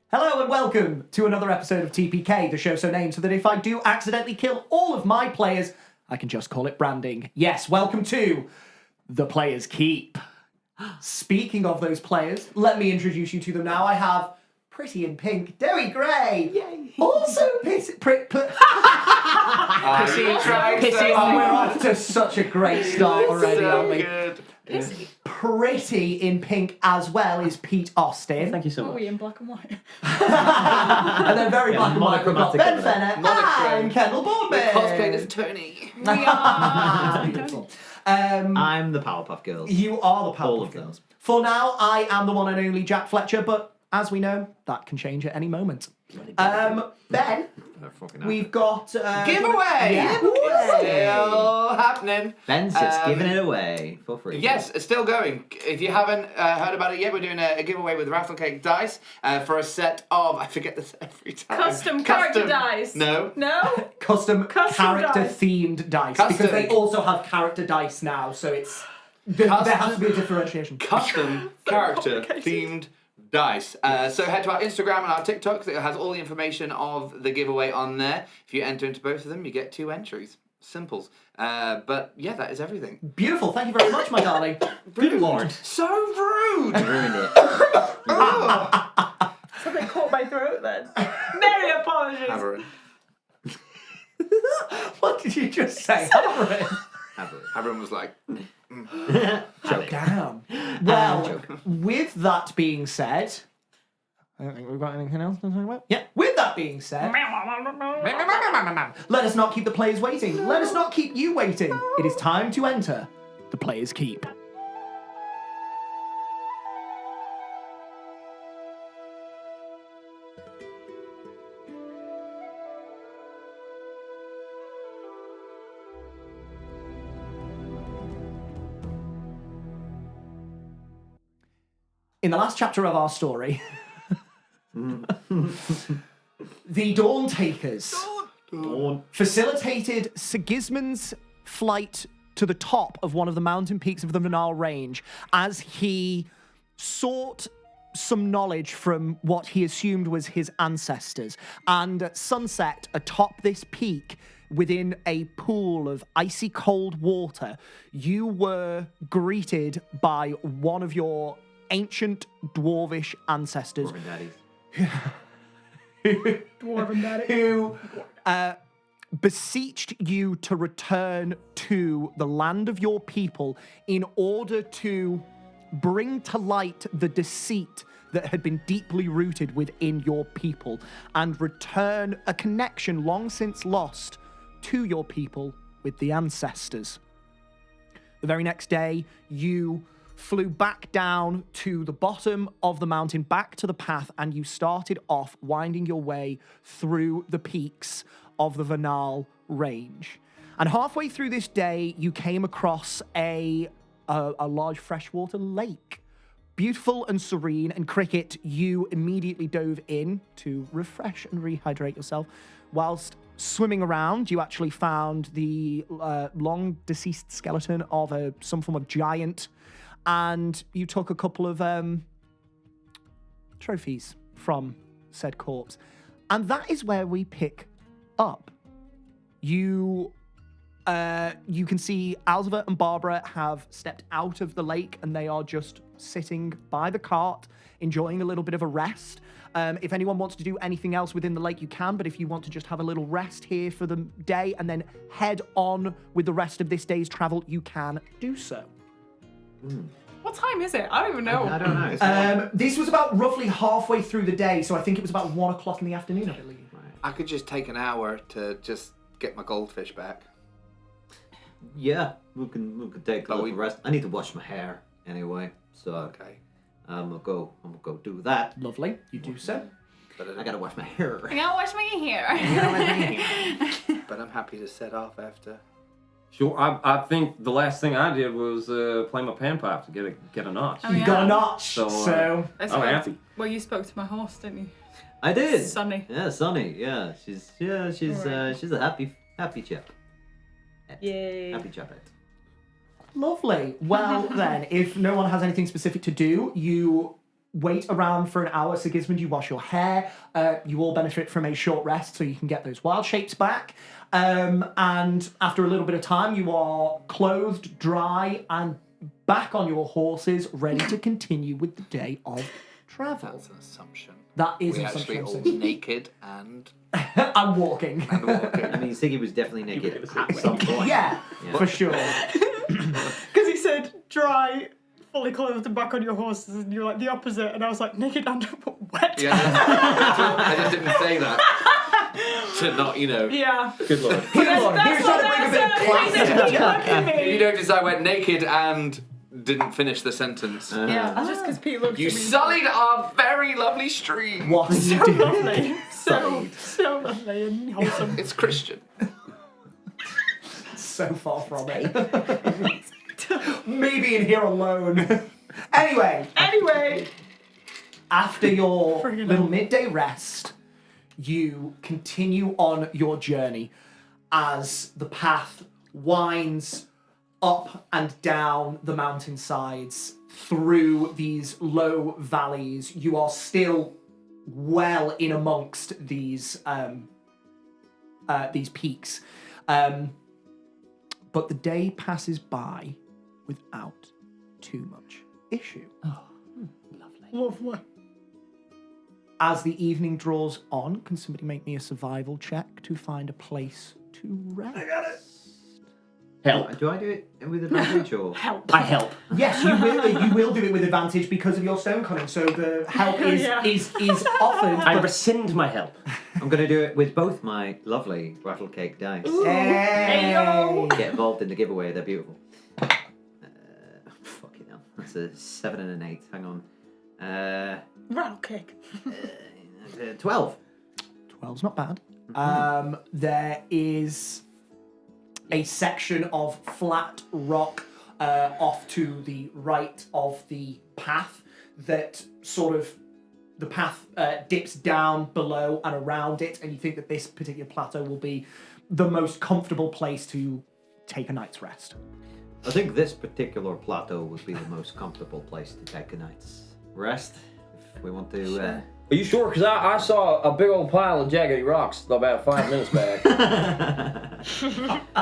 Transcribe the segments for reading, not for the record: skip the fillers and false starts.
Hello and welcome to another episode of TPK, the show so named so that if I do accidentally kill all of my players, I can just call it branding. Yes, welcome to The Players Keep. Speaking of those players, let me introduce you to them now. I have Pretty in Pink, Dewi Gray. Yay. Also Pissy. We're off to such a great start already, aren't we? Good. Pissy. Pretty in Pink as well is Pete Austin. Thank you so Are much. we in black and white? And then very black and white, we've got Ben monochromatic Fenner and Kendall Boardman. Cosplayed as Tony. We are. Beautiful. I'm the Powerpuff Girls. You are the All Powerpuff of them. Girls. For now, I am the one and only Jack Fletcher, but as we know, that can change at any moment. Ben, we've got... Giveaway! Yeah. Still happening. Ben's just giving it away for free. Yes, it's still going. If you haven't heard about it yet, we're doing a giveaway with Rattlecake dice for a set of, I forget this every time. Custom character dice. No. No? Custom dice. character-themed dice. Custom. Because they also have character dice now, so it's... There has to be a differentiation. Custom character themed dice. So head to our Instagram and our TikTok. It has all the information of the giveaway on there. If you enter into both of them, you get 2 entries. Simples. But yeah, that is everything. Beautiful. Thank you very much, my darling. Good lord. So rude! I ruined it. Oh. Something caught my throat then. Many apologies. Averin. What did you just say? Averin was like, Damn. Well, with that being said... I don't think we've got anything else to talk about. Yeah, with that being said... Let us not keep the players waiting. Let us not keep you waiting. It is time to enter The Players Keep. In the last chapter of our story, the Dawntakers facilitated Sigismund's flight to the top of one of the mountain peaks of the Vanal Range as he sought some knowledge from what he assumed was his ancestors. And at sunset, atop this peak, within a pool of icy cold water, you were greeted by one of your ancient dwarvish ancestors Dwarven daddy. who beseeched you to return to the land of your people in order to bring to light the deceit that had been deeply rooted within your people and return a connection long since lost to your people with the ancestors. The very next day, you flew back down to the bottom of the mountain, back to the path, and you started off winding your way through the peaks of the Vanal Range. And halfway through this day, you came across a large freshwater lake. Beautiful and serene, and Cricket, you immediately dove in to refresh and rehydrate yourself. Whilst swimming around, you actually found the long-deceased skeleton of some form of giant, and you took a couple of trophies from said corpse. And that is where we pick up. You can see Alzava and Barbara have stepped out of the lake, and they are just sitting by the cart, enjoying a little bit of a rest. If anyone wants to do anything else within the lake, you can, but if you want to just have a little rest here for the day and then head on with the rest of this day's travel, you can do so. What time is it? I don't even know. I don't know. This was about roughly halfway through the day, so I think it was about 1 o'clock in the afternoon, I believe. I could just take an hour to just get my goldfish back. Yeah, we can take a little rest. I need to wash my hair anyway, so Okay. I'm gonna go do that. Lovely, you do so. But I gotta wash my hair. I gotta wash my hair. but I'm happy to set off after. Sure, I think the last thing I did was play my panpipe to get a notch. Oh, You yeah. got a notch, So, so... That's I'm right. happy. Well, you spoke to my horse, didn't you? I did. Sunny. Yeah, Sunny. Yeah, she's a happy chap. Yay. Happy chapette. Lovely. Well, then, if no one has anything specific to do, you wait around for an hour. Sigismund, you wash your hair. You all benefit from a short rest so you can get those wild shapes back. And after a little bit of time, you are clothed, dry, and back on your horses, ready to continue with the day of travel. That's an assumption. That is We're an actually assumption. all naked and I'm walking. walking. I mean, Siggy was definitely naked at some point. Yeah, for sure. Because he said dry, fully clothed and back on your horses, and you're like the opposite, and I was like naked and wet. Yeah, I just didn't say that to not, Yeah. Good lord. Good Lord, here's trying to bring a bit of class into the chat. You notice I went naked and didn't finish the sentence. Yeah, just because Pete looks You at me. sullied our very lovely stream. What did you So do? lovely. So lovely and wholesome. It's Christian. So far from it. Me being here alone. Anyway, after your Friggin' little hell. midday rest, you continue on your journey as the path winds up and down the mountainsides through these low valleys. You are still well in amongst these peaks. But the day passes by without too much issue. Lovely. As the evening draws on, can somebody make me a survival check to find a place to rest? I got it. Help. Do I do it with advantage or? Help. I help. Yes, you will do it with advantage because of your stone cunning. So the help is Yeah. is offered. I but- rescind my help. I'm going to do it with both my lovely rattle cake dice. Hey. Ayo. Get involved in the giveaway, they're beautiful. Fucking hell. That's a 7 and an 8. Hang on. Rattle cake. 12. 12's not bad. There is a section of flat rock off to the right of the path that sort of the path dips down below and around it, and you think that this particular plateau will be the most comfortable place to take a night's rest. I think this particular plateau would be the most comfortable place to take a night's rest. If we want to... Are you sure? Because I saw a big old pile of jaggedy rocks about 5 minutes back.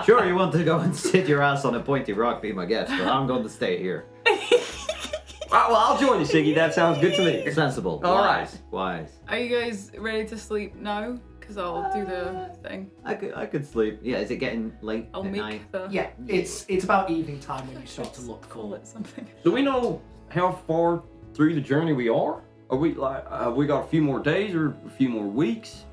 Sure, you want to go and sit your ass on a pointy rock, be my guest, but I'm going to stay here. Well, I'll join you, Siggy. That sounds good to me. Sensible. All Wise. Wise. Are you guys ready to sleep now? Because I'll do the thing. I could sleep. Yeah, is it getting late I'll at make night? the... Yeah, it's about evening time when you start to look Call for it something. Do we know how far through the journey we are? Are we like, have we got a few more days or a few more weeks?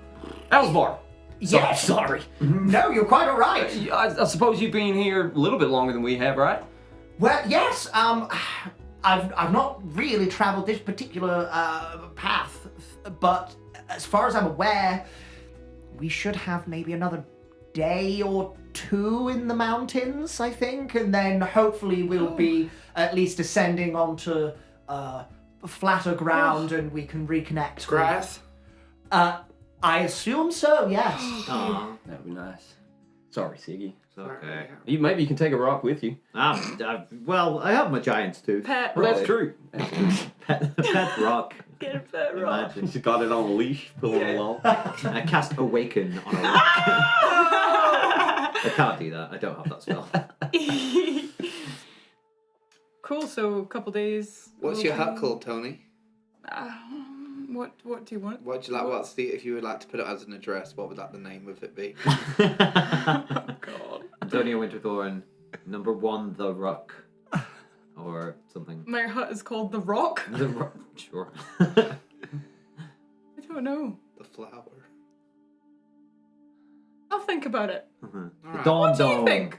Elsvar. Yes. Sorry. No, you're quite all right. I suppose you've been here a little bit longer than we have, right? Well, yes. I've not really travelled this particular path, but as far as I'm aware, we should have maybe another day or two in the mountains, I think, and then hopefully we'll be at least ascending onto flatter ground, and we can reconnect. Grass? I assume so. Yes. Aw, That'd be nice. Sorry, Siggy. it's okay. Maybe you can take a rock with you. Well, I have my giant's tooth. Pet Well, rock. that's true. That's true. Pet rock. Get a pet rock. Imagine. She's got it on a leash, pulling along. I cast Awaken on a rock. I can't do that. I don't have that spell. Cool, so a couple days. What's your hut called, Tony? What do you want? What do you like? What's the? If you would like to put it as an address, what would the name of it be? God. Antonio Winterthorn, number 1, The Rock. Or something. My hut is called The Rock? The Rock. Sure. I don't know. The flower. I'll think about it. The Alright. Dawn What do Dome. you think?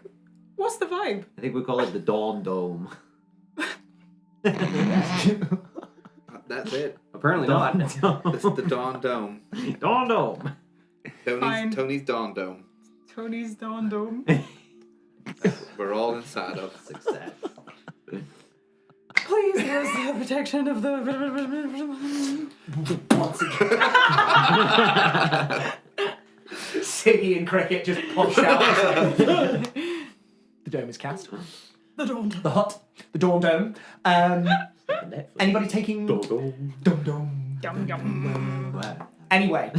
What's the vibe? I think we call it the Dawn Dome. That's it. Apparently not. It's the Dawn Dome. Dawn Dome. Fine. Tony's Dawn Dome. Tony's Dawn Dome. We're all inside of. Success. Please give us the protection of the... Siggy and Cricket just push out. The dome is cast. The Dawn Dome. The hut, the Dawn Dome. Anybody taking... Yum, yum. Anyway,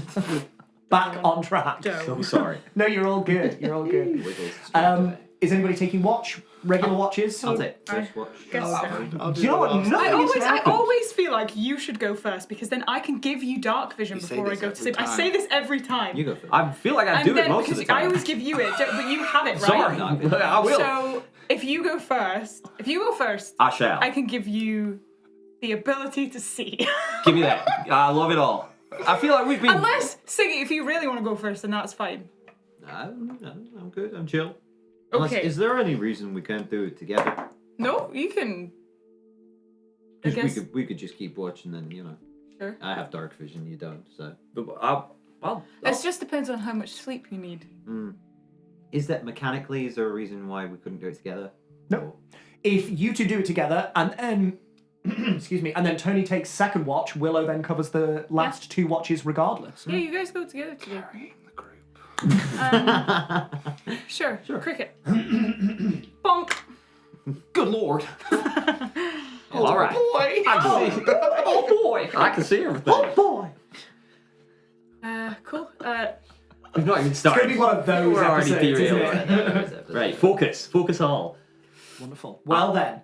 back on track. Dough. Sorry. No, you're all good. You're all good. Is anybody taking watch? Regular watches? I'll take first watch. Guess so. I'll do You know the what? last. Nothing I always feel like you should go first because then I can give you dark vision You say before I this go to every sleep. I time. say this every time. You go first. I feel like I and do then it most of because the time. I always give you it, but you have it, right? Sorry. I will. So if you go first, I shall. I can give you the ability to see. Give me that. I love it all. I feel like we've been... Unless, Siggy, if you really want to go first, then that's fine. I'm good. I'm chill. Unless, Okay. is there any reason we can't do it together? No, you can. I Because guess. we could just keep watching, and Sure. I have dark vision, you don't. So It just depends on how much sleep you need. is that mechanically? Is there a reason why we couldn't do it together? No. If you two do it together, and then, excuse me, and then Tony takes second watch, Willow then covers the last two watches regardless. Yeah, you guys go together today. The group. Sure. Cricket. Bonk. Good lord. Oh, All right. boy. I can see. Oh boy. I can see everything. Boy! Cool. We've not even It's going to be started. one of those We're already episodes, isn't derailed. it? Right, focus. Focus all. Wonderful. Well then,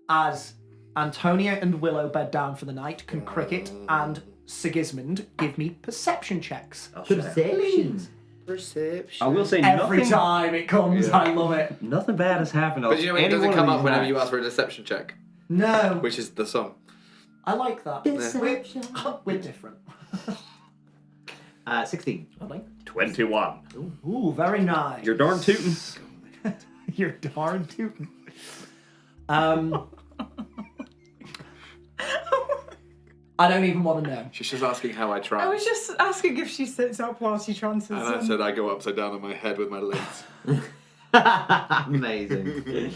as Antonia and Willow bed down for the night, can Cricket and Sigismund give me perception checks. Perception. Perception. I will say Every nothing, time it comes, I love it. nothing bad has happened. But you know, it any doesn't one come of up these whenever nights. you ask for a deception check, No, which is the song. I like that. We're different. 16. Lovely. 21. Ooh, very nice. You're darn tootin'. You're darn tootin'. I don't even want to know. She's just asking how I try. I was just asking if she sits up while she trances. And I said I go upside down on my head with my legs. Amazing.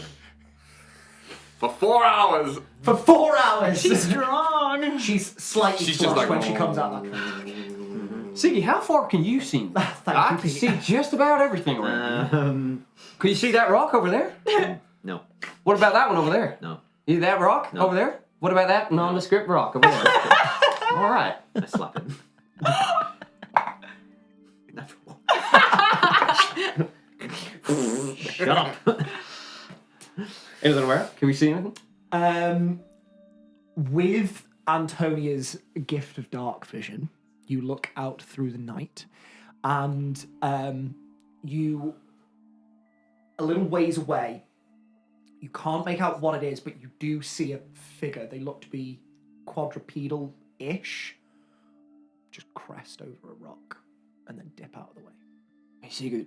For 4 hours! For 4 hours! She's strong. She's slightly She's just flushed like, when she comes out that. Siggy, how far can you see? Thank I you, can Pete. see just about everything around here. Um, Can you see that rock over there? no. What about that one over there? No. You see that rock No. over there? What about that nondescript rock over there? All right. I slap him. Natural. Shut up. Anything around? Can we see anything? With Antonia's gift of dark vision, you look out through the night, and you, a little ways away, you can't make out what it is, but you do see a figure. They look to be quadrupedal-ish. Just crest over a rock, and then dip out of the way. Hey, Siggy,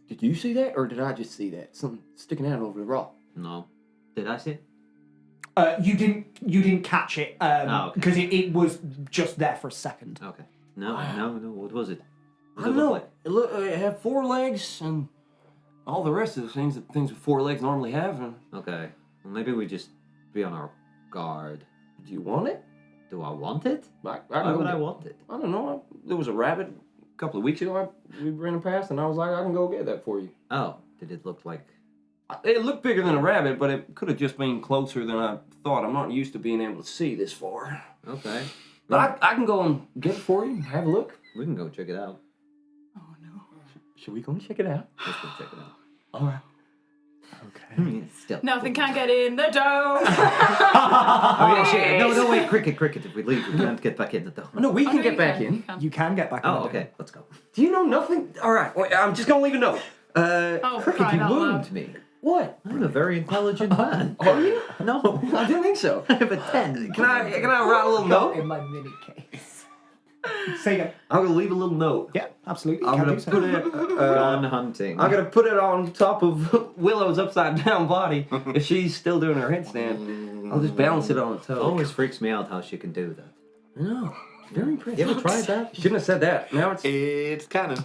did you see that, or did I just see that? Something sticking out over the rock. No. Did I see it? You didn't catch it okay. because it was just there for a second. Okay. No. What was it? What I did don't it know. look It had 4 legs and all the rest of the things that things with 4 legs normally have. And like? Okay. Well, maybe we just be on our guard. do you want it? Do I want it? I Why would I want it? I don't know. There was a rabbit a couple of weeks ago. We ran past, and I was like, I can go get that for you. Oh, did it look like... It looked bigger than a rabbit, but it could have just been closer than I thought. I'm not used to being able to see this far. Okay. But I can go and get it for you. Have a look. We can go check it out. Oh no. Should we go and check it out? Let's go check it out. All right. Okay. Still. Nothing can get in the dough. Oh, yeah, shit. No, wait. Cricket. If we leave, we can't get back in the door. No, we Oh, can no, get you back can, in. you can. You can get back. in Oh, the door. okay. Let's go. Do you know nothing? All right. Wait, I'm just going to leave a note. Oh, Cricket, crying you out wound loud. me. What? I'm a very intelligent man. Are you? No. I didn't think so. I have a 10. Can I write a little Got note? in my mini case. Say again. I'm going to leave a little note. Yeah, absolutely. You I'm can going do to so. put it... Gone hunting. I'm going to put it on top of Willow's upside down body. If she's still doing her headstand, I'll just balance it on a toe. It always freaks me out how she can do that. I know. Very impressive. You ever tried that? Shouldn't have said that. Now it's... It's canon.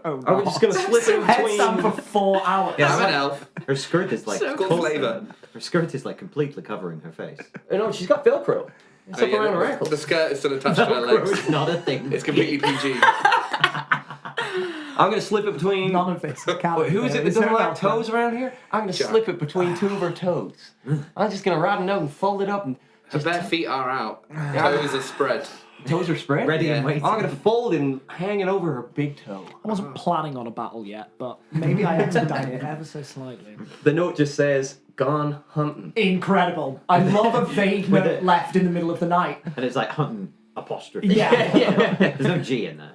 Oh, I'm just going to slip it headstand for between... 4 hours. Yeah, I'm an elf. Her skirt is like... So It's called flavour. Her skirt is like completely covering her face. No, she's got Velcro. It's up around her ankles. The skirt is still attached to her legs. It's not a thing. It's completely PG. I'm going to slip it between... None of this is canon. Wait, who is it that There's doesn't no like Velcro. toes around here? I'm going to Jack. slip it between 2 of her toes. I'm just going to write a note and fold it up and Her bare feet are out. Toes are spread. Toes are spread. Ready and Yeah. waiting. I'm gonna fold and hanging over her big toe. I wasn't planning on a battle yet, but maybe I expedite it ever so slightly. The note just says, "Gone hunting." Incredible. I love a vague With note it. left in the middle of the night. And it's like hunting apostrophe. Yeah. There's no G in there.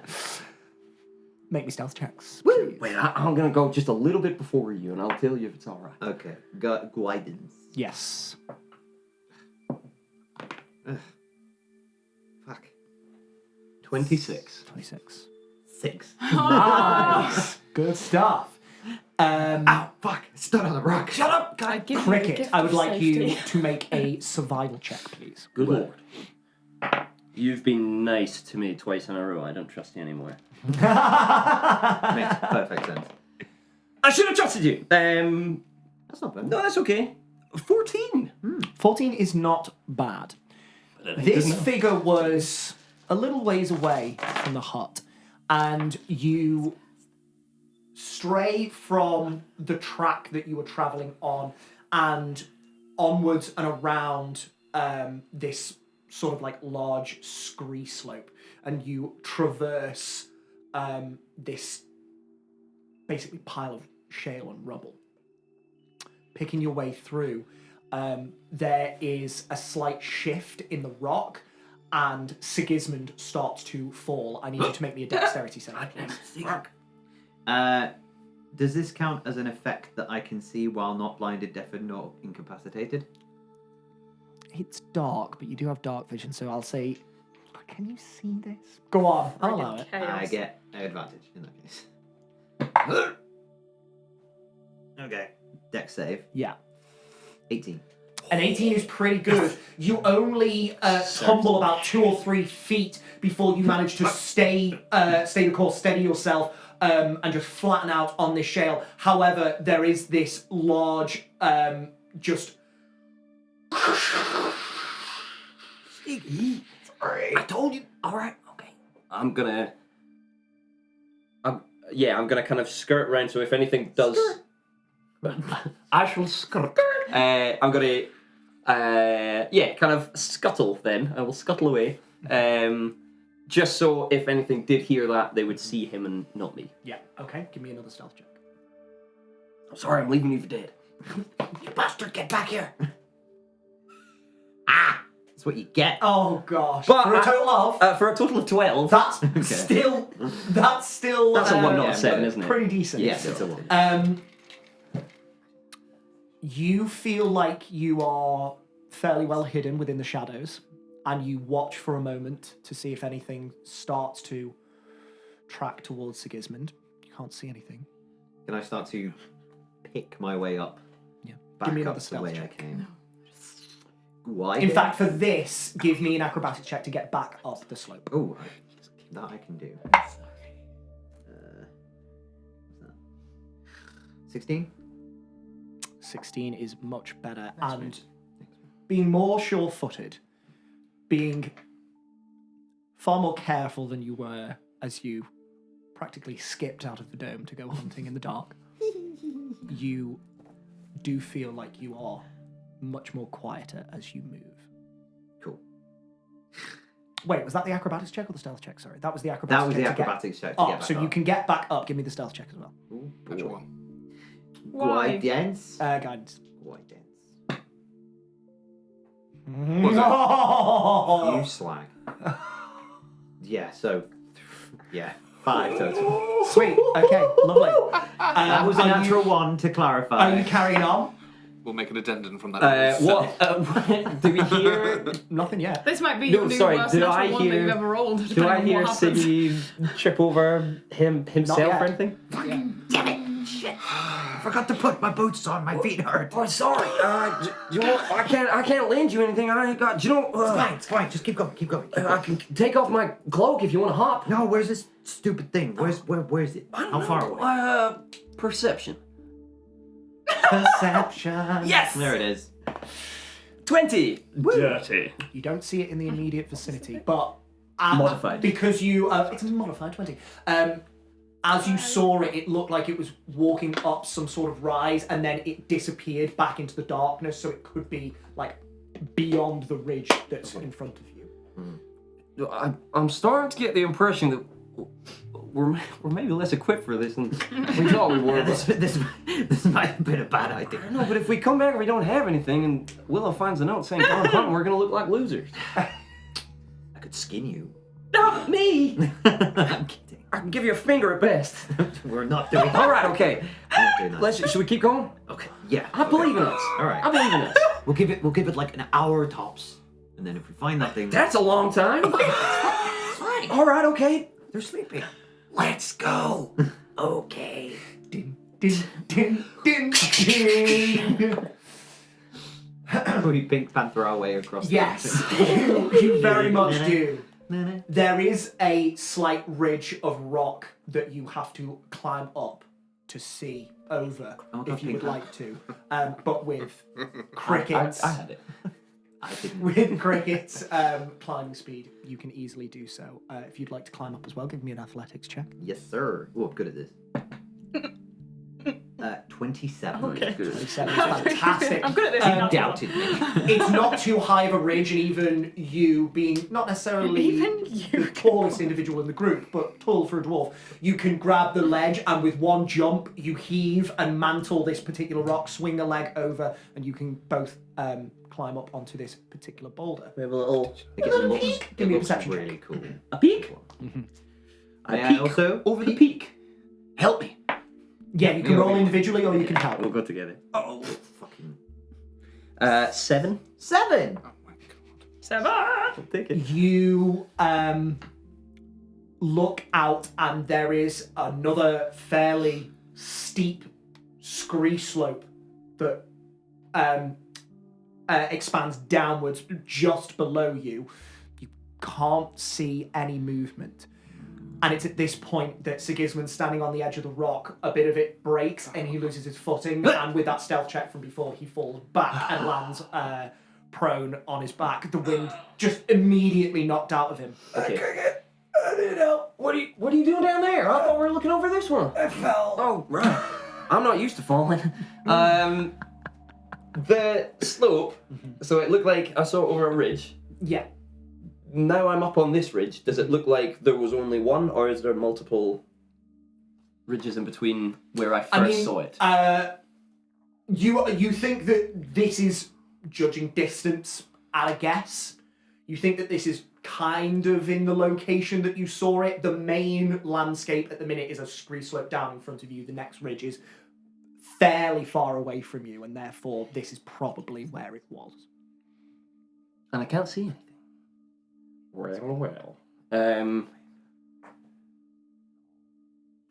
Make me stealth checks. Wait, I'm gonna go just a little bit before you, and I'll tell you if it's all right. Okay. Got guidance. Yes. Fuck. 26. 26. 6. Nice. Good stuff. Ow, fuck. I stood on the rock. Shut up. I give you a Cricket, gift I would of like you safety. to make a survival check, please. Good lord. You've been nice to me twice in a row. I don't trust you anymore. Makes perfect sense. I should have trusted you. That's not bad. No, that's okay. 14. 14 is not bad. This figure was a little ways away from the hut, and you stray from the track that you were travelling on and onwards and around this sort of like large scree slope, and you traverse this basically pile of shale and rubble. Picking your way through, there is a slight shift in the rock, and Sigismund starts to fall. I need you to make me a dexterity saving, please. Does this count as an effect that I can see while not blinded, deafened, or incapacitated? It's dark, but you do have dark vision, so I'll say, can you see this? Go on, I'll allow it. Chaos. I get an advantage in that case. Okay. Dex save. Yeah. 18. An 18 is pretty good. You only tumble about 2 or 3 feet before you manage to stay the course, steady yourself, and just flatten out on this shale. However, there is this large, just... I told you. All right. Okay. I'm gonna kind of skirt around. So if anything does, I shall skirt. I'm gonna, kind of scuttle. Then I will scuttle away. Just so if anything did hear that, they would see him and not me. Yeah, okay. Give me another stealth check. I'm sorry, I'm leaving you for dead. You bastard, get back here! That's what you get. Oh, gosh. But For a total of... for a total of 12. That's still... That's still... That's a 1, not a yeah, 7, isn't it? Pretty decent. Yes, it's a 1. You feel like you are fairly well hidden within the shadows, and you watch for a moment to see if anything starts to track towards Sigismund. You can't see anything. Can I start to pick my way up? Yeah. Back Give me up another the stealth way check. I came. Why? In fact, for this, give me an acrobatics check to get back up the slope. Oh, that I can do. 16? 16 is much better, and being more sure-footed, being far more careful than you were as you practically skipped out of the dome to go hunting in the dark, you do feel like you are much more quieter as you move. Cool. Wait, was that the acrobatics check or the stealth check? Sorry, that was the acrobatics That was check. the to get acrobatics check. up. So you can get back up. Give me the stealth check as well. Ooh, Natural boy. one. Why? Guidance. Guidance. Guidance. No! You slag. Yeah, so... Yeah. 5 total. Sweet. Okay, lovely. That was a are you- natural 1 to clarify. Are you carrying on? We'll make an addendum from that. What? Do we hear? Nothing yet. This might be No, the sorry, worst did natural I one that hear- you've ever rolled. Do depending I on hear what happens. Siggy trip over himself yet. or anything? I forgot to put my boots on. My feet hurt. Oh, sorry. You know, I can't lend you anything. I ain't got. You know. It's fine. Just keep going. Keep going. I can take off my cloak if you want to hop. No, where's this stupid thing? Where's it? How far away? Perception. Perception. Yes. There it is. 20. Dirty. You don't see it in the immediate vicinity, but Modified. because you it's a modified 20. As you saw it, it looked like it was walking up some sort of rise, and then it disappeared back into the darkness. So it could be like beyond the ridge that's in front of you. I'm starting to get the impression that we're maybe less equipped for this than we thought we were. This might have been a bad idea. I know, but if we come back and we don't have anything, and Willow finds a note saying "Gone hunting," we're gonna look like losers. I could skin you. Not me. I'm kidding. I can give you a finger at best. We're not doing that. All right, okay. We're not doing that. Should we keep going? Okay. Yeah. I believe in us. All right. I believe in us. We'll give it like an hour tops, and then if we find nothing, That's a long time. fine. All right, okay. They're sleeping. Let's go. Okay. Din, din, din, din, din. We Pink Panther our way across. Yes, you very much do. There is a slight ridge of rock that you have to climb up to see over if you would like to, but with crickets. I had it. I didn't. With crickets climbing speed, you can easily do so. If you'd like to climb up as well, give me an athletics check. Yes, sir. Oh, I'm good at this. 27. Okay. 27 is fantastic. I'm good at this. Um, now. Doubted me. It's not too high of a ridge, and even you being not necessarily Even you the tallest individual in the group, but tall for a dwarf, you can grab the ledge, and with one jump, you heave and mantle this particular rock, swing a leg over, and you can both climb up onto this particular boulder. We have a little Give me a perception check. really cool. a peak. May A I peak also? over the peak. Help me. Yeah, you can roll individually, or you can help. We'll go together. Oh, fucking 7. 7. Oh my god. 7. I'll take it. You look out, and there is another fairly steep scree slope that expands downwards just below you. You can't see any movement. And it's at this point that Sigismund's standing on the edge of the rock. A bit of it breaks and he loses his footing. And with that stealth check from before, he falls back and lands prone on his back. The wind just immediately knocked out of him. Okay. I need help. What are you doing down there? I thought we were looking over this one. I fell. Oh, right. I'm not used to falling. The slope, so it looked like I saw it over a ridge. Yeah. Now I'm up on this ridge. Does it look like there was only one, or is there multiple ridges in between where I first saw it? You think that this is judging distance at a guess? You think that this is kind of in the location that you saw it? The main landscape at the minute is a scree slope down in front of you. The next ridge is fairly far away from you, and therefore this is probably where it was. And I can't see anything. Well.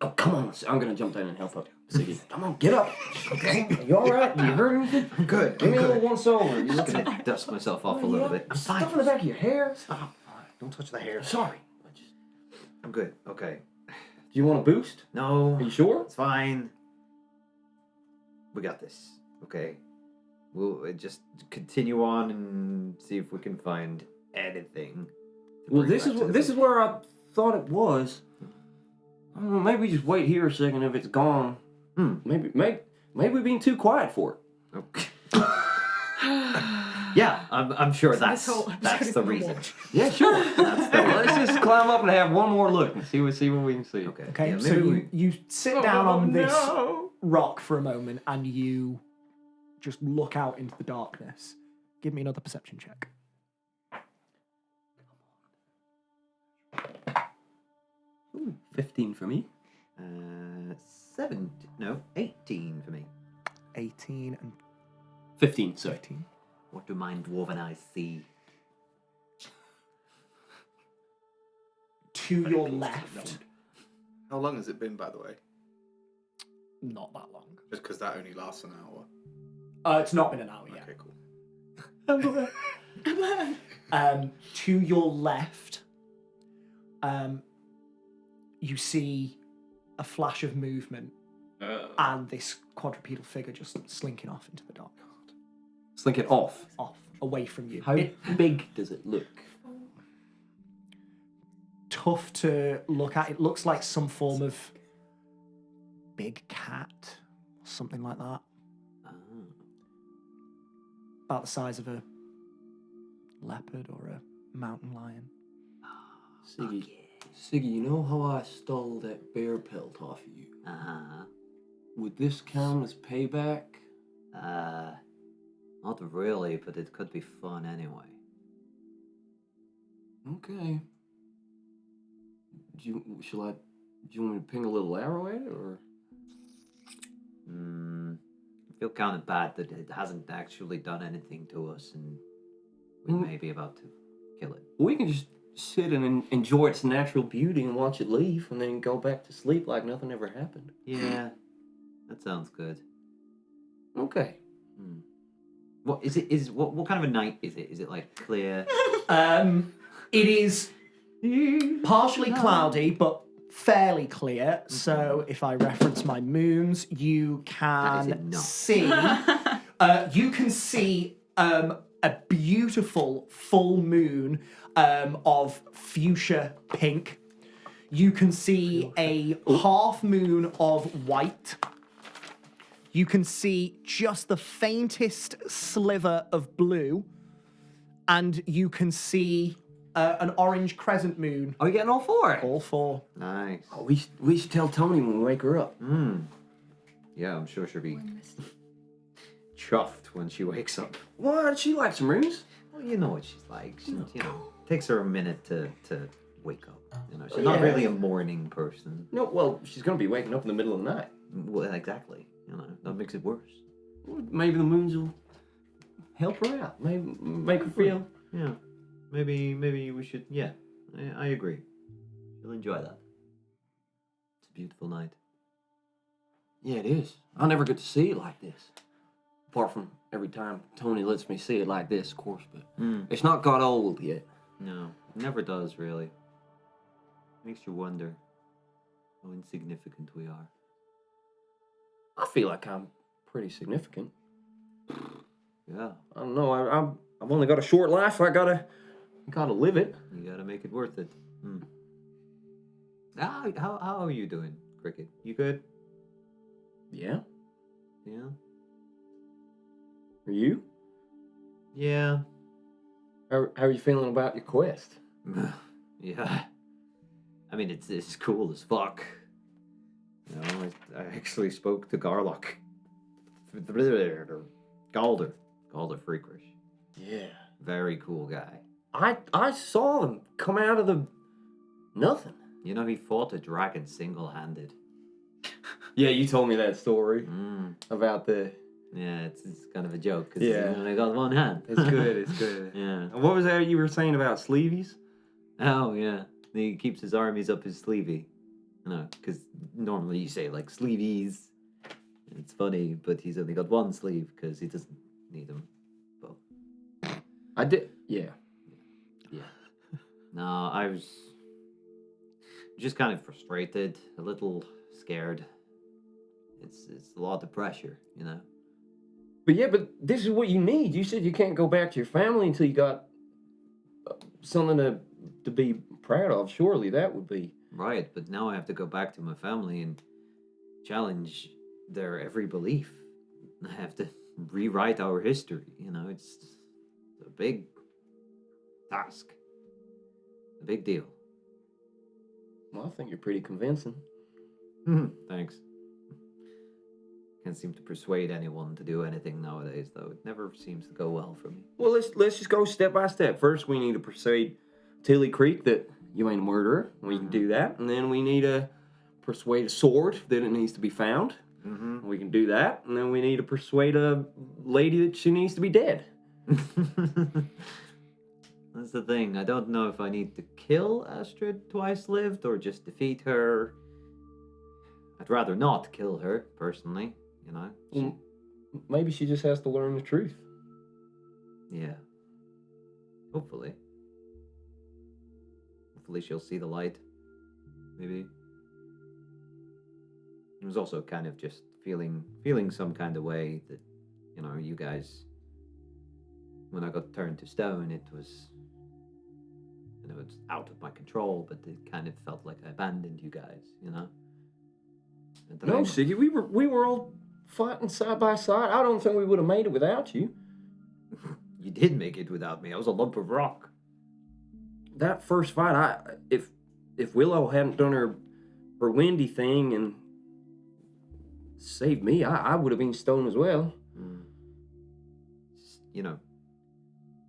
Oh, come on. I'm going to jump down and help out. Siggy. Come on, get up. Okay. Are you alright? You hurt anything? I'm good. Give me a little once over. I'm just gonna dust myself off a little bit. I'm fine. Stuff in the back of your hair. Stop. Don't touch the hair. Sorry. I'm good. Okay. Do you want a boost? No. Are you sure? It's fine. We got this. Okay. We'll just continue on and see if we can find anything. Well, this is where I thought it was. I don't know, maybe just wait here a second if it's gone. Maybe we're being too quiet for it. Okay. Yeah, I'm sure that's whole the episode reason. Yeah, sure. That's the Let's just climb up and have one more look and see what we can see. Okay. Okay, Yeah, so maybe you sit down on this No. rock for a moment and you just look out into the darkness. Give me another perception check. 15 for me. 18 for me. 18 and 15, sorry. 15. What do mine dwarven eyes see? To your left. How long has it been, by the way? Not that long. Just because that only lasts an hour. It's not been an hour yet. Okay, cool. To your left, you see a flash of movement and this quadrupedal figure just slinking off into the dark. Slink it off. Off, away from you. How big does it look? Tough to look at. It looks like some form of big cat, something like that. About the size of a leopard or a mountain lion. Siggy, Siggy, you know how I stole that bear pelt off of you? Uh-huh. Would this count as payback? Not really, but it could be fun anyway. Okay. Do you want me to ping a little arrow at it, or? I feel kind of bad that it hasn't actually done anything to us, and we may be about to kill it. We can just sit and enjoy its natural beauty and watch it leave, and then go back to sleep like nothing ever happened. Yeah, that sounds good. Okay. What is it? What kind of a night is it? Is it like clear? It is partially cloudy, but fairly clear. So if I reference my moons, you can not. see. You can see a beautiful full moon of fuchsia pink. You can see a half moon of white. You can see just the faintest sliver of blue, and you can see an orange crescent moon. Are we getting all four? All four. Nice. Oh, we should tell Tony when we wake her up. Yeah, I'm sure she'll be chuffed when she wakes up. What? She likes some rooms. Well, you know what she's like. She, takes her a minute to wake up. You know, she's not really a morning person. No, well, she's gonna be waking up in the middle of the night. Well, exactly. You know, that makes it worse. Well, maybe the moons will help her out. Maybe make her feel. Yeah. Maybe we should. Yeah, I agree. You'll enjoy that. It's a beautiful night. Yeah, it is. I never get to see it like this. Apart from every time Tony lets me see it like this, of course, but it's not got old yet. No, it never does, really. Makes you wonder how insignificant we are. I feel like I'm pretty significant. Yeah, I don't know. I've only got a short life. I gotta live it. you gotta make it worth it. How are you doing, Cricket? You good? Yeah. Yeah. Are you? Yeah. How are you feeling about your quest? Yeah. I mean, it's cool as fuck. You know, I actually spoke to Garlock. Galder Freakrish. Yeah. Very cool guy. I saw them come out of the nothing. You know, he fought a dragon single-handed. Yeah, you told me that story about the. Yeah, it's kind of a joke because Yeah. he only got one hand. It's good. It's good. Yeah. What was that you were saying about sleeveys? Oh, yeah. He keeps his armies up his sleevey. You know, because normally you say, like, sleeveys. It's funny, but he's only got one sleeve because he doesn't need them. But I did. Yeah. no, I was just kind of frustrated, a little scared. It's a lot of pressure, you know. But this is what you need. You said you can't go back to your family until you got something to be proud of. Surely that would be. Right, but now I have to go back to my family and challenge their every belief. I have to rewrite our history, you know. It's a big task. A big deal. Well, I think you're pretty convincing. Thanks. Can't seem to persuade anyone to do anything nowadays, though. It never seems to go well for me. Well, let's just go step by step. First, we need to persuade Tilly Creek that you ain't a murderer. We can do that. And then we need to persuade a sword that it needs to be found. We can do that. And then we need to persuade a lady that she needs to be dead. That's the thing. I don't know if I need to kill Astrid Twice Lived or just defeat her. I'd rather not kill her, personally, you know. Well, maybe she just has to learn the truth. Yeah. Hopefully. Hopefully she'll see the light. Maybe. It was also kind of just feeling some kind of way that, you know, you guys, when I got turned to stone, it was, you know, it's out of my control, but it kind of felt like I abandoned you guys, you know? And that No, I- Siggy, we were all fighting side by side. I don't think we would have made it without you. you did make it without me. I was a lump of rock. That first fight, if Willow hadn't done her windy thing and saved me, I would have been stoned as well. You know,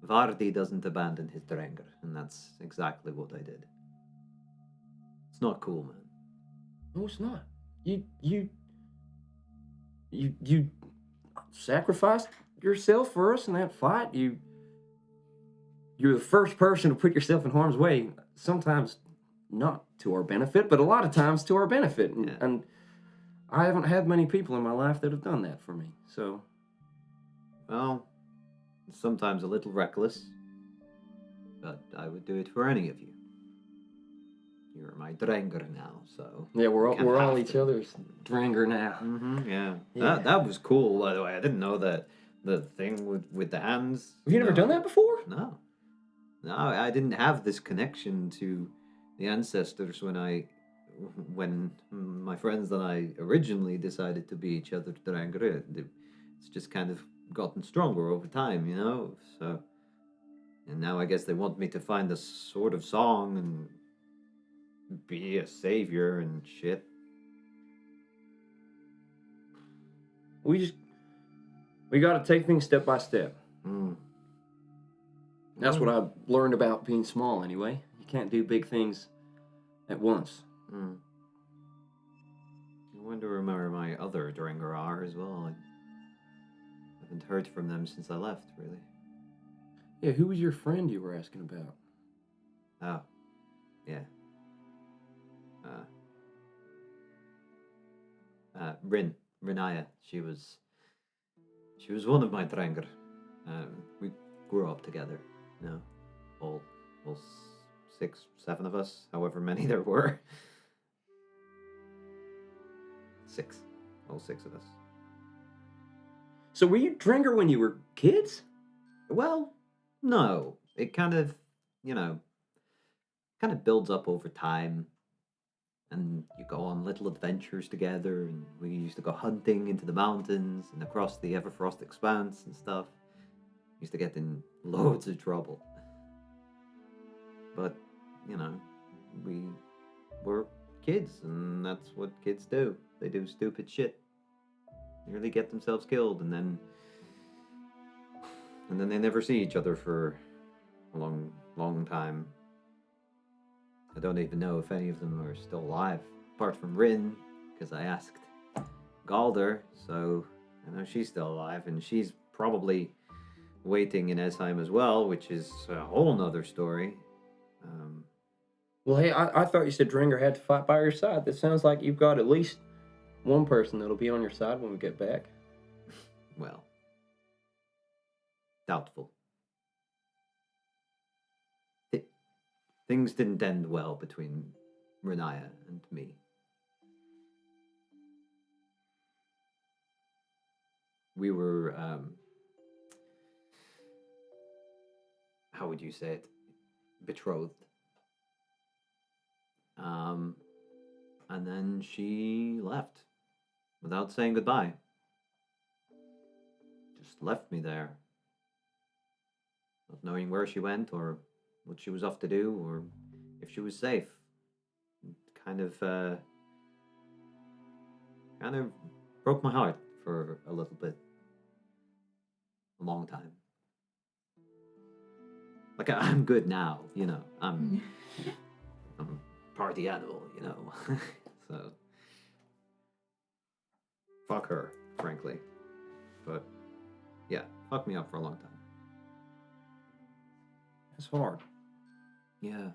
Vardi doesn't abandon his Drengr, and that's exactly what I did. It's not cool, man. No, it's not. You sacrificed yourself for us in that fight. You're the first person to put yourself in harm's way. Sometimes not to our benefit, but a lot of times to our benefit. And I haven't had many people in my life that have done that for me. So, Well, sometimes a little reckless, but I would do it for any of you. You're my Drengr now, so yeah, we're all have each to. other's Dranger now. Yeah. Yeah. That was cool, by the way. I didn't know that the thing with the hands. Have you never done that before? No. No, I didn't have this connection to the ancestors when my friends and I originally decided to be each other's Drengr. It's just kind of gotten stronger over time, you know? So, and now I guess they want me to find a sort of song and be a savior and shit. We got to take things step by step. That's what I've learned about being small, anyway. You can't do big things at once. I wonder where my other Drengr are as well. I haven't heard from them since I left, really. Yeah, who was your friend you were asking about? Oh, yeah. Rinaya. She was one of my Drengr. We grew up together, you know, all 6, 7 of us, however many there were. 6, all 6 of us. So were you Dranger when you were kids? Well, no. It kind of, builds up over time. And you go on little adventures together, and we used to go hunting into the mountains and across the Everfrost expanse and stuff. Used to get in loads of trouble. But, we were kids, and that's what kids do. They do stupid shit. Nearly get themselves killed, and then they never see each other for a long, long time. I don't even know if any of them are still alive, apart from Rin, because I asked Galder, so I know she's still alive, and she's probably waiting in Esheim as well, which is a whole nother story. Well, hey, I thought you said Dranger had to fight by your side. That sounds like you've got at least one person that'll be on your side when we get back. Well, doubtful. Things didn't end well between Rinaya and me. We were, how would you say it? Betrothed. And then she left without saying goodbye. Just left me there. Not knowing where she went or what she was off to do or if she was safe. It kind of broke my heart for a little bit. A long time. Like, I'm good now, I'm a party animal, So, fuck her, frankly. But, yeah, fuck me up for a long time. It's hard. Yeah,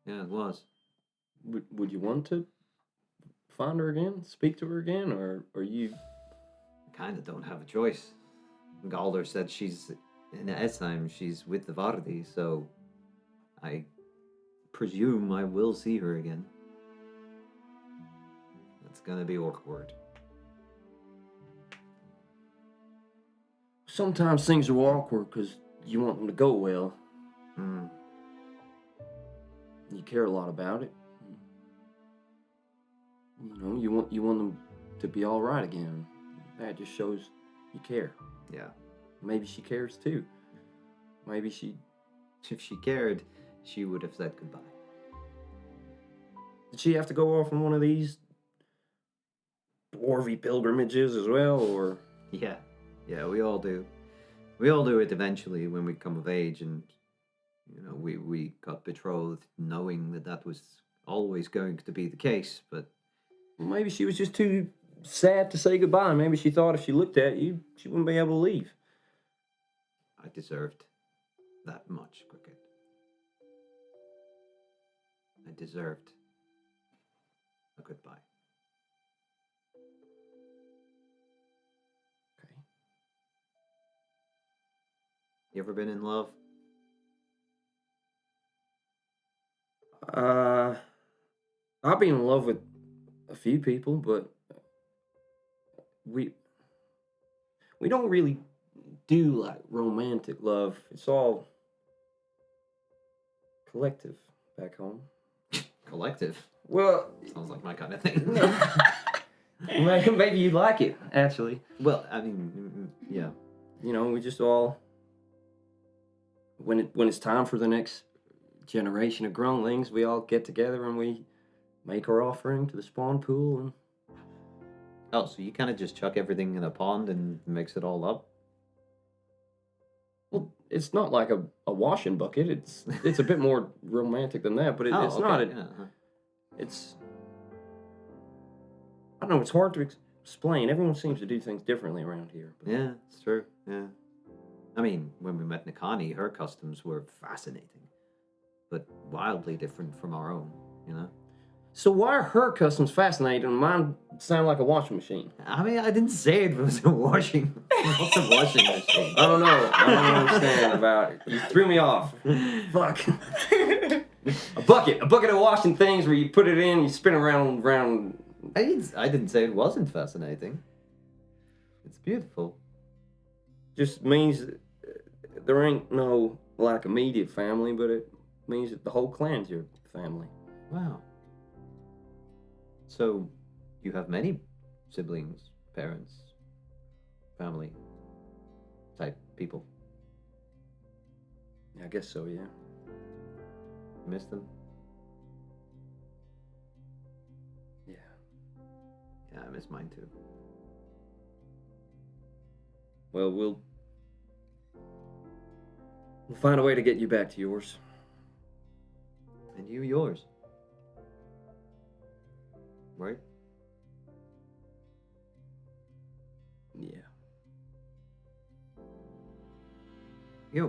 it was. Would you want to find her again, speak to her again, or you... I kind of don't have a choice. Galder said she's in Esheim, she's with the Vardi, so I presume I will see her again. It's gonna be awkward. Sometimes things are awkward because you want them to go well. You care a lot about it. You want them to be all right again. That just shows you care. Yeah. Maybe she cares too. Maybe she... If she cared, she would have said goodbye. Did she have to go off on one of these dwarvy pilgrimages as well, or... Yeah, we all do. We all do it eventually when we come of age, and we got betrothed knowing that was always going to be the case. But Maybe she was just too sad to say goodbye. Maybe she thought if she looked at you, she wouldn't be able to leave. I deserved that much, Cricket. I deserved a goodbye. Okay. You ever been in love? I've been in love with a few people, but we don't really do like romantic love. It's all collective back home. Collective. Well, Sounds like my kind of thing. maybe you'd like it, actually. Well, I mean, yeah. We just all when it's time for the next generation of groundlings, we all get together and we make our offering to the spawn pool. And Oh, so you kind of just chuck everything in a pond and mix it all up? well, it's not like a washing bucket. It's a bit more romantic than that, but it's not. It's I don't know. It's hard to explain. Everyone seems to do things differently around here. But Yeah, it's true. Yeah. I mean, when we met Nikani, her customs were fascinating, but wildly different from our own, So why are her customs fascinating and mine sound like a washing machine? I mean, I didn't say it was a washing. What's a washing machine? I don't know. I don't understand about it. You threw me off. Fuck. A bucket of washing things where you put it in, you spin around. I didn't say it wasn't fascinating. It's beautiful. Just means that there ain't no like immediate family, but it means that the whole clan's your family. Wow. So, you have many siblings, parents, family type people. I guess so, yeah. You miss them? Yeah. Yeah, I miss mine too. Well, we'll find a way to get you back to yours. And you yours. Right? Yeah.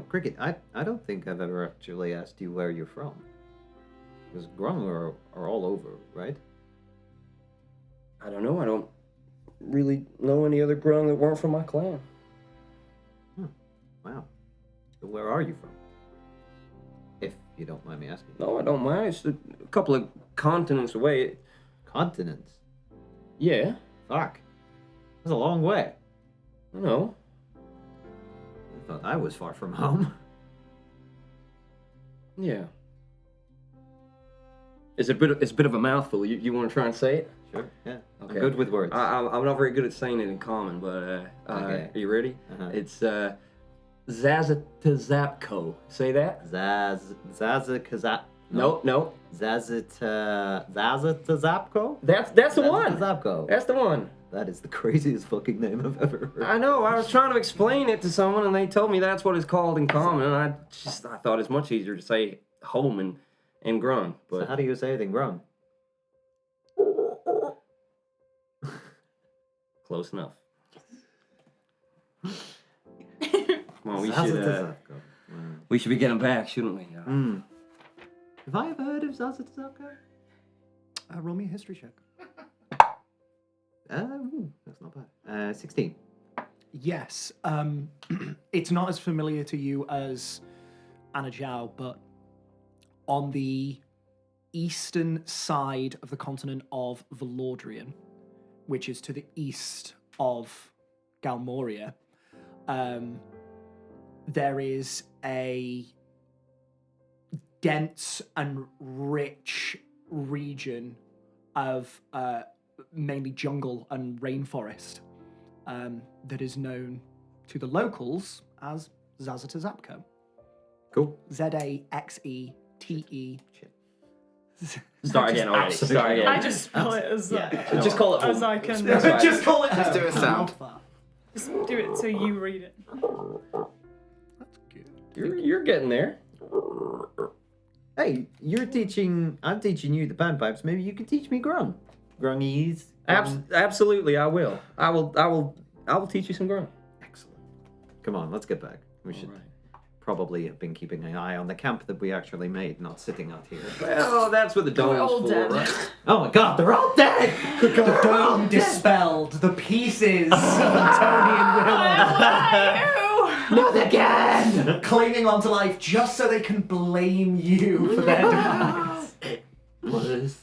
Cricket, I don't think I've ever actually asked you where you're from. Because Grung are all over, right? I don't know. I don't really know any other Grung that weren't from my clan. Wow. So where are you from? If you don't mind me asking. No, I don't mind. It's a couple of continents away. Continents? Yeah, Fuck. That's a long way. I know. I thought I was far from home. Yeah. It's a bit of a mouthful. You want to try and say it? Sure, yeah. Okay. I'm good with words. I'm not very good at saying it in common, but Okay. are you ready? Uh-huh. It's Zazatazapko. Say that? Zazakazap. No. Zazatazapko? That's the one. Zazatazapko. That's the one. That is the craziest fucking name I've ever heard. I know. I was trying to explain it to someone, and they told me that's what it's called in common. And I thought it's much easier to say home and Grung. So But how do you say it in Grung? close enough. Come on, we should be getting back, shouldn't we? Have I ever heard of Zazatazapko? Roll me a history check. That's not bad. 16. Yes. It's not as familiar to you as Anajao, but on the eastern side of the continent of Valordrian, which is to the east of Galmoria, there is a dense and rich region of mainly jungle and rainforest that is known to the locals as Zazatazapko. Cool. Zaxete. Start again already. Start again. I just spell it as Just call it as home. I can. That's right. Just call it. Just do a sound. Just do it so you read it. You're getting there. Hey, I'm teaching you the panpipes. Maybe you can teach me grung. Grungies. Absolutely, I will. I will teach you some grung. Excellent. Come on, let's get back. We should probably have been keeping an eye on the camp that we actually made, not sitting out here. Well, that's what the We're all dome's for, dead. right? Oh my god, they're all dead! The dome dispelled. The pieces of Tony and Not again! Willow clinging onto life just so they can blame you for their demise. Was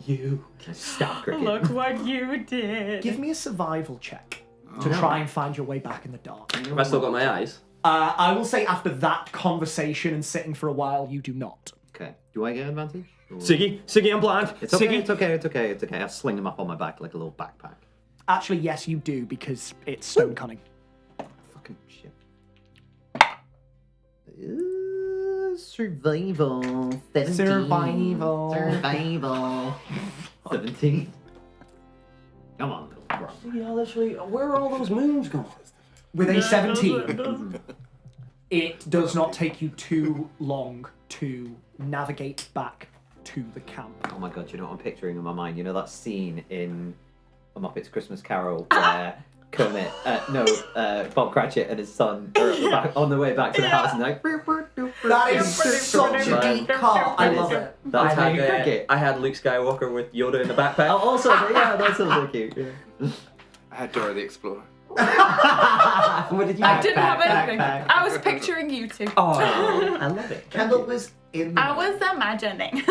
you. Stop, Cricket. Look what you did. Give me a survival check to try and find your way back in the dark. Have I still got my eyes? I will say after that conversation and sitting for a while, you do not. Okay. Do I get advantage? Or- Siggy, I'm blind. It's okay, Siggy. it's okay. I'll sling them up on my back like a little backpack. Actually, yes, you do because it's stone cunning. Fucking shit. Survival. 17. Survival. 17. Come on, little bro. Yeah, literally, where are all those moons gone? With a 17, it does not take you too long to navigate back to the camp. Oh my god, you know what I'm picturing in my mind? You know that scene in A Muppet's Christmas Carol where Kermit, Bob Cratchit and his son are at the back, on the way back to the house and they're like... That is such a deep cut. I love it. That's how you cricket. I had Luke Skywalker with Yoda in the backpack. Oh, also, yeah, that's also cute. Yeah. I had Dora the Explorer. What did you I didn't have anything. backpack. I was picturing you two. Oh, I love it. Kendall was in the I was imagining.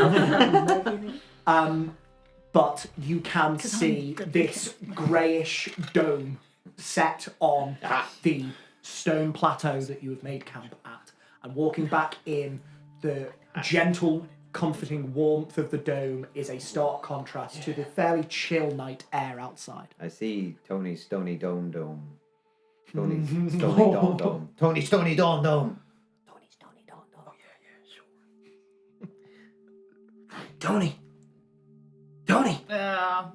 But you can see this greyish dome set on the stone plateau that you have made camp at. And walking back in, the gentle, comforting warmth of the dome is a stark contrast to the fairly chill night air outside. I see Tony's Stony Dome Dome. Tony's Stony Dome Dome. Tony's Stony Dome Dome. Tony's Stony Dome Dome. Oh, yeah, sure. Tony! Yeah.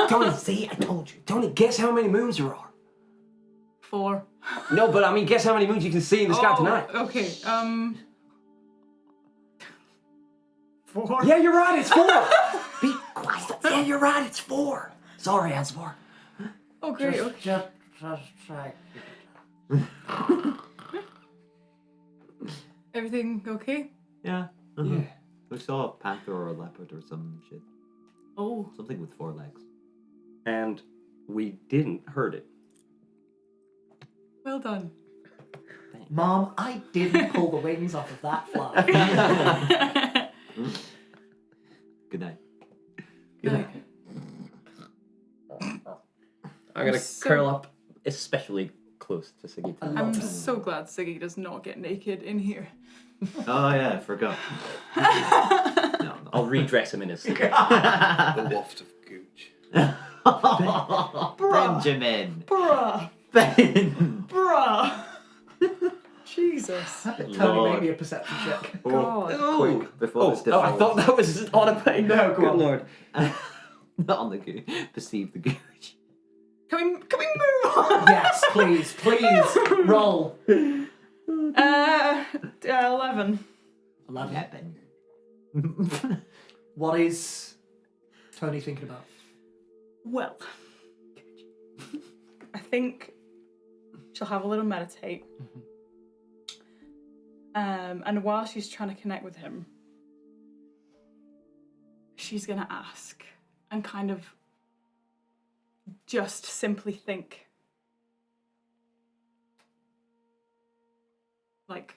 Tony, see, I told you. Tony, guess how many moons there are? 4. No, but I mean, guess how many moons you can see in the sky tonight? Okay. 4. Yeah, you're right, it's 4! Be quiet. Yeah, you're right, it's 4. Sorry, that's 4. Oh, great. Okay. Just Everything okay? Yeah. Yeah. We saw a panther or a leopard or some shit. Oh. Something with 4 legs. And we didn't hurt it. Well done. Mom, I didn't pull the wings off of that fly. Good night. Good night. I'm gonna curl up especially close to Siggy. I'm so glad Siggy does not get naked in here. Oh yeah, I forgot. No. I'll redress him in his sleep. The waft of gooch. Benjamin. Bruh. Ben. Bruh. Jesus. Tony, Lord. make me a perception check. God. Quick, before this I thought that was on a page. No, go Good on. lord. Not on the gooch. Perceive the gooch. Can we move on? Yes, please, roll. 11. 11. What is Tony thinking about? Well, I think she'll have a little meditate. And while she's trying to connect with him, she's going to ask and kind of just simply think. Like,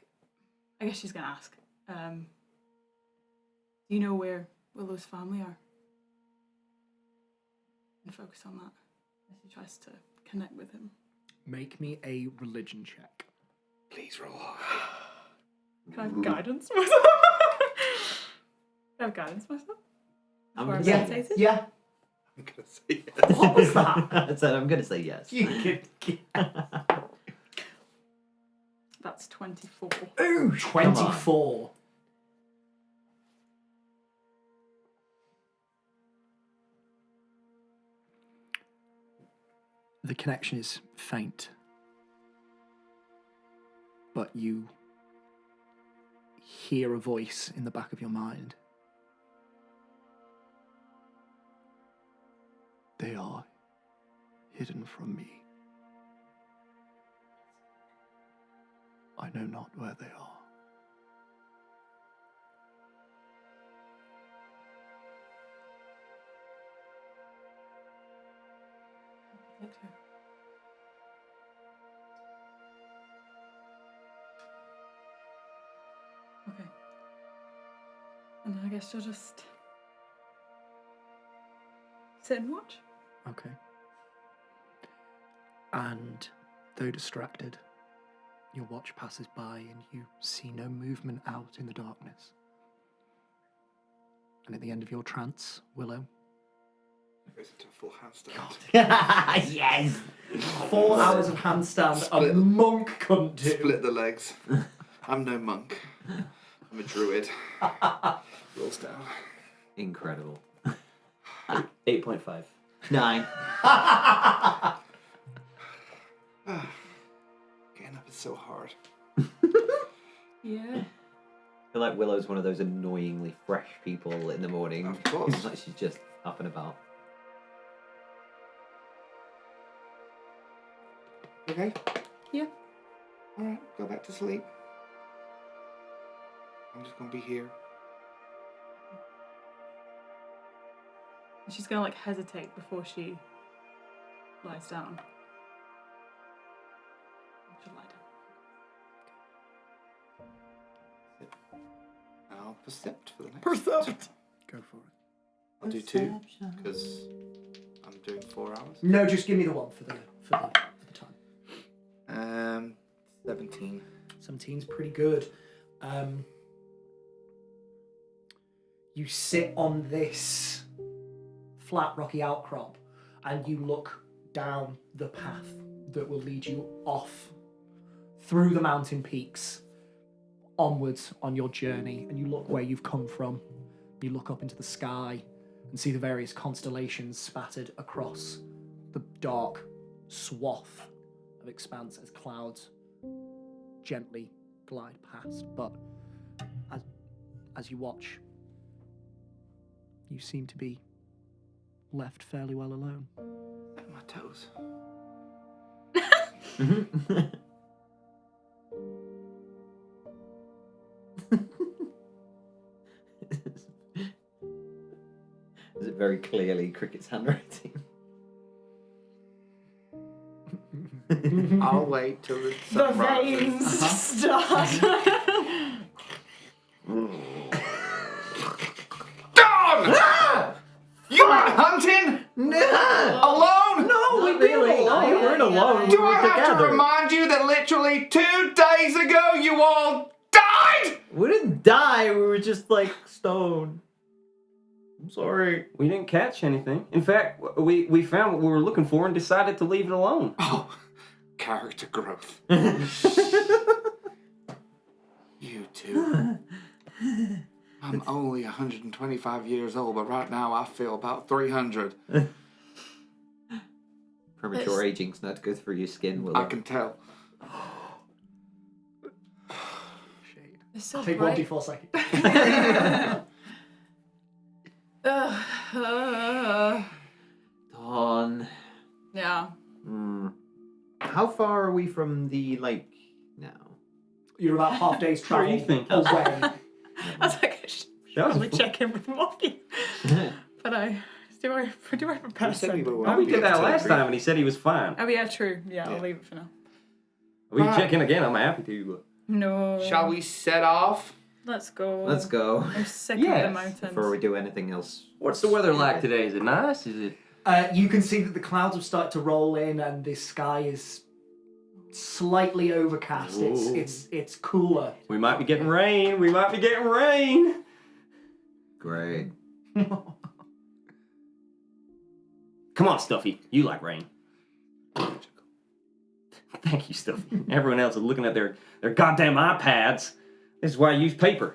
I guess she's going to ask, do you know where Willow's family are? And focus on that as she tries to connect with him. Make me a religion check. Please roll hard. Can I have guidance myself? Can I have guidance myself? Before I meditated? Yeah. I'm gonna say yes. What was that? I said I'm gonna say yes. You could. That's 24. Ooh, 24. The connection is faint, but you hear a voice in the back of your mind. They are hidden from me. I know not where they are. Okay. And then I guess you'll just sit and watch. Okay. And though distracted, your watch passes by and you see no movement out in the darkness. And at the end of your trance, Willow, It goes into a full handstand. Yes! 4 hours of handstand Split. a monk couldn't do. Split the legs. I'm no monk. I'm a druid. Rolls down. Incredible. 8.5. 9. Getting up is so hard. Yeah. I feel like Willow's one of those annoyingly fresh people in the morning. Of course. It's like she's just up and about. Okay? Yeah. Alright, go back to sleep. I'm just gonna be here. She's gonna like hesitate before she lies down. She'll lie down. I'll percept for the next. Percept. Go for it. I'll do 2, because I'm doing 4 hours. No, just give me the one for the time. 17. 17's pretty good. You sit on this flat rocky outcrop and you look down the path that will lead you off through the mountain peaks onwards on your journey, and you look where you've come from. You look up into the sky and see the various constellations spattered across the dark swath of expanse as clouds gently glide past. But as you watch, you seem to be left fairly well alone. At my toes. Is it very clearly Cricket's handwriting? I'll wait till the The sun rises. veins start. Dawn! You went hunting? No! Alone? No, we really. No, you weren't alone. Do we were I have together. to remind you that literally 2 days ago you all died? We didn't die. We were just like stoned. I'm sorry. We didn't catch anything. In fact, we found what we were looking for and decided to leave it alone. Oh, character growth. You two. I'm only 125 years old, but right now I feel about 300. Premature aging's not good for your skin, Willow. I can tell. Shade. It's so Take bright. 1d4 psychic. Dawn. Yeah. How far are we from the lake now? You're about half day's What are travel you thinking? away. I was like, I should That was probably fun. check in with Mocky. But do I prepare We said we something? were Oh, we be did that able to last agree. time and he said he was fine. Oh yeah, true. Yeah, Yeah. I'll leave it for now. We can Right. check in again, I'm happy to. No. Shall we set off? Let's go. Let's go. I'm sick Yeah, of the mountains. Before we do anything else. What's the weather like today? Is it nice? Is it... You can see that the clouds have started to roll in and the sky is slightly overcast. Ooh. It's cooler. We might be getting rain. We might be getting rain. Great. Come on, Stuffy. You like rain. Thank you, Stuffy. Everyone else is looking at their goddamn iPads. This is why I use paper.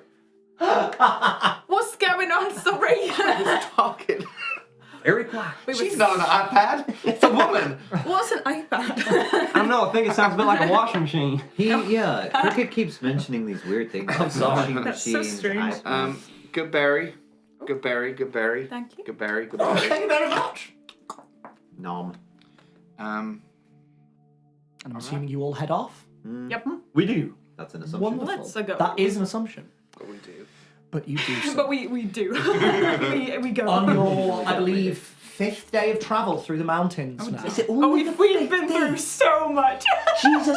What's going on? Sorry. Who's talking? Very quiet. She's not on an iPad. It's a woman. What's an iPad? I don't know. I think it sounds a bit like a washing machine. Cricket keeps mentioning these weird things. I'm sorry. Washing That's so machines, strange. iPads. Good berry. Good berry. Good berry. Thank you. Good berry. Good berry. Thank you very much. Nom. Um, And I'm assuming you all head off. Yep. We do. That's an assumption. Wonderful. Let's go. That is an assumption, what we do. but you do so. But we do. we go. On your, I believe, 5th day of travel through the mountains now. Oh, we've been through so much. Jesus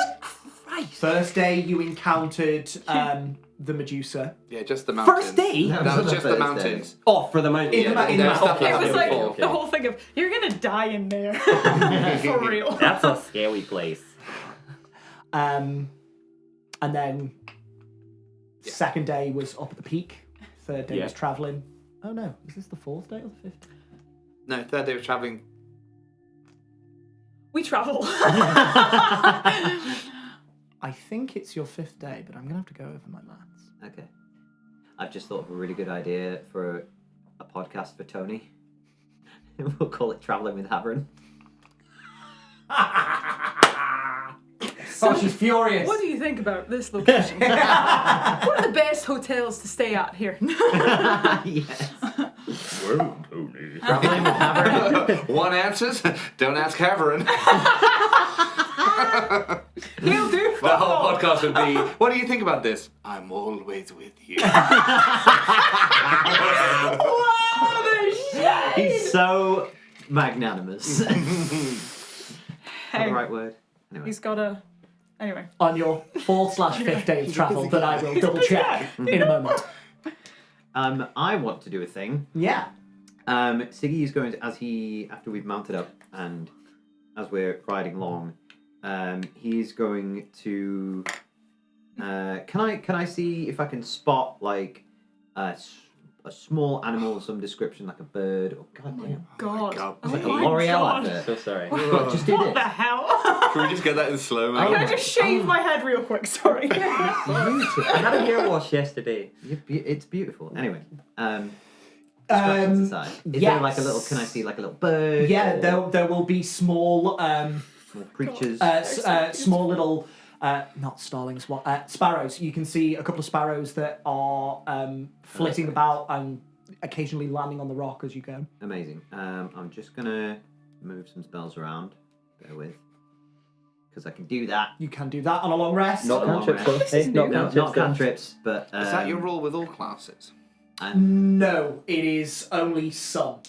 Christ. First day you encountered the Medusa. Yeah, just the mountains. First day? That was just the mountains. Oh, for the mountain. In the there's mountains. stuff It like was that like before. the whole thing of you're gonna die in there for real. That's a scary place. And then second day was up at the peak. Third day Yeah. was traveling. Oh no, is this the 4th day or the 5th? No, third day was traveling. We travel. I think it's your 5th day, but I'm gonna have to go over my maths. Okay. I've just thought of a really good idea for a podcast for Tony. We'll call it Traveling with Haverin. Oh, she's furious. What do you think about this location? What are the best hotels to stay at here? Yes. Well, Tony. Traveling with Haverin. One answers. Don't ask Haverin. He'll do. The whole podcast would be, what do you think about this? I'm always with you. What a shit! He's so magnanimous. Not Hey, the right word. Anyway. he's got a. Anyway. On your 4th/5th day of travel that I will double check in a moment. I want to do a thing. Yeah. Siggy is going to, after we've mounted up and as we're riding along, he's going to. Can I see if I can spot like a small animal of some description, like a bird or goddamn, God. God. Oh like a my L'Oreal God. advert. So sorry. Just do What the this. hell? Can we just get that in slow-mo? Can I just shave my head real quick? Sorry. Beautiful. I had a hair wash yesterday. It's beautiful. Anyway, distractions aside, is there like a little? Can I see like a little bird? Yeah, or there will be small small creatures. small little not starlings, what sparrows. You can see a couple of sparrows that are flitting about and occasionally landing on the rock as you go. Amazing. I'm just gonna move some spells around. Bear with, because I can do that. You can do that on a long rest. Not Long cantrips, rest. though. Hey, not Not cantrips. cantrips, but Is that your rule with all classes? No, it is only some.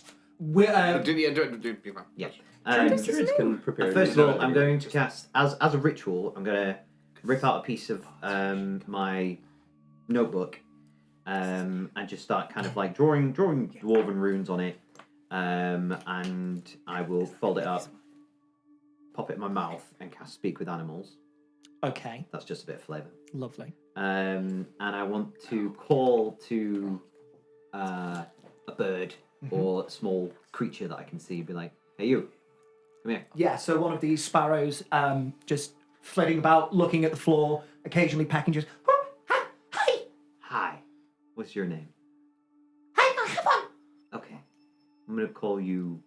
We're, Yeah. Druids can prepare. First of all, I'm going to cast as a ritual. I'm going to rip out a piece of my notebook and just start kind of like drawing dwarven runes on it, and I will fold it up, pop it in my mouth, and cast Speak with Animals. okay, That's just a bit of flavour. lovely. And I want to call to a bird or a small creature that I can see, be like, "Hey, you, come here." Yeah, so one of these sparrows just flitting about, looking at the floor, occasionally pecking, just, "Oh, hi, Hi, what's your name? hi, come on. Okay, I'm gonna call you.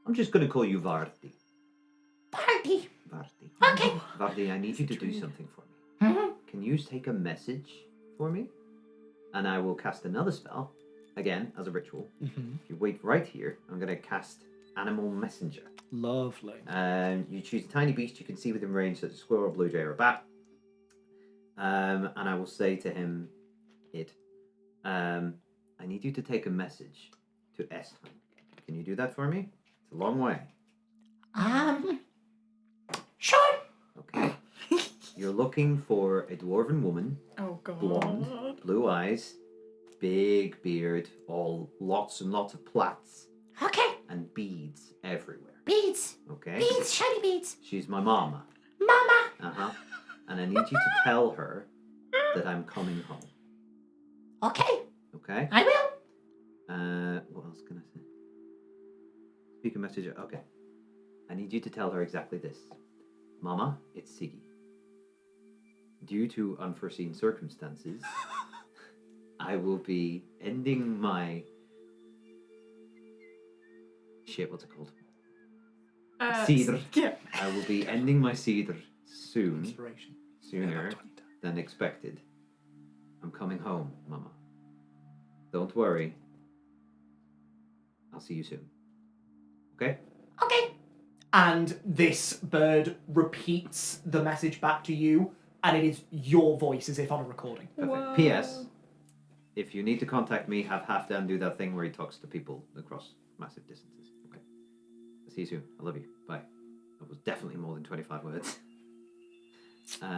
I'm just gonna call you Vardi. Party. Vardi. Okay. Vardi, I need you to do something for me. Can you take a message for me? And I will cast another spell, again, as a ritual. If you wait right here, I'm going to cast Animal Messenger. Lovely. You choose a tiny beast you can see within range, such as a squirrel, a blue jay, or a bat. And I will say to him, I need you to take a message to Eshan. Can you do that for me? It's a long way. Sure. Okay. You're looking for a dwarven woman, Oh God. blonde, blue eyes, big beard, lots and lots of plaits, Okay. and beads everywhere. Beads. Okay? Beads, shiny beads. She's my mama. Mama. Uh-huh. And I need you to tell her that I'm coming home. Okay, Okay? I will. What else can I say? Speak a message. Okay. I need you to tell her exactly this. Mama, it's Siggy. Due to unforeseen circumstances, I will be ending my... Shit, what's it called? Cedar. Yeah. I will be ending my cedar soon. Inspiration. Sooner than expected. I'm coming home, Mama. Don't worry. I'll see you soon. Okay? Okay. And this bird repeats the message back to you, and it is your voice as if on a recording. Perfect. P.S. If you need to contact me, have Halfdan do that thing where he talks to people across massive distances. Okay. I'll see you soon. I love you. Bye. That was definitely more than 25 words.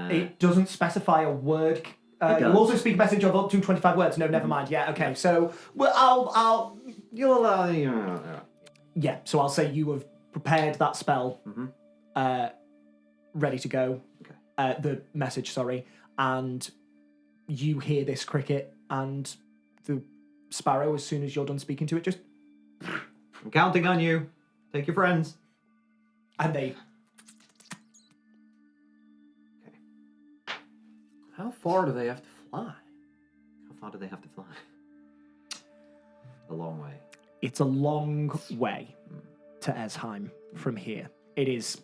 It doesn't specify a word. It You does. also speak a message of up to 25 words. No, never mind. Yeah, okay. So, well, I'll yeah. So I'll say you have prepared that spell, ready to go. Okay. The message, sorry, and you hear this cricket and the sparrow. As soon as you're done speaking to it, just I'm counting on you. Take your friends. and they. How far do they have to fly? How far do they have to fly? A long way. It's a long way to Esheim from here. It is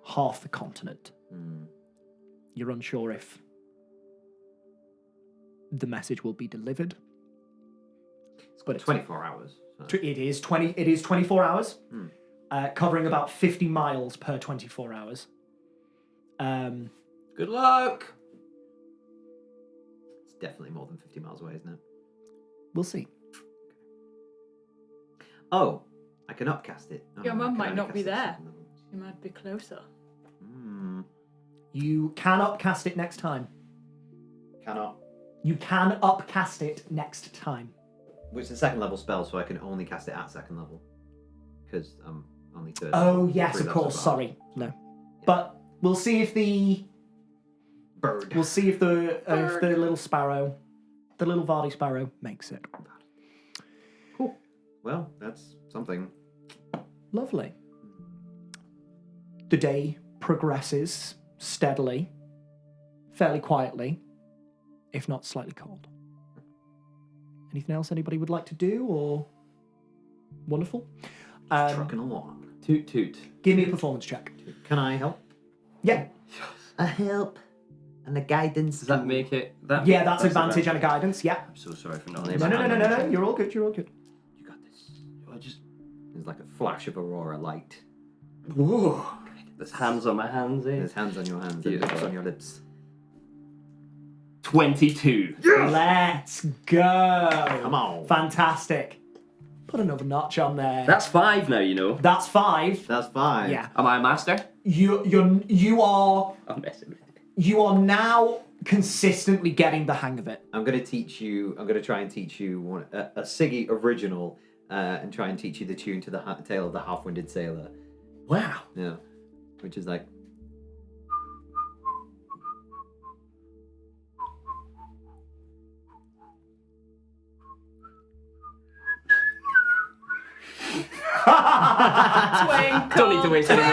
half the continent. You're unsure if the message will be delivered. But it's 24 hours. So. It is 24 hours, covering about 50 miles per 24 hours. Good luck. It's definitely more than 50 miles away, isn't it? We'll see. Oh, I can upcast it. Oh, Your no, I mum can might only not cast be it there. second level. She might be closer. You can upcast it next time. Cannot. You can upcast it next time. Which is a second level spell, so I can only cast it at second level. Because I'm only third. Oh, yes, Three of levels course. above. Sorry. No. But we'll see if the Bird. We'll see if the little sparrow, the little Vardy sparrow, makes it. Cool. Well, that's something. Lovely. The day progresses steadily, fairly quietly, if not slightly cold. Anything else anybody would like to do, or wonderful? Trucking along. Toot toot. Give me a performance check. Can I help? Yeah, A help and a guidance. Does that make it? That yeah, that's advantage and a guidance. Yeah. I'm so sorry for not. No, able to- No. You're all good. You're all good. You got this. I just. There's like a flash of aurora light. Whoa. There's hands on my hands, eh? There's hands on your hands and Beautiful. lips on your lips. 22. Let's go. Come on. Fantastic. Put another notch on there. That's 5 now, you know. That's 5. That's fine. Yeah. Am I a master? You are I'm messing with you. you are now consistently getting the hang of it. I'm going to try and teach you a Siggy original and try and teach you the tune to the Tale of the Half-Winded Sailor. Wow. Yeah. Which is like... Twinkle. Don't need to waste any more.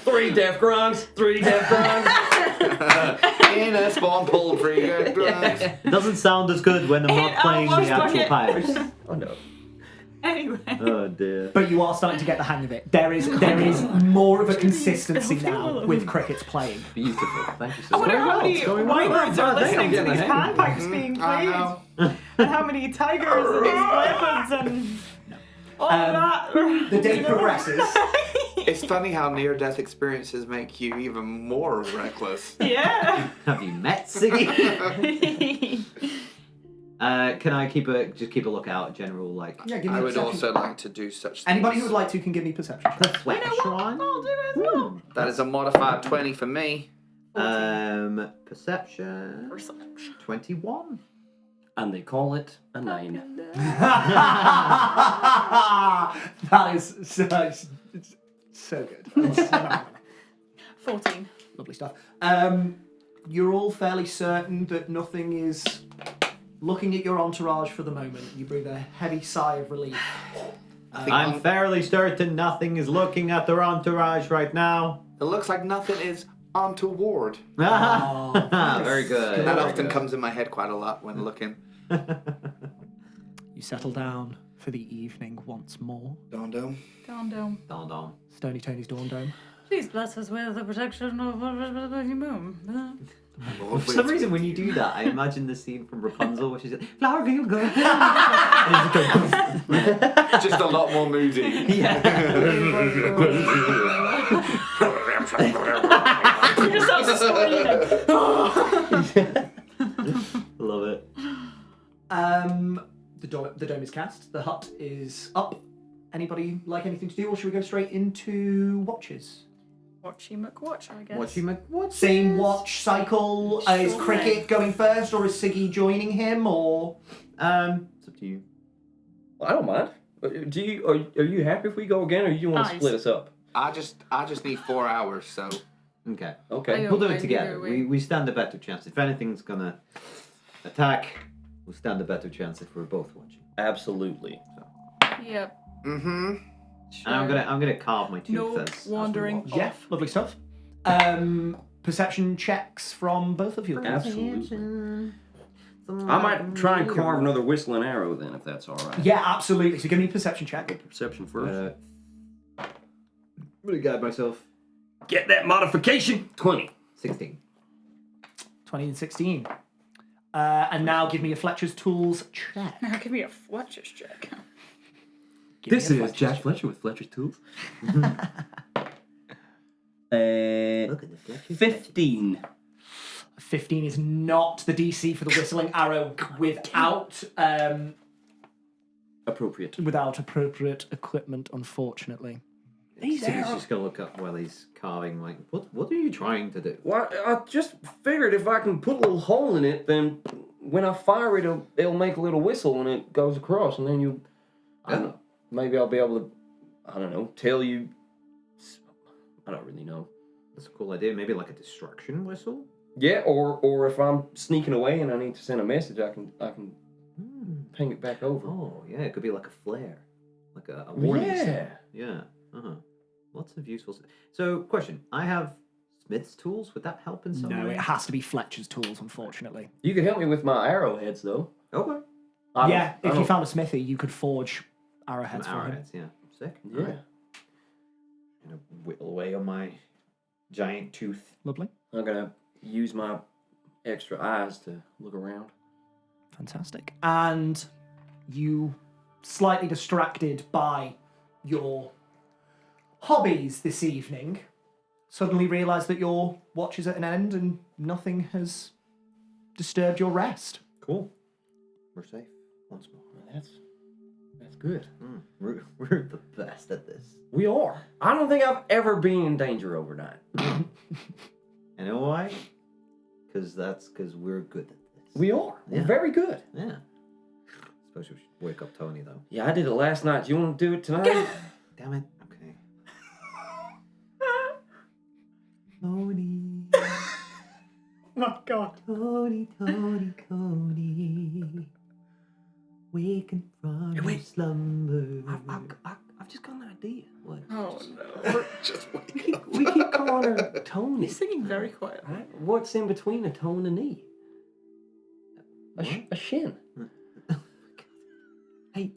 3 deaf grongs. 3 deaf grongs. In a spawn poultry. Doesn't sound as good when I'm not playing the almost actual like pipes. Oh no. Anyway. Oh dear. But you are starting to get the hang of it. There is more of a consistency Leave me now alone. with crickets playing. Beautiful. Thank you I so wonder much. how many whitebirds are listening to these panpipes being I played. know. And how many tigers and leopards and all that. The day progresses. It's funny how near-death experiences make you even more reckless. Yeah. Have you met Siggy? Can I keep a lookout? General like. Yeah, give me I a would perception. also like to do such things. Anybody who would like to can give me perception. Flex I'll do it as well. That is a modified 20 for me. Perception. 21. And they call it a 9. That is so good. 14. Lovely stuff. You're all fairly certain that nothing is looking at your entourage for the moment, you breathe a heavy sigh of relief. I'm fairly certain nothing is looking at their entourage right now. It looks like nothing is untoward. Very good. That very often good. comes in my head quite a lot when looking. You settle down for the evening once more. Dawn Dome. Don. Stony Tony's Dawn Dome. Please bless us with the protection of the moon. For some reason, when you do that, I imagine the scene from Rapunzel, which is flower girl go. Just a lot more moody. Yeah. You just start screaming. Love it. The dome is cast. The hut is up. Anybody like anything to do, or should we go straight into watches? Watchy McWatch, I guess. What? Same watch cycle. Is Sure. Cricket going first, or is Siggy joining him, or? It's up to you. I don't mind. Do you? Are you happy if we go again, or you want to Nice. split us up? I just need 4 hours, so Okay. Okay. I We'll do don't it mind together. either way. We stand a better chance. If anything's gonna attack, we'll stand a better chance if we're both watching. Absolutely. Yep. mm-hmm. Sure. And I'm gonna carve my tooth No as we wandering watch. Yeah, lovely stuff. Perception checks from both of you. Absolutely. I might try and carve another whistling arrow then, if that's all right. Yeah, absolutely. So give me a perception check. Perception first. I'm gonna guide myself. Get that modification. 20. 16. 20 and 16. And now give me a Fletcher's Tools check. Now give me a Fletcher's check. Give me This a is Fletcher's Jack Fletcher with Fletcher's Tools. Look at the Fletcher. 15. 15 is not the DC for the whistling arrow without Appropriate. appropriate equipment, unfortunately. He's just gonna look up while he's carving. Like, what are you trying to do? Well, I just figured if I can put a little hole in it, then when I fire it, it'll make a little whistle when it goes across, and then you, I don't know, maybe I'll be able to, I don't know, tell you. I don't really know. That's a cool idea. Maybe like a distraction whistle. Yeah, or if I'm sneaking away and I need to send a message, I can ping it back over. Oh yeah, it could be like a flare, like a warning Yeah. signal. Yeah. Lots of useful. So, question: I have Smith's tools. Would that help in some No, way? it has to be Fletcher's Tools, unfortunately. You could help me with my arrowheads, though. Okay. Yeah, if you found a smithy, you could forge arrowheads Some for him. arrowheads. Yeah. Sick. Yeah. Alright. Gonna whittle away on my giant tooth. Lovely. I'm gonna use my extra eyes to look around. Fantastic. And you, slightly distracted by your hobbies this evening, suddenly realise that your watch is at an end and nothing has disturbed your rest. Cool. We're safe once more. That's good. We're the best at this. We are. I don't think I've ever been in danger overnight. You know why? Because we're good at this. We are. We're Yeah. very good. Yeah. Suppose we should wake up Tony though. Yeah, I did it last night. Do you want to do it tonight? Damn it. Okay. Tony, My God. Tony, waking from your slumber. I've just got an idea. What? Oh no. Just wake up. We keep calling her Tony. He's singing very quiet. Right? What's in between a toe and a knee? A shin. Hey,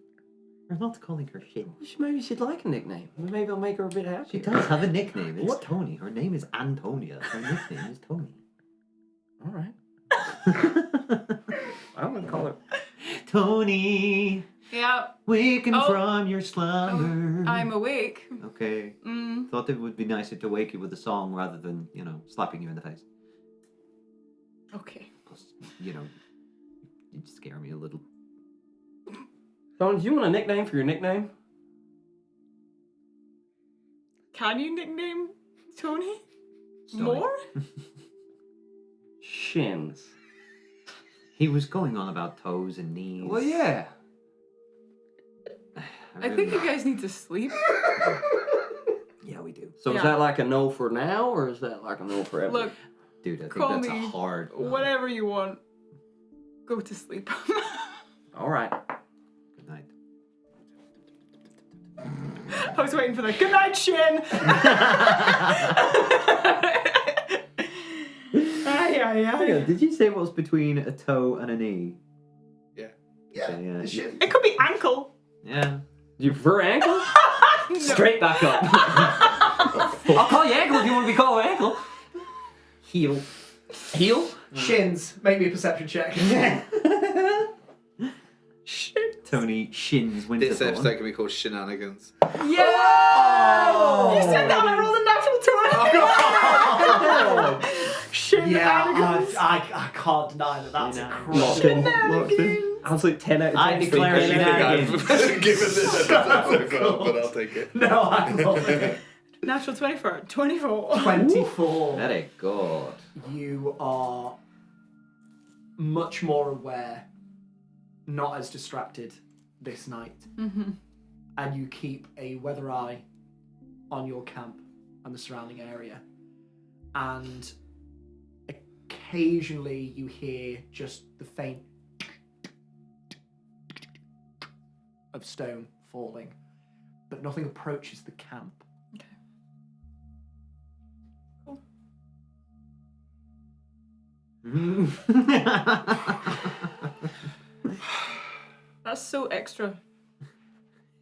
we're not calling her Shin. Maybe she'd like a nickname. Maybe I'll make her a bit She happier. does have a nickname. It's What? Tony. Her name is Antonia. Her nickname is Tony. All right. I'm gonna call her. Tony, Yeah. waking Oh. from your slumber. I'm awake. Okay. Mm. Thought it would be nicer to wake you with a song rather than, slapping you in the face. Okay. Plus, you'd scare me a little. Tony, do you want a nickname for your nickname? Can you nickname Tony? Tony. More? Shins. He was going on about toes and knees. Well, yeah. I think you guys need to sleep. Yeah, we do. So Yeah. is that like a no for now, or is that like a no forever? Look, Dude, I think call that's me a hard no. whatever you want. go to sleep. All right. Good night. I was waiting for the good night, Shin. Hang on, did you say what was between a toe and a knee? Yeah. Okay, yeah. The shin. It could be ankle. Yeah. Do you prefer ankle? No. Straight back up. I'll call you ankle if you want to be called ankle. Heel. Heel? Shins. Make me a perception check. Shit. Tony Shins This Winterthorn. episode can be called Shin-anigans. Yeah! You said that and I rolled a natural 20. Shin Yeah, I can't deny that. That's Locked in. Locked in. I was like 10 out of 10. I declare I think I've shenanigans. given this episode so far, but I'll take it. No, I'm not. Natural 24. 24. 24. Very good. You are much more aware, not as distracted this night. Mm-hmm. And you keep a weather eye on your camp and the surrounding area. And occasionally you hear just the faint of stone falling, but nothing approaches the camp. Okay. Cool. That's so extra.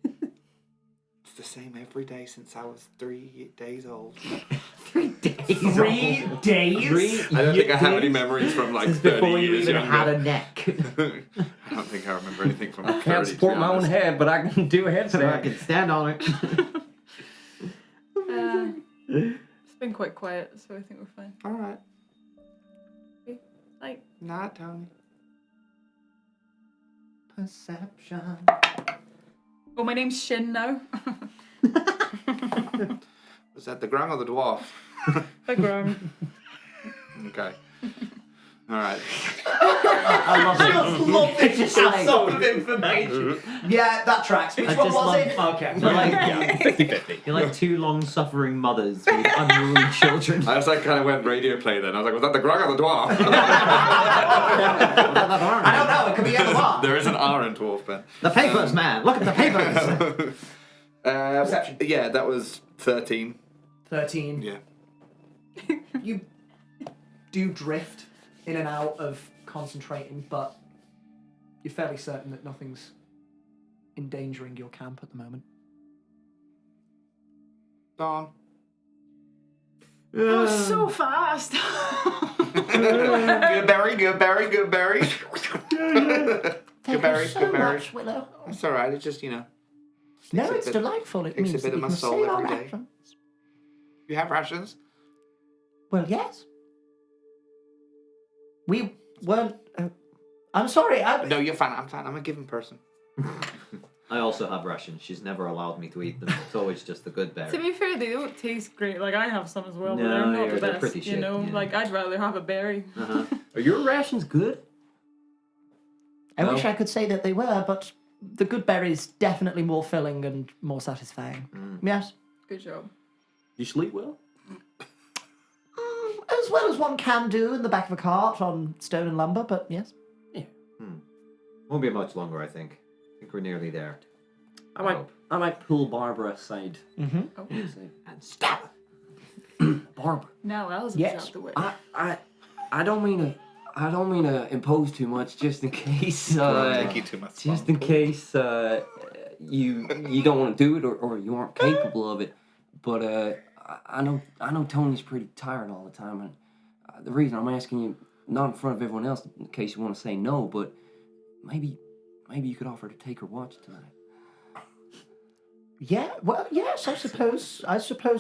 It's the same every day since I was 3 days old. 3 days. 3 days? I don't think I have any memories from like 30 Before you years even younger. had a neck. I don't think I remember anything from I 30, can't to support be my own honest. head, but I can do a So I headstand. can stand on it. It's been quite quiet, so I think we're fine. All right. Like, Not Tony. Perception. oh, my name's Shin now. Was that the Grung or the Dwarf? Big room. Okay. All right. I love it. Just love It's just like- of information. Yeah, that tracks. Which I one just was love- it? Okay. You're like, 50-50. you're like two long-suffering mothers with unruly children. I was like, kind of went radio play then. I was like, was that the Grung or the Dwarf? I don't know. It could be either one. There is an R in Dwarf, Ben. The papers, man. Look at the papers. Perception. Yeah, that was 13. 13. Yeah. You do drift in and out of concentrating, but you're fairly certain that nothing's endangering your camp at the moment. Dawn. That was so fast. Good berry, good berry, good berry. Good berry, good berry. Willow. It's all right. It's just, you know. No, Takes a it's bit- delightful. It takes a means bit that of we my can soul say our every day. rations. You have rations? Well, yes. We weren't. I'm sorry. No, you're fine. I'm fine. I'm a giving person. I also have rations. She's never allowed me to eat them. It's always just the good berry. To be fair, they don't taste great. Like, I have some as well, but No, they're not they're- the they're best. pretty You shit, know, yeah. like, I'd rather have a berry. Uh-huh. Are your rations good? I No. wish I could say that they were, but the good berries definitely more filling and more satisfying. Yes. Good job. You sleep well? As well as one can do in the back of a cart on stone and lumber, but yes. Won't be much longer, I think. I think we're nearly there. I might pull Barbara aside. Mm-hmm. Oh, And stab Barbara. now El's Yes. out the way. I don't mean to impose too much, just in case. Thank you too much. Just in case you don't want to do it or you aren't capable of it. But I know Tony's pretty tired all the time, and the reason I'm asking you, not in front of everyone else, in case you want to say no, but maybe you could offer to take her watch tonight. Yeah. Well, yes. I suppose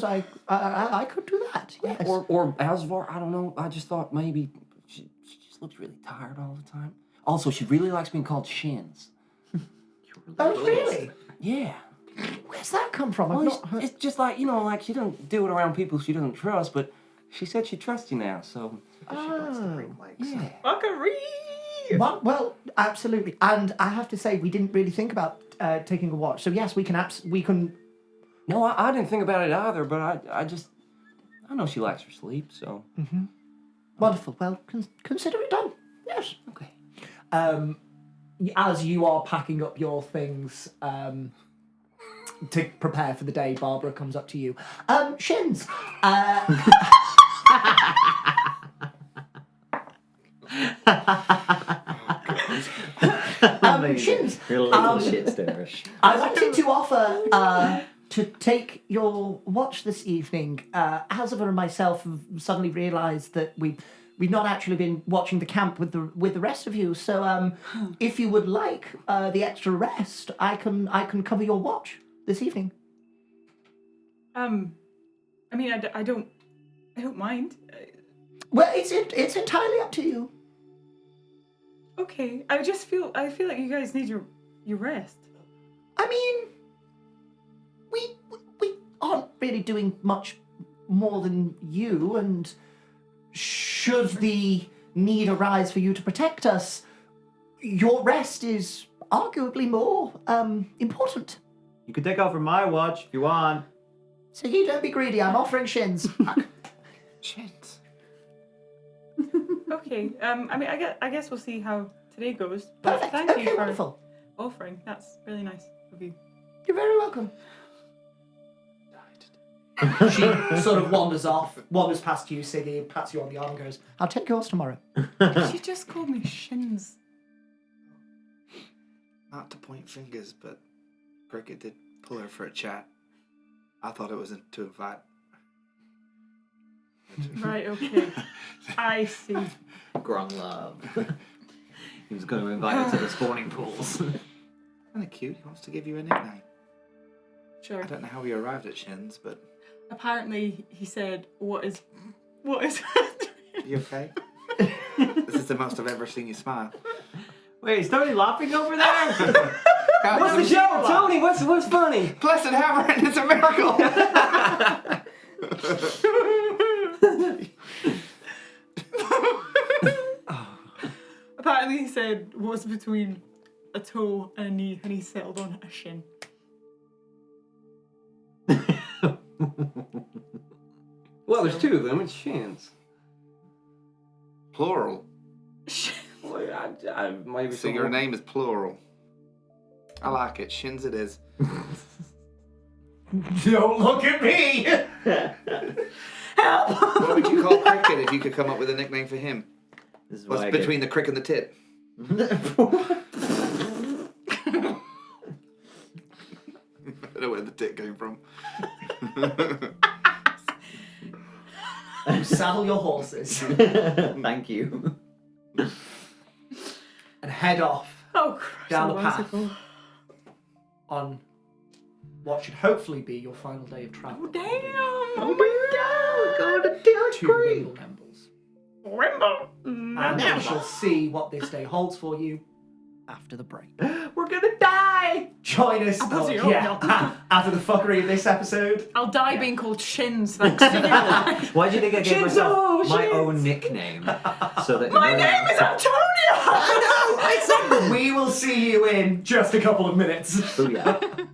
I could do that. Yes. Or Asvar, I don't know. I just thought maybe she just looks really tired all the time. Also, she really likes being called Shins. Oh, really? Yeah. Where's that come from? I've Well, not heard. it's just like, you know, like she doesn't do it around people she doesn't trust, but she said she trusts you now, so Oh. yeah. Well, absolutely. And I have to say, we didn't really think about taking a watch. So yes, we can. No, I didn't think about it either, but I know she likes her sleep, so. Wonderful. Well, consider it done. Yes. Okay. as you are packing up your things to prepare for the day, Barbara comes up to you. Shins, Shins, You're a little shit stirrish. I wanted to offer to take your watch this evening. Halsiver and myself have suddenly realised that we've not actually been watching the camp with the rest of you. So if you would like the extra rest, I can cover your watch this evening. I mean, I don't mind. Well, it's entirely up to you. Okay, I feel like you guys need your rest. I mean, we aren't really doing much more than you, and should the need arise for you to protect us, your rest is arguably more important. You can take over my watch if you want. Siggy, don't be greedy. I'm offering Shins. Shit. Okay. I mean, I guess we'll see how today goes. But Perfect. thank Okay, you for wonderful. offering. That's really nice of you. You're very welcome. She sort of wanders past you, Siggy, pats you on the arm and goes, I'll take yours tomorrow. She just called me Shins. Not to point fingers, but Cricket did pull her for a chat. I thought it was to invite. Right. Okay. I see. Grung love. He was going to invite her to the spawning pools. Kind of cute. He wants to give you a nickname. Sure. I don't know how we arrived at Shins, but Apparently, he said, "What is?" you okay? This is the most I've ever seen you smile. Wait, is Tony laughing over there? What's the show, Tony? What's funny? Blessed Hammering, it's a miracle! Apparently, he said, "What's between a toe and a knee?" And he settled on a shin. Well, there's two of them. It's Shins. Plural. Well, I maybe So your name is plural. I like it. Shins it is. Don't look at me! What would you call Cricket if you could come up with a nickname for him? This is What's why I between the crick and the tit? I don't know where the tit came from. Saddle your horses Thank you. and head off Oh, Christ! Down a the path. bicycle. on what should hopefully be your final day of travel. Oh, damn! Oh my god, we're going to To Wimble Gambles. Rainbow. And we shall see what this day holds for you after the break. We're gonna die! Join us after the fuckery of this episode. I'll die being called Shins. Thanks to you. Why do you think I gave Shinzo, myself my Shins. own nickname? So that My name is Antonio. We will see you in just a couple of minutes. Booyah.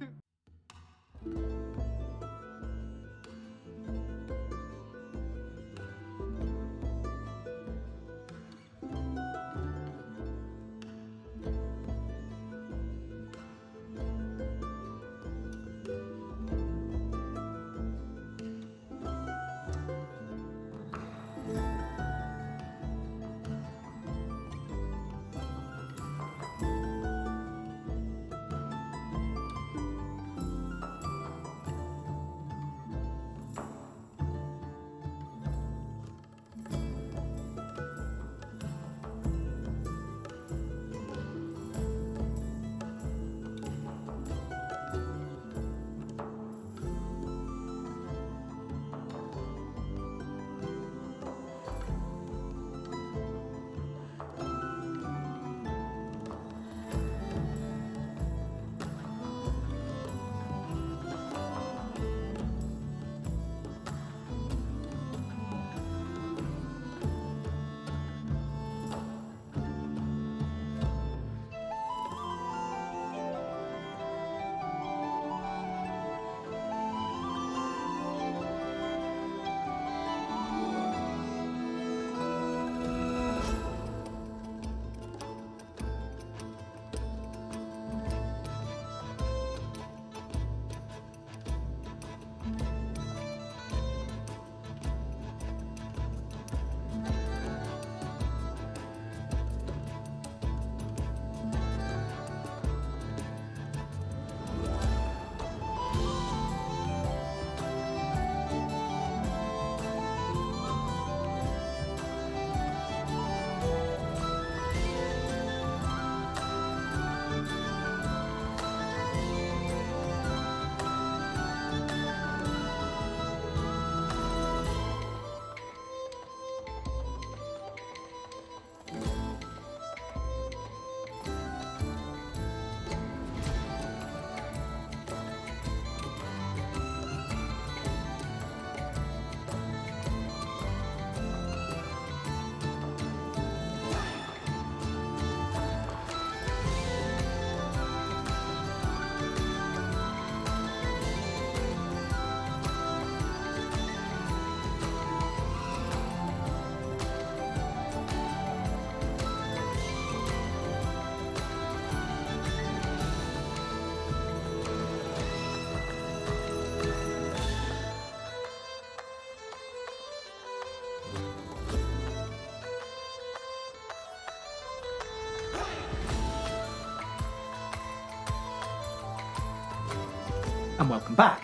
And welcome back.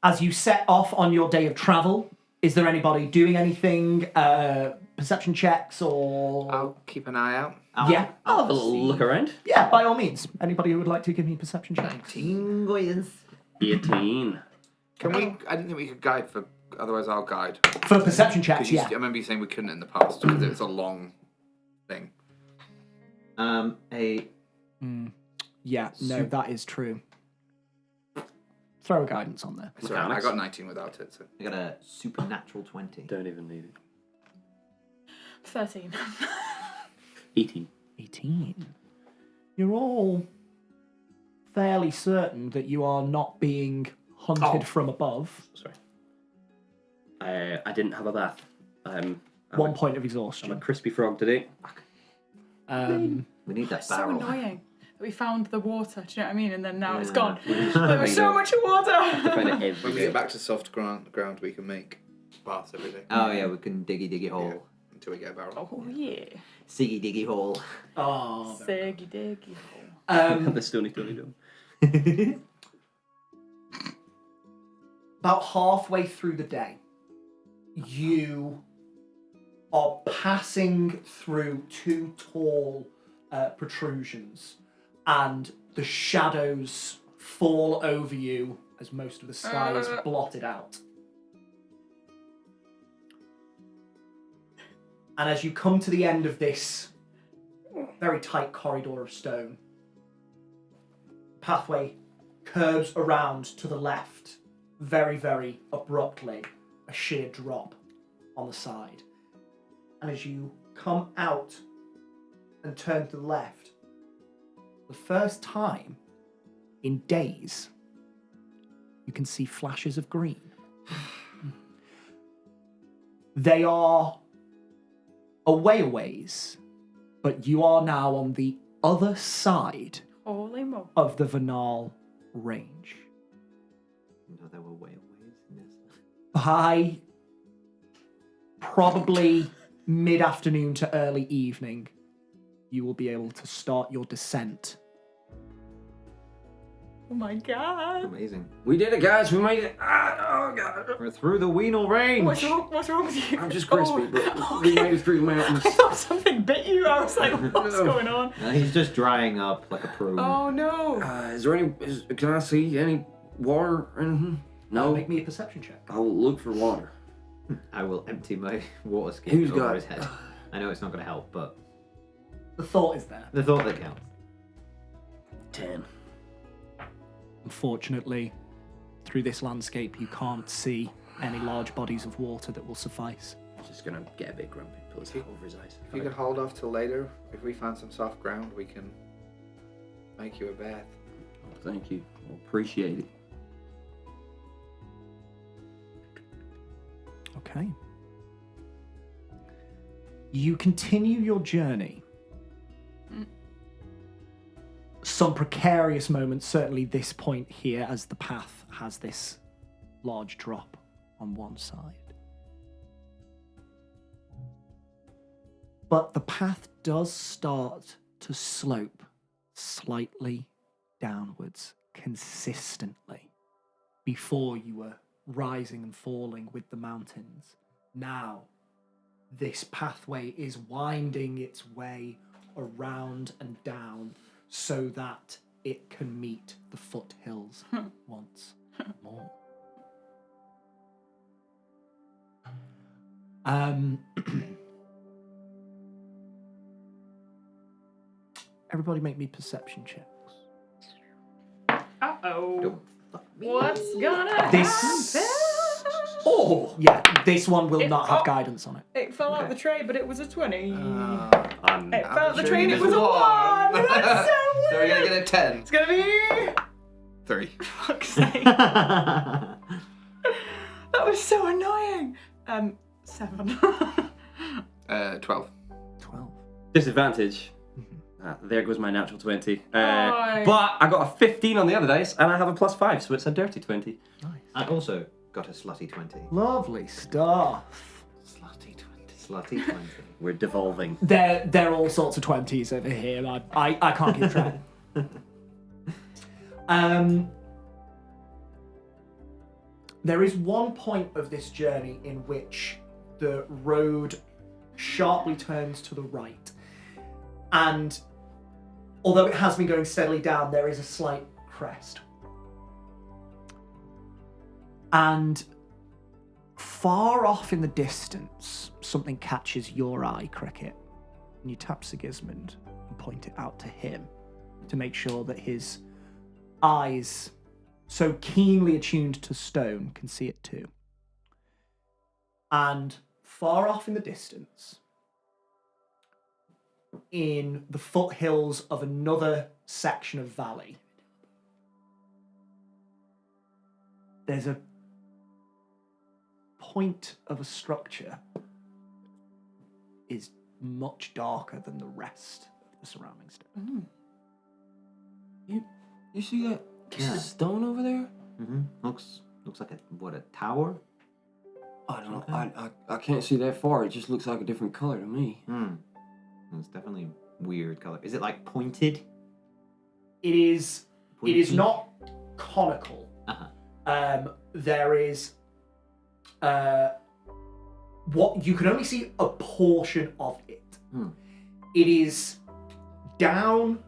As you set off on your day of travel, is there anybody doing anything? Perception checks or... I'll keep an eye out. Yeah. I'll have a little look around. Yeah, by all means. Anybody who would like to give me perception checks? 18. Can we? I didn't think we could guide for. Otherwise, I'll guide. For perception checks, Because yeah. I remember you saying we couldn't in the past because it was a long thing. Yeah, no, that is true. Throw a guidance on there. Sorry, I Mechanics. got 19 without it. So. I got a supernatural 20. Don't even need it. 13. 18. 18. You're all fairly certain that you are not being hunted from above. Sorry. I didn't have a bath. I'm 1 point of I'm a exhaustion. crispy frog today. We need that So barrel. annoying that we found the water, do you know what I mean? And then now it's Yeah. gone. There was so much water. Find it every When we day. get back to soft ground, we can make baths every day. Oh yeah, we can diggy hole. Until we get a barrel. Oh yeah. Siggy diggy hole. Oh, Siggy diggy. The Stony Tony Dome. about halfway through the day, you are passing through two tall protrusions, and the shadows fall over you as most of the sky is blotted out. And as you come to the end of this very tight corridor of stone, pathway curves around to the left, very, very abruptly, a sheer drop on the side. And as you come out and turn to the left, the first time in days, you can see flashes of green. They are a ways, but you are now on the other side Holy mo. of the Vernal range. No, there were way in this. By probably mid-afternoon to early evening, you will be able to start your descent. Oh my god. Amazing. We did it, guys. We made it. Oh, God. We're through the Weanal range. What's wrong with you? I'm just crispy, but Oh, we okay. made it through the mountains. I thought something bit you. I was like, what's No. going on? He's just drying up like a prune. Oh no. Is there any... can I see any water or anything? No. Make me a perception check. I'll look for water. I will empty my water skin Who's over got- his head. I know it's not going to help, but The thought is there. the thought that counts. 10. Unfortunately, through this landscape, you can't see any large bodies of water that will suffice. Just gonna get a bit grumpy. Pull his hat over his eyes. If you could hold off till later, if we find some soft ground, we can make you a bath. Oh, thank you. I appreciate it. Okay. You continue your journey. Some precarious moments, certainly this point here, as the path has this large drop on one side. But the path does start to slope slightly downwards consistently. Before you were rising and falling with the mountains. Now, this pathway is winding its way around and down so that it can meet the foothills once more. Everybody make me perception checks. Uh-oh. What's gonna This- happen? Oh! Yeah, this one will not have oh. guidance on it. It fell out the tray, but it was a 20. I'm It fell out the sure tray and you it was a 1. That's so So we're gonna get a 10. It's gonna be... 3. Fuck's sake. That was so annoying. 7. 12. 12. Disadvantage. There goes my natural 20. Aye. But I got a 15 on the other dice, and I have a +5, so it's a dirty 20. I also got a slutty 20. Lovely stuff. Slutty 20. Slutty 20. We're devolving. There are all sorts of 20s over here. I can't keep track. There is one point of this journey in which the road sharply turns to the right. And although it has been going steadily down, there is a slight crest. And far off in the distance, something catches your eye, Cricket. And you tap Sigismund and point it out to him to make sure that his eyes, so keenly attuned to stone, can see it too. And far off in the distance, in the foothills of another section of valley, there's a point of a structure is much darker than the rest of the surrounding stone. You see that stone over there? Mm-hmm. Looks like a tower? I don't know. I can't see that far. It just looks like a different color to me. It's definitely a weird color. Is it like pointed? It is Pointy? not conical. There is what you can only see a portion of it. It is down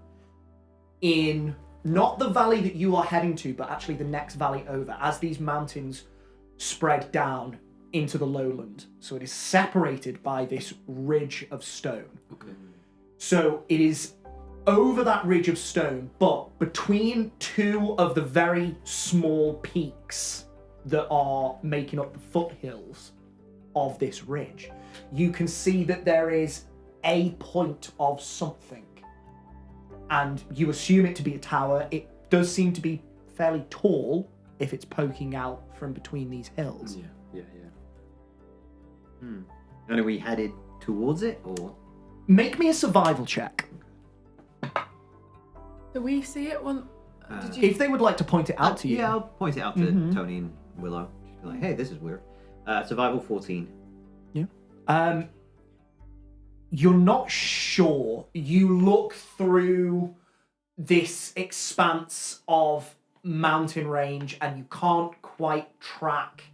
in not the valley that you are heading to, but actually the next valley over, as these mountains spread down into the lowland. So it is separated by this ridge of stone. Okay. So it is over that ridge of stone, but between two of the very small peaks that are making up the foothills of this ridge, you can see that there is a point of something. And you assume it to be a tower. It does seem to be fairly tall if it's poking out from between these hills. Yeah. And are we headed towards it, or? Make me a survival check. Do we see it? If they would like to point it out to you. Yeah, I'll point it out to Tony and Willow. Just be like, hey, this is weird. Survival 14. Yeah. You're not sure. You look through this expanse of mountain range and you can't quite track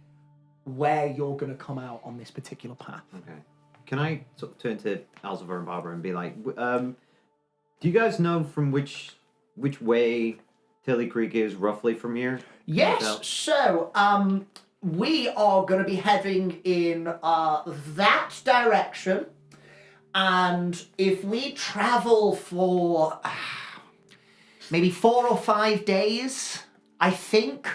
where you're going to come out on this particular path. Okay. Can I sort of turn to Alzava and Barbara and be like, do you guys know from which way Tilly Creek is roughly from here? Yes, so we are going to be heading in that direction. And if we travel for maybe 4 or 5 days, I think.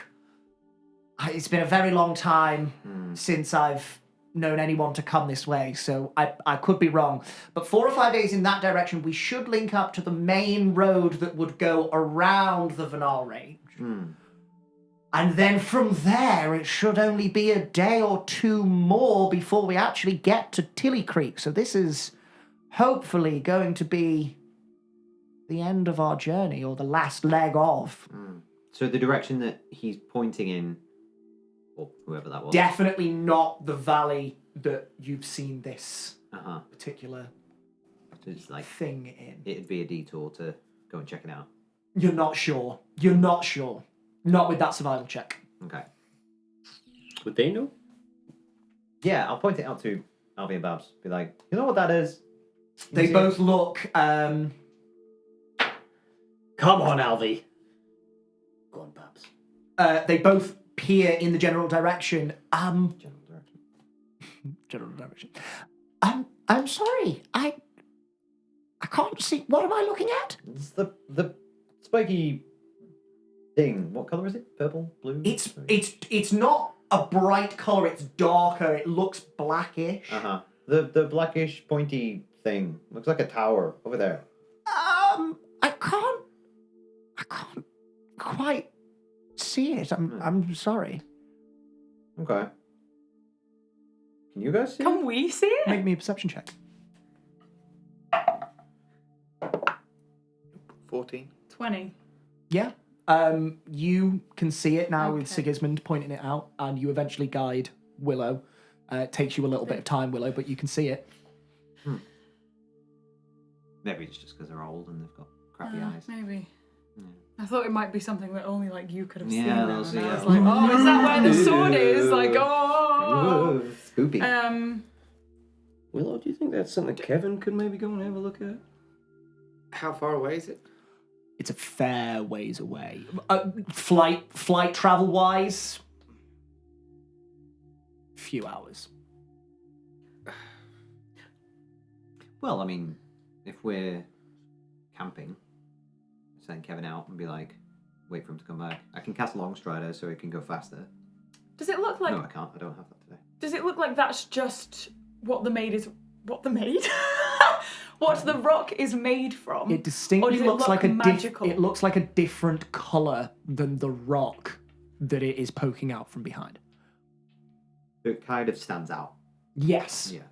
It's been a very long time since I've known anyone to come this way, so I could be wrong. But 4 or 5 days in that direction, we should link up to the main road that would go around the Vanal Range. And then from there, it should only be a day or 2 more before we actually get to Tilly Creek. So this is hopefully going to be the end of our journey, or the last leg of. So the direction that he's pointing in, or whoever that was. Definitely not the valley that you've seen this particular It's like thing in. it'd be a detour to go and check it out. You're not sure. You're not sure. Not with that survival check. Okay. Would they know? Yeah, I'll point it out to Alfie and Babs. Be like, you know what that is? They both look. Come on, Alvy. Go on, Babs. They both peer in the general direction. General direction. I'm sorry. I can't see. What am I looking at? It's the spiky thing. What color is it? Purple, blue? It's not a bright color. It's darker. It looks blackish. The blackish pointy thing looks like a tower over there. I can't quite see it. I'm sorry. Okay. Can you guys see? Can we see it? Make me a perception check. 14. 20. Yeah. You can see it now with Okay. Sigismund pointing it out, and you eventually guide Willow. It takes you a little bit of time, Willow, but you can see it. Maybe it's just because they're old and they've got crappy eyes. Maybe. I thought it might be something that only like you could have seen. Yeah, Then, those and I are- was like, oh, is that where the sword is? Like, oh. Ooh, spoopy. Willow, do you think that's something Kevin could maybe go and have a look at? How far away is it? It's a fair ways away. Flight travel wise, few hours. Well, I mean, if we're camping, send Kevin out and be like, wait for him to come back. I can cast Long Strider so he can go faster. Does it look like? No, I can't. I don't have that today. Does it look like that's just what the maid is? What the maid? What the rock is made from? It distinctly Or does it looks look like a magical? it looks like a different color than the rock that it is poking out from behind. It kind of stands out. Yes. Yeah.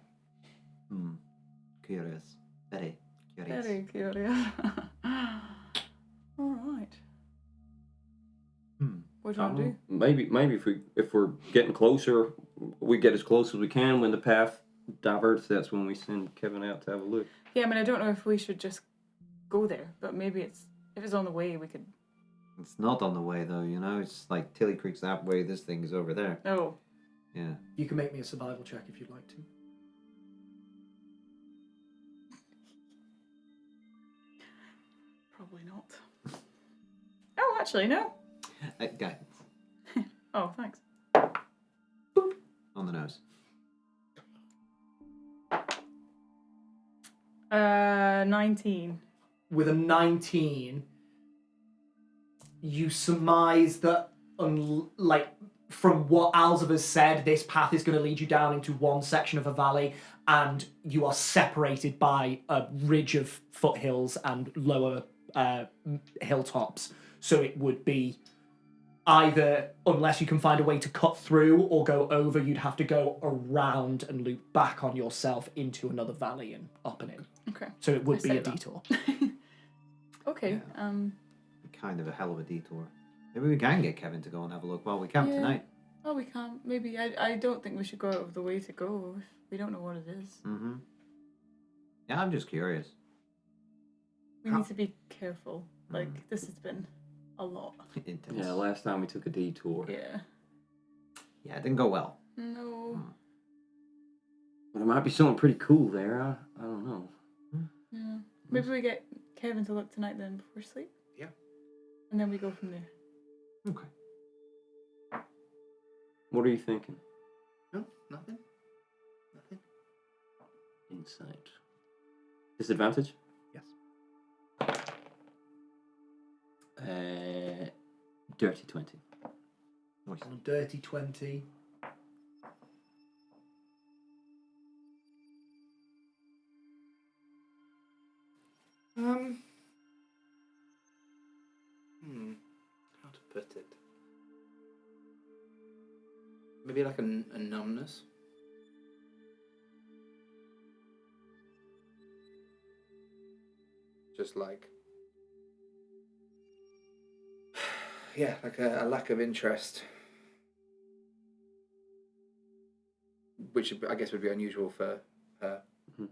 Hmm. Curious. Very curious. Very curious. All right. What do you want to do? Maybe if we're getting closer, we get as close as we can. When the path diverts, that's when we send Kevin out to have a look. Yeah, I mean, I don't know if we should just go there, but maybe if it's on the way, we could. It's not on the way though, you know. It's like Tilly Creek's that way. This thing is over there. Oh. Yeah. You can make me a survival check if you'd like to. Probably not. Oh, actually, no. Guidance. Oh, thanks. On the nose. 19. With a 19, you surmise that, from what Alzav has said, this path is going to lead you down into one section of a valley, and you are separated by a ridge of foothills and lower hilltops. So it would be either, unless you can find a way to cut through or go over, you'd have to go around and loop back on yourself into another valley and up and in. Okay. So it would I be say a that. detour. Okay. Yeah. Kind of a hell of a detour. Maybe we can get Kevin to go and have a look while we camp Yeah. tonight. Oh, we can't. Maybe. I don't think we should go out of the way to go if we don't know what it is. Mm-hmm. Yeah, I'm just curious. We need to be careful. Like, this has been a lot. Intense. Yeah, last time we took a detour. Yeah. Yeah, it didn't go well. No. But it might be something pretty cool there. I don't know. Yeah. Maybe we get Kevin to look tonight then before sleep. Yeah. And then we go from there. Okay. What are you thinking? No, nothing. Nothing. Insight. Disadvantage? Yes. Dirty 20. On a dirty 20. How to put it? Maybe like a numbness. Just like, yeah, like a lack of interest, which I guess would be unusual for her. Mhm.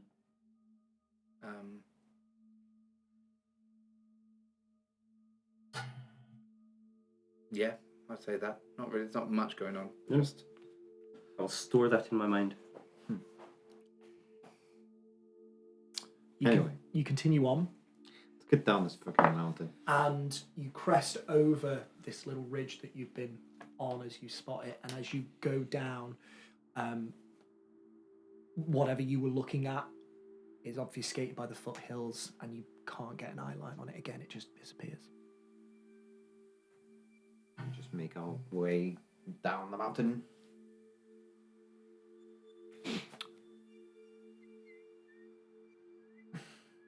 Yeah, I'd say that. Not really. There's not much going on. Yeah. Just I'll store that in my mind. Anyway. You continue on, Let's get down this fucking mountain. and you crest over this little ridge that you've been on as you spot it, and as you go down, whatever you were looking at is obfuscated by the foothills, and you can't get an eye line on it again. It just disappears. Just make our way down the mountain.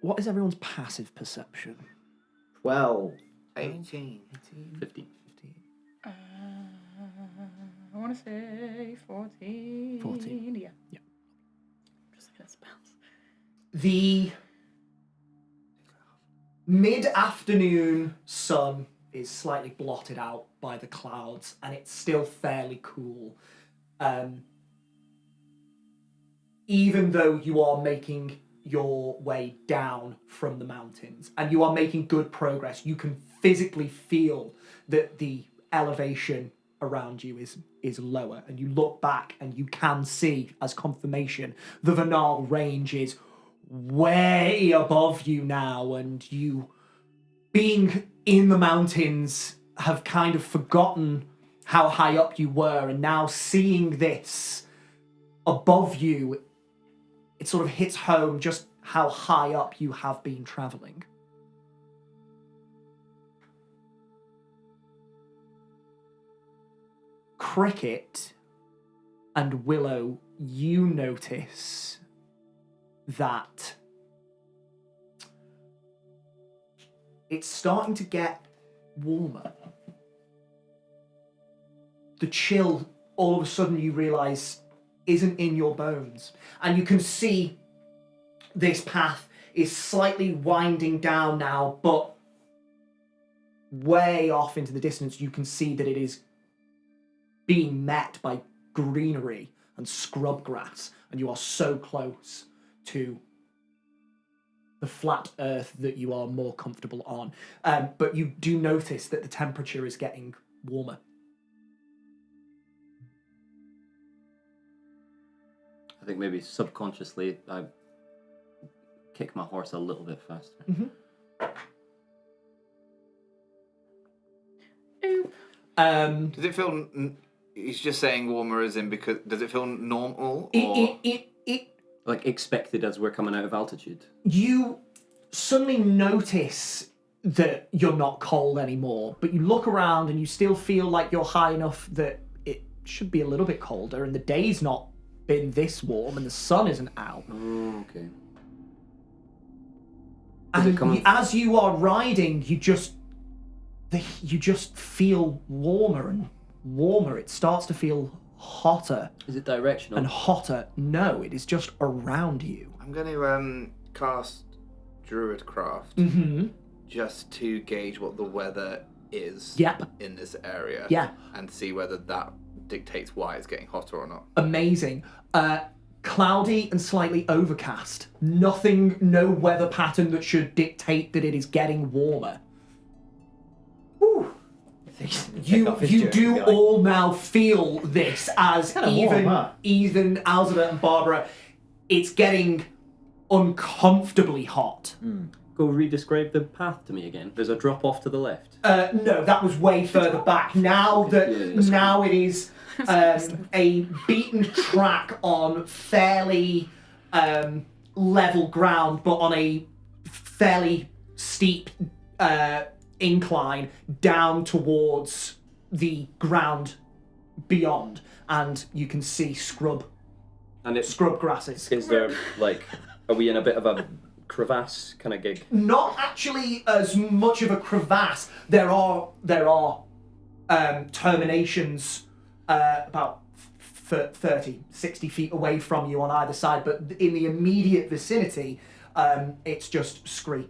What is everyone's passive perception? 12. 18. 15. 15. I want to say 14. 14. Yeah. Yeah. Just looking at spells. The mid-afternoon sun is slightly blotted out by the clouds, and it's still fairly cool. Even though you are making your way down from the mountains, and you are making good progress. You can physically feel that the elevation around you is lower, and you look back and you can see, as confirmation, the Vernal range is way above you now, and you, being in the mountains, have kind of forgotten how high up you were, and now seeing this above you, it sort of hits home just how high up you have been traveling. Cricket and Willow, you notice that it's starting to get warmer. The chill, all of a sudden you realise, isn't in your bones. And you can see this path is slightly winding down now, but way off into the distance you can see that it is being met by greenery and scrub grass, and you are so close to the flat earth that you are more comfortable on. But you do notice that the temperature is getting warmer. I think maybe subconsciously I kick my horse a little bit faster. Does it feel? He's just saying warmer as in because. Does it feel normal? Or? Like expected as we're coming out of altitude. You suddenly notice that you're not cold anymore, but you look around and you still feel like you're high enough that it should be a little bit colder, and the day's not been this warm, and the sun isn't out. Oh, okay. And as you are riding, you just feel warmer and warmer. It starts to feel hotter. Is it directional? And hotter. No, it is just around you. I'm going to cast Druidcraft just to gauge what the weather is in this area. Yeah. And see whether that dictates why it's getting hotter or not. Amazing. Cloudy and slightly overcast. Nothing, no weather pattern that should dictate that it is getting warmer. Woo. You do all now feel this as even Alzada and Barbara, it's getting uncomfortably hot. Go re-describe the path to me again. There's a drop off to the left. No, that was way further back. Now now it is a beaten track on fairly level ground, but on a fairly steep incline down towards the ground beyond, and you can see scrub grasses. Is there are we in a bit of a crevasse kind of gig? Not actually as much of a crevasse. There are terminations about 30, 60 feet away from you on either side, but in the immediate vicinity, it's just scree.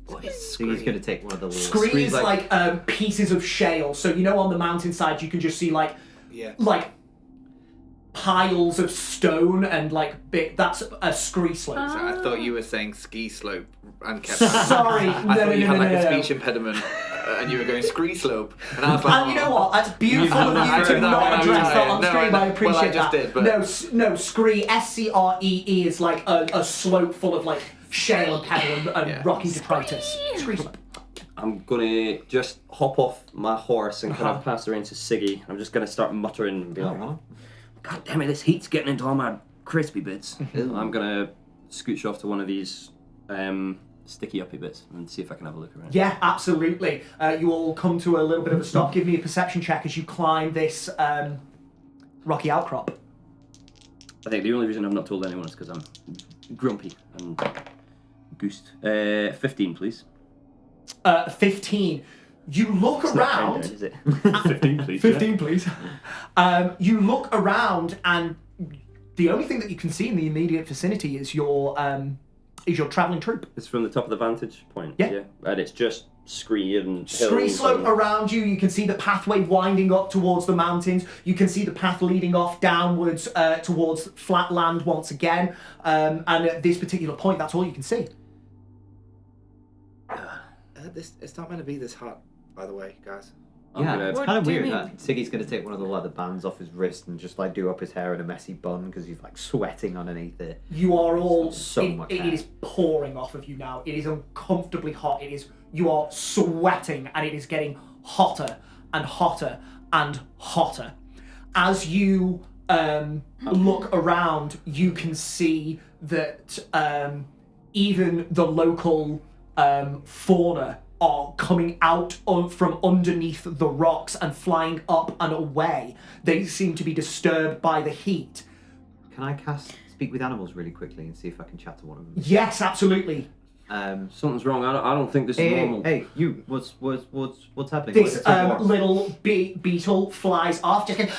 What is So he's going to take one of the little... Scree is like pieces of shale. So on the mountainside you can just see like piles of stone and big. That's a scree slope. So I thought you were saying ski slope and kept. Sorry, I thought you had a speech impediment and you were going scree slope, and I was like, and you know what? That's beautiful of you to not address that on stream. I appreciate that. Did, but... No, scree. SCREE is like a slope full of shale and pebble and rocky detritus. Scree slope. I'm gonna just hop off my horse and kind of pass around to Siggy. I'm just gonna start muttering and be like, God damn it, this heat's getting into all my crispy bits. I'm gonna scooch off to one of these sticky uppy bits and see if I can have a look around. Yeah, absolutely. You all come to a little bit of a stop. Give me a perception check as you climb this rocky outcrop. I think the only reason I've not told anyone is because I'm grumpy and goosed. 15, please. 15. You look around. Is it? 15, please. 15, please. You look around, and the only thing that you can see in the immediate vicinity is your is your travelling troop. It's from the top of the vantage point. Yeah. And it's just scree and Scree hills slope and- around you. You can see the pathway winding up towards the mountains. You can see the path leading off downwards towards flat land once again. And at this particular point, that's all you can see. It's not meant to be this hot, by the way, guys. Yeah, gonna- it's What kind of do you weird. mean? That Siggy's going to take one of the leather bands off his wrist and just like do up his hair in a messy bun because he's like sweating underneath it. You are all. So much it hair. is pouring off of you now. It is uncomfortably hot. You are sweating, and it is getting hotter and hotter and hotter. As you look around, you can see that even the local fauna are coming out from underneath the rocks and flying up and away. They seem to be disturbed by the heat. Can I cast Speak with Animals really quickly and see if I can chat to one of them? Yes, absolutely. Something's wrong. I don't think this is normal. Hey, you! What's happening? This What's the war? little beetle flies off, just going,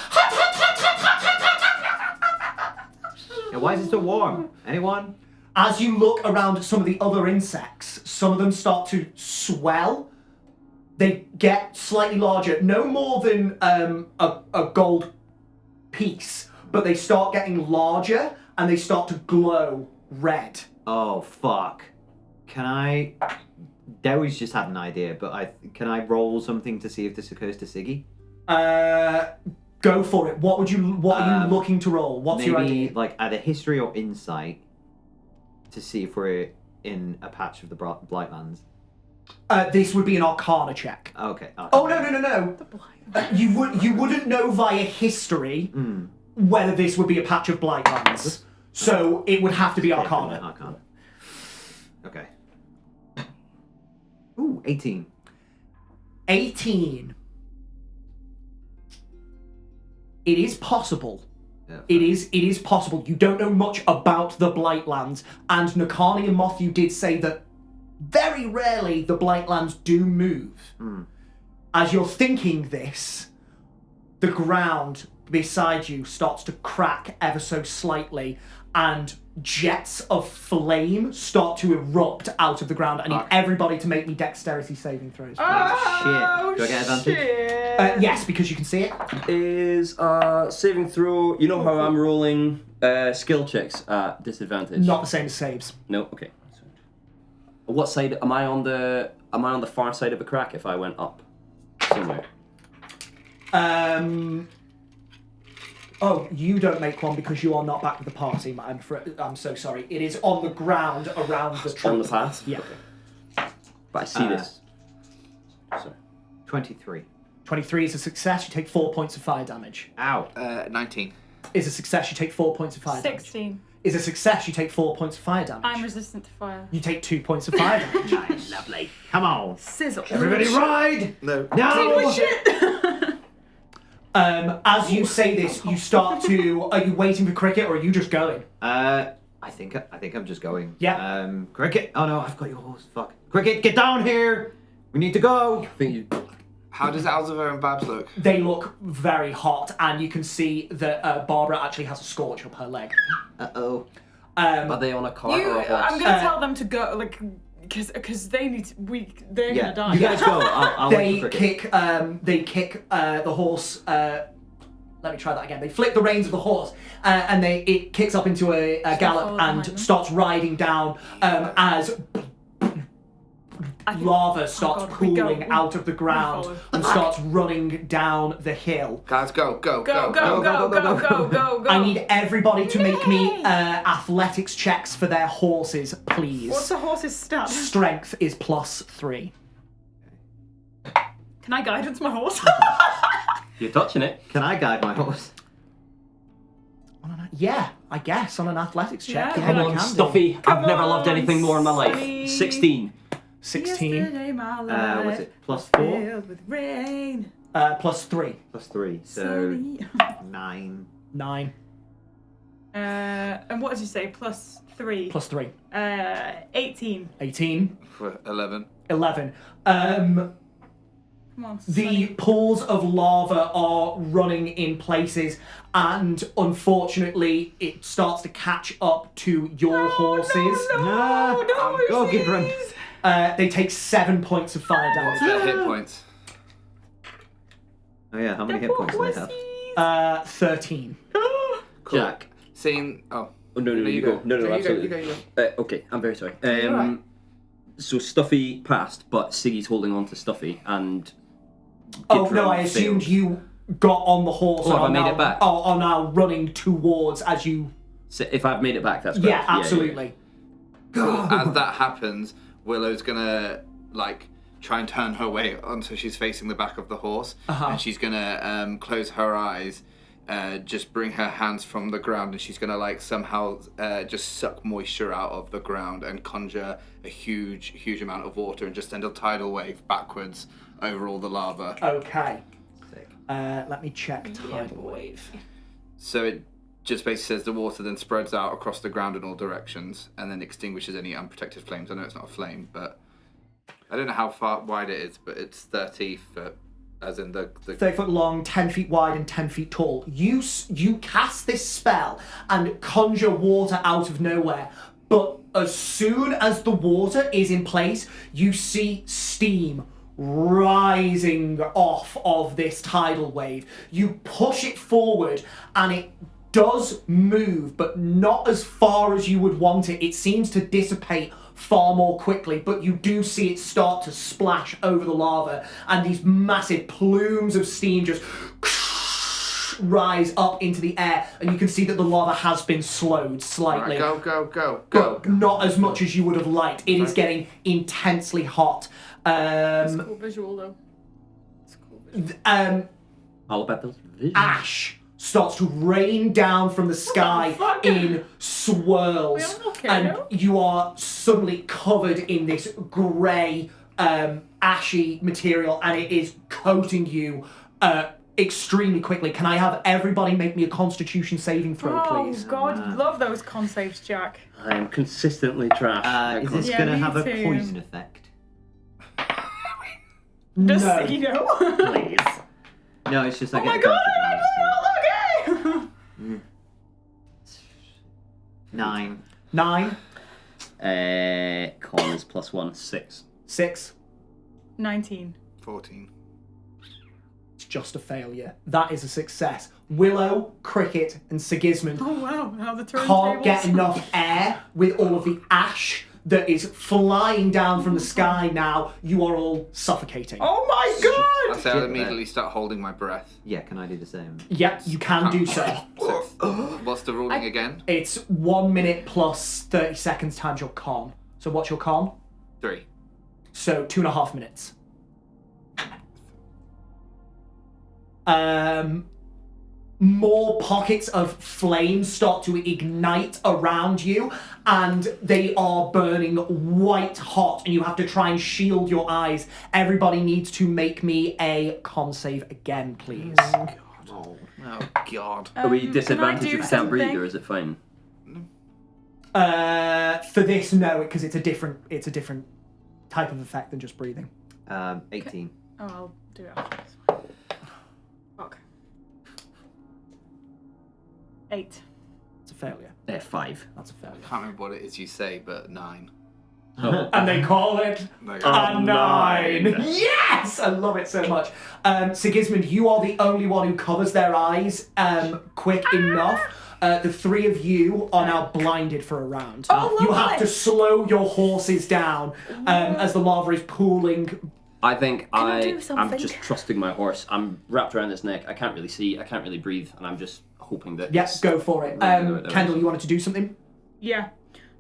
Yeah, why is it so warm? Anyone? as you look around at some of the other insects, some of them start to swell. They get slightly larger, no more than a gold piece, but they start getting larger and they start to glow red. Oh fuck! Can I? Dewey's just had an idea, but can I roll something to see if this occurs to Siggy? Go for it. What are you looking to roll? What's your Maybe idea? like either history or insight to see if we're in a patch of the Blightlands. This would be an Arcana check. Okay. Oh no! You wouldn't know via history whether this would be a patch of Blightlands. So it would have to be Arcana. Arcana. Okay. Ooh, 18. 18. It is possible. Yeah, It is possible. You don't know much about the Blightlands, and Nakani and Moth, you did say that very rarely the Blightlands do move. As you're thinking this, the ground beside you starts to crack ever so slightly, and jets of flame start to erupt out of the ground. I need everybody to make me dexterity saving throws. please. Oh, shit. Do I get advantage? shit. Yes, because you can see it. Is saving throw. You know how I'm rolling skill checks at disadvantage? Not the same as saves. No. Okay. What side am I on? Am I on the far side of a crack if I went up somewhere? Oh, you don't make one because you are not back with the party. I'm so sorry. It is on the ground around the tree. On the path. Yeah. Okay. But I see this. Sorry. 23. 23 is a success. You take 4 points of fire damage. Ow. 19. Is a success. You take 4 points of fire damage. 16. Is a success. You take 4 points of fire damage. I'm resistant to fire. You take 2 points of fire damage. Nice, lovely. Come on. Sizzle. Everybody ride! No. No! Shit! As you say this, you start to. Are you waiting for Cricket, or are you just going? I think I'm just going. Yeah. Cricket. Oh no, I've got your horse. Fuck. Cricket, get down here. We need to go. I think you. How does Alzheimer and Babs look? They look very hot, and you can see that Barbara actually has a scorch up her leg. Uh-oh. Are they on a cart or a horse? I'm gonna tell them to go, like, because they need to. They're Yeah, gonna die. you guys go. I'll wait for Cricket. They kick the horse. Let me try that again. They flick the reins of the horse, and it kicks up into a gallop follow and behind them. starts riding down as lava starts God, we go. pooling out of the ground follow. and starts running down the hill. Guys, go. Go, go. I need everybody to make me athletics checks for their horses, please. What's a horse's stat? Strength is +3. Can I guidance my horse? You're touching it. Can I guide my horse? Yeah, I guess on an athletics check. Yeah, Yeah, Come I on, can do. Stuffy. I've Come never loved on, anything more in my life. Sunny. 16. 16 Yesterday my life Was it +4? filled with rain. +3. +3. So Sunny. 9. 9 And what did you say? +3. +3. 18. 18. For 11. 11. Come on, The Sonny. pools of lava are running in places, and unfortunately, it starts to catch up to your horses. Go, Gibran. They take 7 points of fire What's damage. their hit points? Oh yeah, how many hit points do they have? 13. Jack. Seeing. Oh. Oh, no, you go. No, You absolutely. go. Okay, I'm very sorry. You're right. So Stuffy passed, but Siggy's holding on to Stuffy, and. Oh, Gibran no, I assumed failed. you got on the horse Oh, have I and made now, it back? are now running towards as you... So if I've made it back, that's correct. Yeah, absolutely. Cool. As that happens, Willow's gonna like try and turn her way until she's facing the back of the horse, and she's gonna close her eyes, just bring her hands from the ground, and she's gonna like somehow just suck moisture out of the ground and conjure a huge amount of water and just send a tidal wave backwards over all the lava. Okay. Sick. Let me check tidal wave. So it just basically says the water then spreads out across the ground in all directions and then extinguishes any unprotected flames. I know it's not a flame, but I don't know how far wide it is, but it's 30 foot, as in the 30 foot long, 10 feet wide, and 10 feet tall. You cast this spell and conjure water out of nowhere, but as soon as the water is in place, you see steam rising off of this tidal wave. You push it forward and it does move, but not as far as you would want it. It seems to dissipate far more quickly, but you do see it start to splash over the lava, and these massive plumes of steam just rise up into the air, and you can see that the lava has been slowed slightly. Right, go. But not as much as you would have liked. It is getting intensely hot. It's cool visual though. It's cool visual. All about those visions. Ash starts to rain down from the sky fuck? in swirls, We are okay, and no? you are suddenly covered in this grey, ashy material, and it is coating you extremely quickly. Can I have everybody make me a Constitution saving throw, please? Oh God, love those con saves, Jack. I am consistently trash. Is this Yeah, going to me have a too. poison effect? Does No. Siggy know? Please. No, it's just I Oh get my a God! confidence. Okay. 9. 9, Con is +1, 6. 6. 19. 14. It's just a failure. That is a success. Willow, Cricket, and Sigismund Oh wow, how the turntables. can't get enough air with all of the ash that is flying down from the sky now. You are all suffocating. Oh my God! I say I'll immediately start holding my breath. Yeah, can I do the same? Yep, you can do so. So, what's the ruling again? It's 1 minute plus 30 seconds times your con. So what's your con? 3. So 2.5 minutes. More pockets of flames start to ignite around you, and they are burning white hot, and you have to try and shield your eyes. Everybody needs to make me a con save again, please. Oh God. Are we Can I disadvantaged do if we can't breathe, something? or is it fine? For this, no, because it's a different type of effect than just breathing. 18. Oh, I'll do it after this. Fuck. 8. It's a failure. 5. That's a failure. I can't remember what it is you say, but 9. And they call it There you a go. 9. Yes! I love it so much. Sigismund, you are the only one who covers their eyes quick enough. The three of you are now blinded for a round. Oh, you have lovely. to slow your horses down as the lava is pooling. I think I do I'm something? just trusting my horse. I'm wrapped around his neck. I can't really see. I can't really breathe, and I'm just hoping that. Yes, go for it. Right, Kendall, you wanted to do something? Yeah.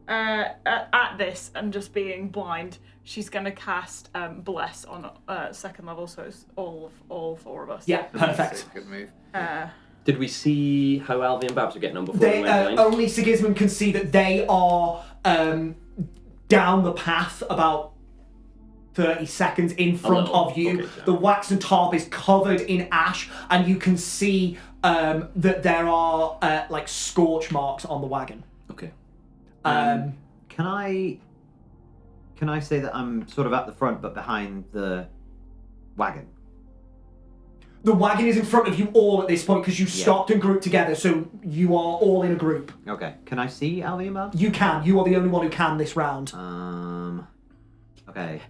At this and just being blind, she's gonna cast Bless on second level, so it's all 4 of us. Yeah, perfect. Good move. Did we see how Alvy and Babs are getting on before They, we went blind? only Sigismund can see that they are down the path about 30 seconds in front little. of you. Okay, so- The waxen tarp is covered in ash, and you can see that there are like scorch marks on the wagon. Okay. Can I say that I'm sort of at the front but behind the wagon? The wagon is in front of you all at this point because you stopped and grouped together, so you are all in a group. Okay. Can I see Alvy and Babs? You can. You are the only one who can this round. Okay.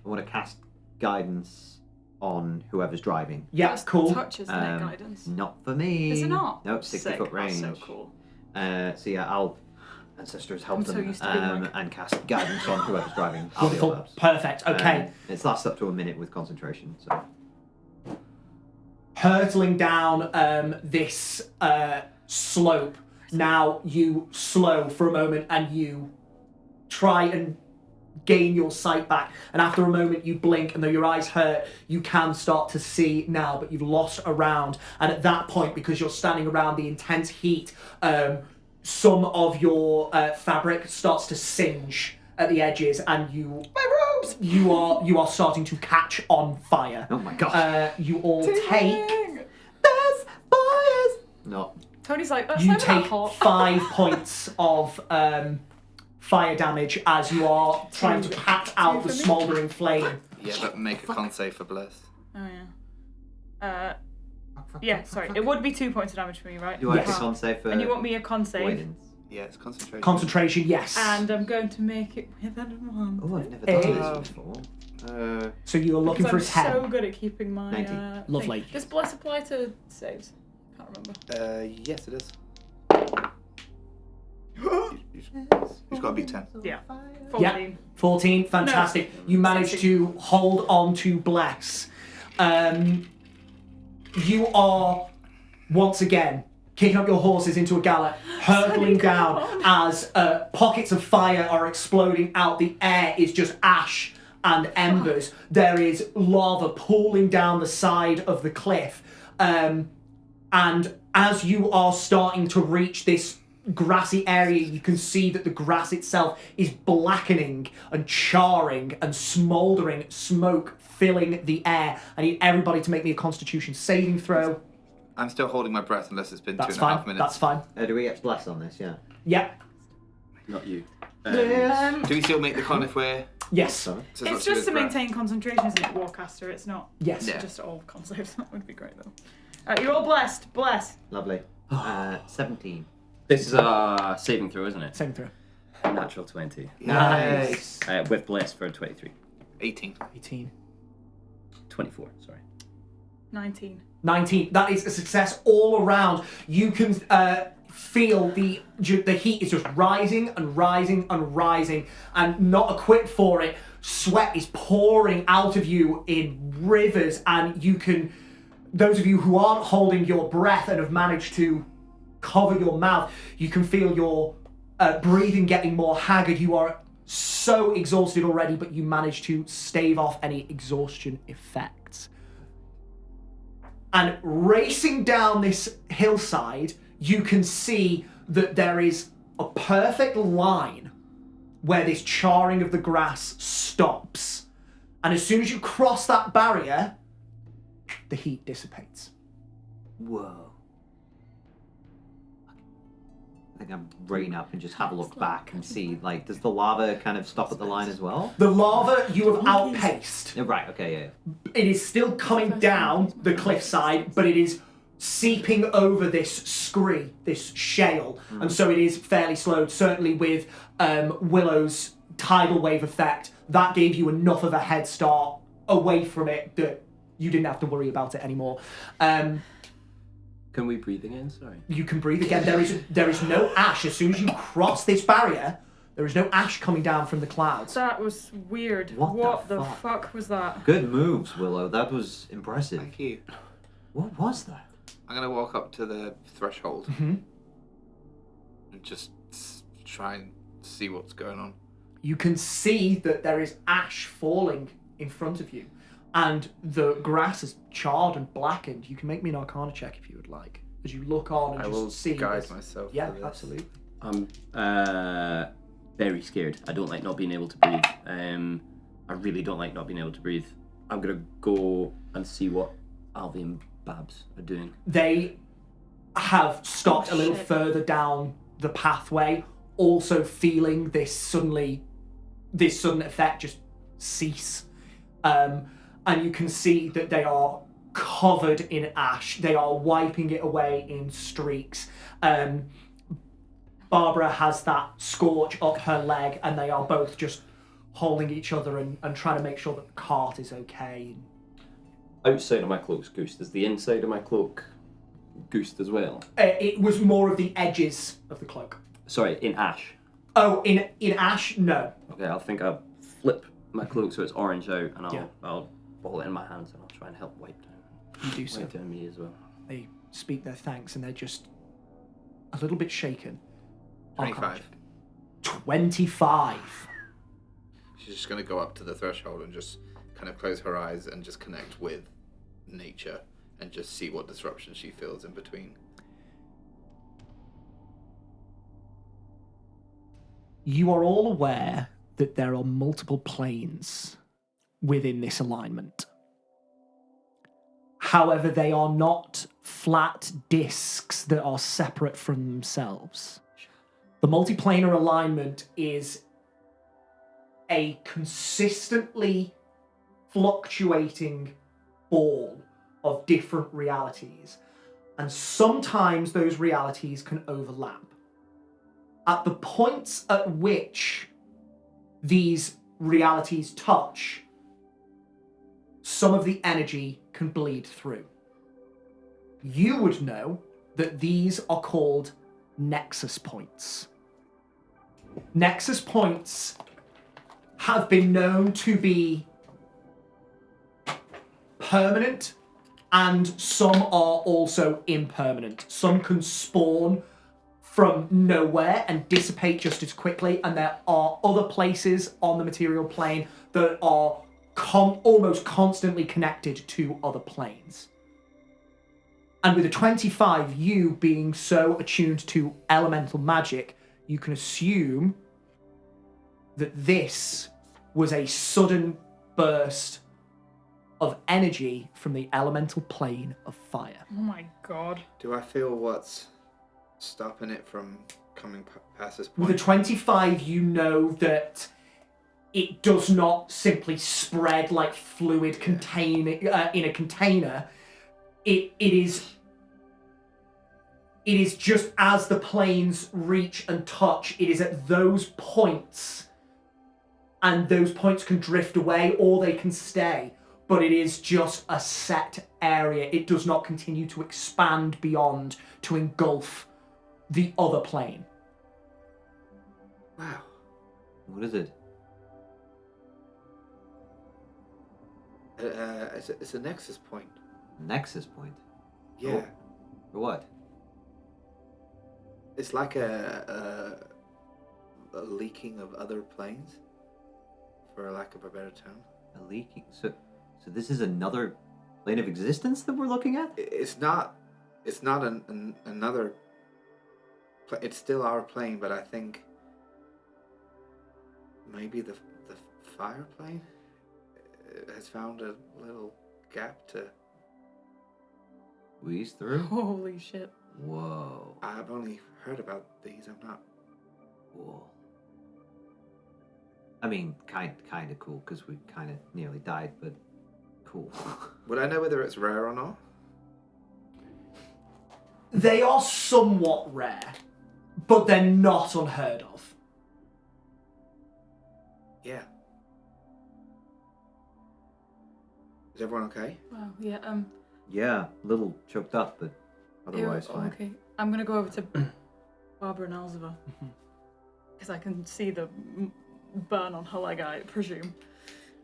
I want to cast guidance on whoever's driving. Yeah, That's cool. touch, isn't it, guidance? Not for me. Is it not? Nope, 60 Sick. foot range. That's so cool. So yeah, I'll ancestors help I'm so them used to being like- and cast guidance on whoever's driving. Alvy or Wonderful. Babs. Perfect. Okay. It lasts up to a minute with concentration. So Hurtling down this slope. Now you slow for a moment and you try and gain your sight back. And after a moment you blink, and though your eyes hurt, you can start to see now, but you've lost around. And at that point, because you're standing around the intense heat, some of your fabric starts to singe at the edges, and you are starting to catch on fire. oh my god. You all take There's fires. No. Tony's like, that's you not that take hot. 5 points of fire damage as you are trying to pat out the smouldering flame. Yeah, but make a con save for Bless. Oh yeah. Yeah, sorry. It would be 2 points of damage for me, right? Do I have Yes. to con save for And you want me a con save? avoidance? Yeah, it's concentration. Concentration, yes. And I'm going to make it with advantage. Oh, I've never done Eh. this before. So you are looking for a 10. I'm so good at keeping my 90. thing. Lovely. Does Bless apply to saves? Can't remember. Yes, it is. He's got to be 10. Yeah. Yeah. 14. 14, fantastic. You manage 16. to hold on to Bless. You are, once again, kicking up your horses into a gallop, hurtling down as pockets of fire are exploding out. The air is just ash and embers. There is lava pooling down the side of the cliff. And as you are starting to reach this grassy area, you can see that the grass itself is blackening and charring and smouldering, smoke filling the air. I need everybody to make me a Constitution saving throw. I'm still holding my breath unless it's been That's 2.5 fine. minutes. That's fine. Do we get bless on this? Yeah. Yep. Not you. Do we still make the con if we're... Yes. Sorry. so It's not just to breath? maintain concentration, isn't it, Warcaster? It's not Yes. Yeah. just all con saves. That would be great, though. You're all blessed. Bless. Lovely. 17. This is a saving throw, isn't it? Saving throw. Natural 20. Nice. With bless for 23. 18. 18. 24, sorry. 19. 19. That is a success all around. You can feel the heat is just rising and rising and rising, and not equipped for it. Sweat is pouring out of you in rivers, and you can, those of you who aren't holding your breath and have managed to cover your mouth, you can feel your breathing getting more haggard. You are so exhausted already, but you manage to stave off any exhaustion effects. And racing down this hillside, you can see that there is a perfect line where this charring of the grass stops. And as soon as you cross that barrier, the heat dissipates. Whoa. I think I'm bringing up and just have a look back and see, like, does the lava kind of stop at the line as well? The lava you have outpaced. Yeah, right, okay, yeah. It is still coming down the cliffside, but it is seeping over this scree, this shale, and so it is fairly slowed. Certainly with Willow's tidal wave effect, that gave you enough of a head start away from it that you didn't have to worry about it anymore. Can we breathe again? Sorry. You can breathe again. There is no ash. As soon as you cross this barrier, there is no ash coming down from the clouds. That was weird. What the the fuck? fuck was that? Good moves, Willow. That was impressive. Thank you. What was that? I'm going to walk up to the threshold and just try and see what's going on. You can see that there is ash falling in front of you, and the grass is charred and blackened. You can make me an Arcana check if you would like, as you look on and I just will see. guide this. myself. Yeah, for this. absolutely. I'm very scared. I don't like not being able to breathe. I really don't like not being able to breathe. I'm gonna go and see what Alvy and Babs are doing. They have stopped a little shit. further down the pathway, also feeling this sudden effect just cease. And you can see that they are covered in ash. They are wiping it away in streaks. Barbara has that scorch up her leg, and they are both just holding each other and trying to make sure that the cart is okay. Outside of my cloak's goosed. Is the inside of my cloak goosed as well? It was more of the edges of the cloak. Sorry, in ash. Oh, in ash? No. Okay, I think I'll flip my cloak so it's orange out, and Yeah. I'll ball it in my hands, and I'll try and help wipe down. You do so. Wipe down me as well. They speak their thanks, and they're just a little bit shaken. 25. 25. She's just going to go up to the threshold and just kind of close her eyes and just connect with nature and just see what disruption she feels in between. You are all aware that there are multiple planes within this alignment. However, they are not flat discs that are separate from themselves. The multiplanar alignment is a consistently fluctuating ball of different realities, and sometimes those realities can overlap. At the points at which these realities touch, some of the energy can bleed through. You would know that these are called nexus points. Nexus points have been known to be permanent, and some are also impermanent. Some can spawn from nowhere and dissipate just as quickly, and there are other places on the material plane that are almost constantly connected to other planes. And with a 25, you being so attuned to elemental magic, you can assume that this was a sudden burst of energy from the elemental plane of fire. Oh my god. Do I feel what's stopping it from coming past this With a point? 25, you know that it does not simply spread like fluid in a container. It is just as the planes reach and touch, it is at those points, and those points can drift away or they can stay, but it is just a set area. It does not continue to expand beyond to engulf the other plane. Wow. What is it? It's a nexus point. Nexus point. Yeah. For what? It's like a leaking of other planes, for lack of a better term. A leaking. So this is another plane of existence that we're looking at? It's not another. It's still our plane, but I think maybe the fire plane has found a little gap to. Squeeze through? Holy shit. Whoa. I've only heard about these. I'm not. Cool. I mean, kind of cool, because we kind of nearly died, but cool. Would I know whether it's rare or not? They are somewhat rare, but they're not unheard of. Yeah. Is everyone okay? Wow, yeah, Yeah, a little choked up, but otherwise ew, fine. okay. I'm gonna go over to Barbara and Alzava. Because I can see the burn on her leg, I presume.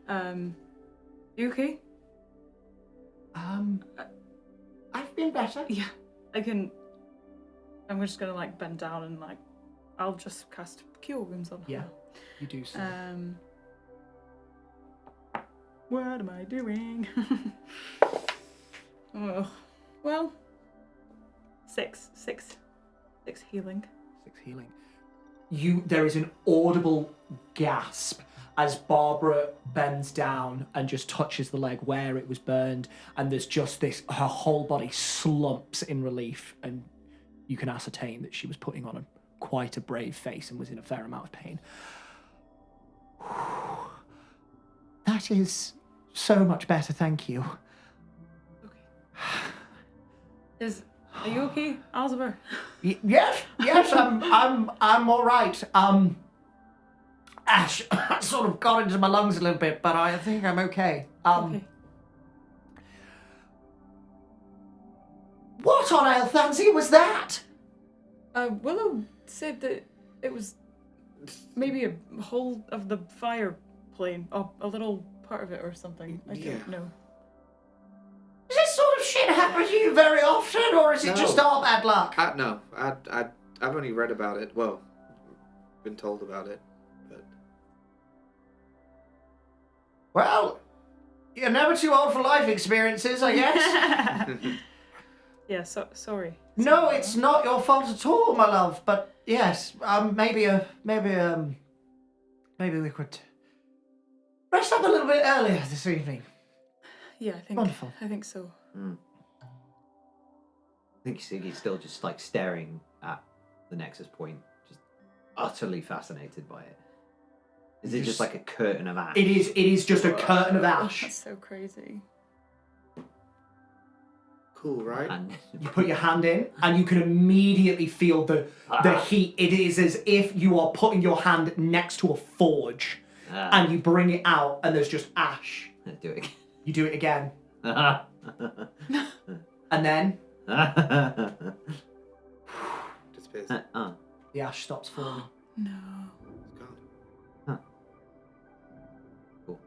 You okay? I've been better. Yeah, I'm just gonna like bend down and like, I'll just cast Cure Wounds on her. Yeah, you do so. What am I doing? Oh, well, six healing. 6 healing. There is an audible gasp as Barbara bends down and just touches the leg where it was burned, and there's just this, her whole body slumps in relief, and you can ascertain that she was putting on quite a brave face and was in a fair amount of pain. That is so much better, thank you. Okay, Are you okay, Alzheimer? Yes, I'm all right. Ash sort of got into my lungs a little bit, but I think I'm okay. Okay. What on earth, Nancy, was that? Willow said that it was maybe a hole of the fire plane, or a little part of it or something. I don't know. Does this sort of shit happen to you very often, or is it just our bad luck? No, I've only read about it. Well, been told about it, but Well, you're never too old for life experiences, I guess. Yeah, sorry. No, it's not your fault at all, my love. But yes, maybe we could rest up a little bit earlier this evening. Yeah, Wonderful. I think so. I think Siggy's still just like staring at the Nexus point, just utterly fascinated by it. Is it just like a curtain of ash? It is just a curtain of ash. That's so crazy. cool, right? And You put your hand in, and you can immediately feel the heat. It is as if you are putting your hand next to a forge, and you bring it out, and there's just ash. do it You do it again, again. and then Disappears. the ash stops falling. No. It's gone. Cool.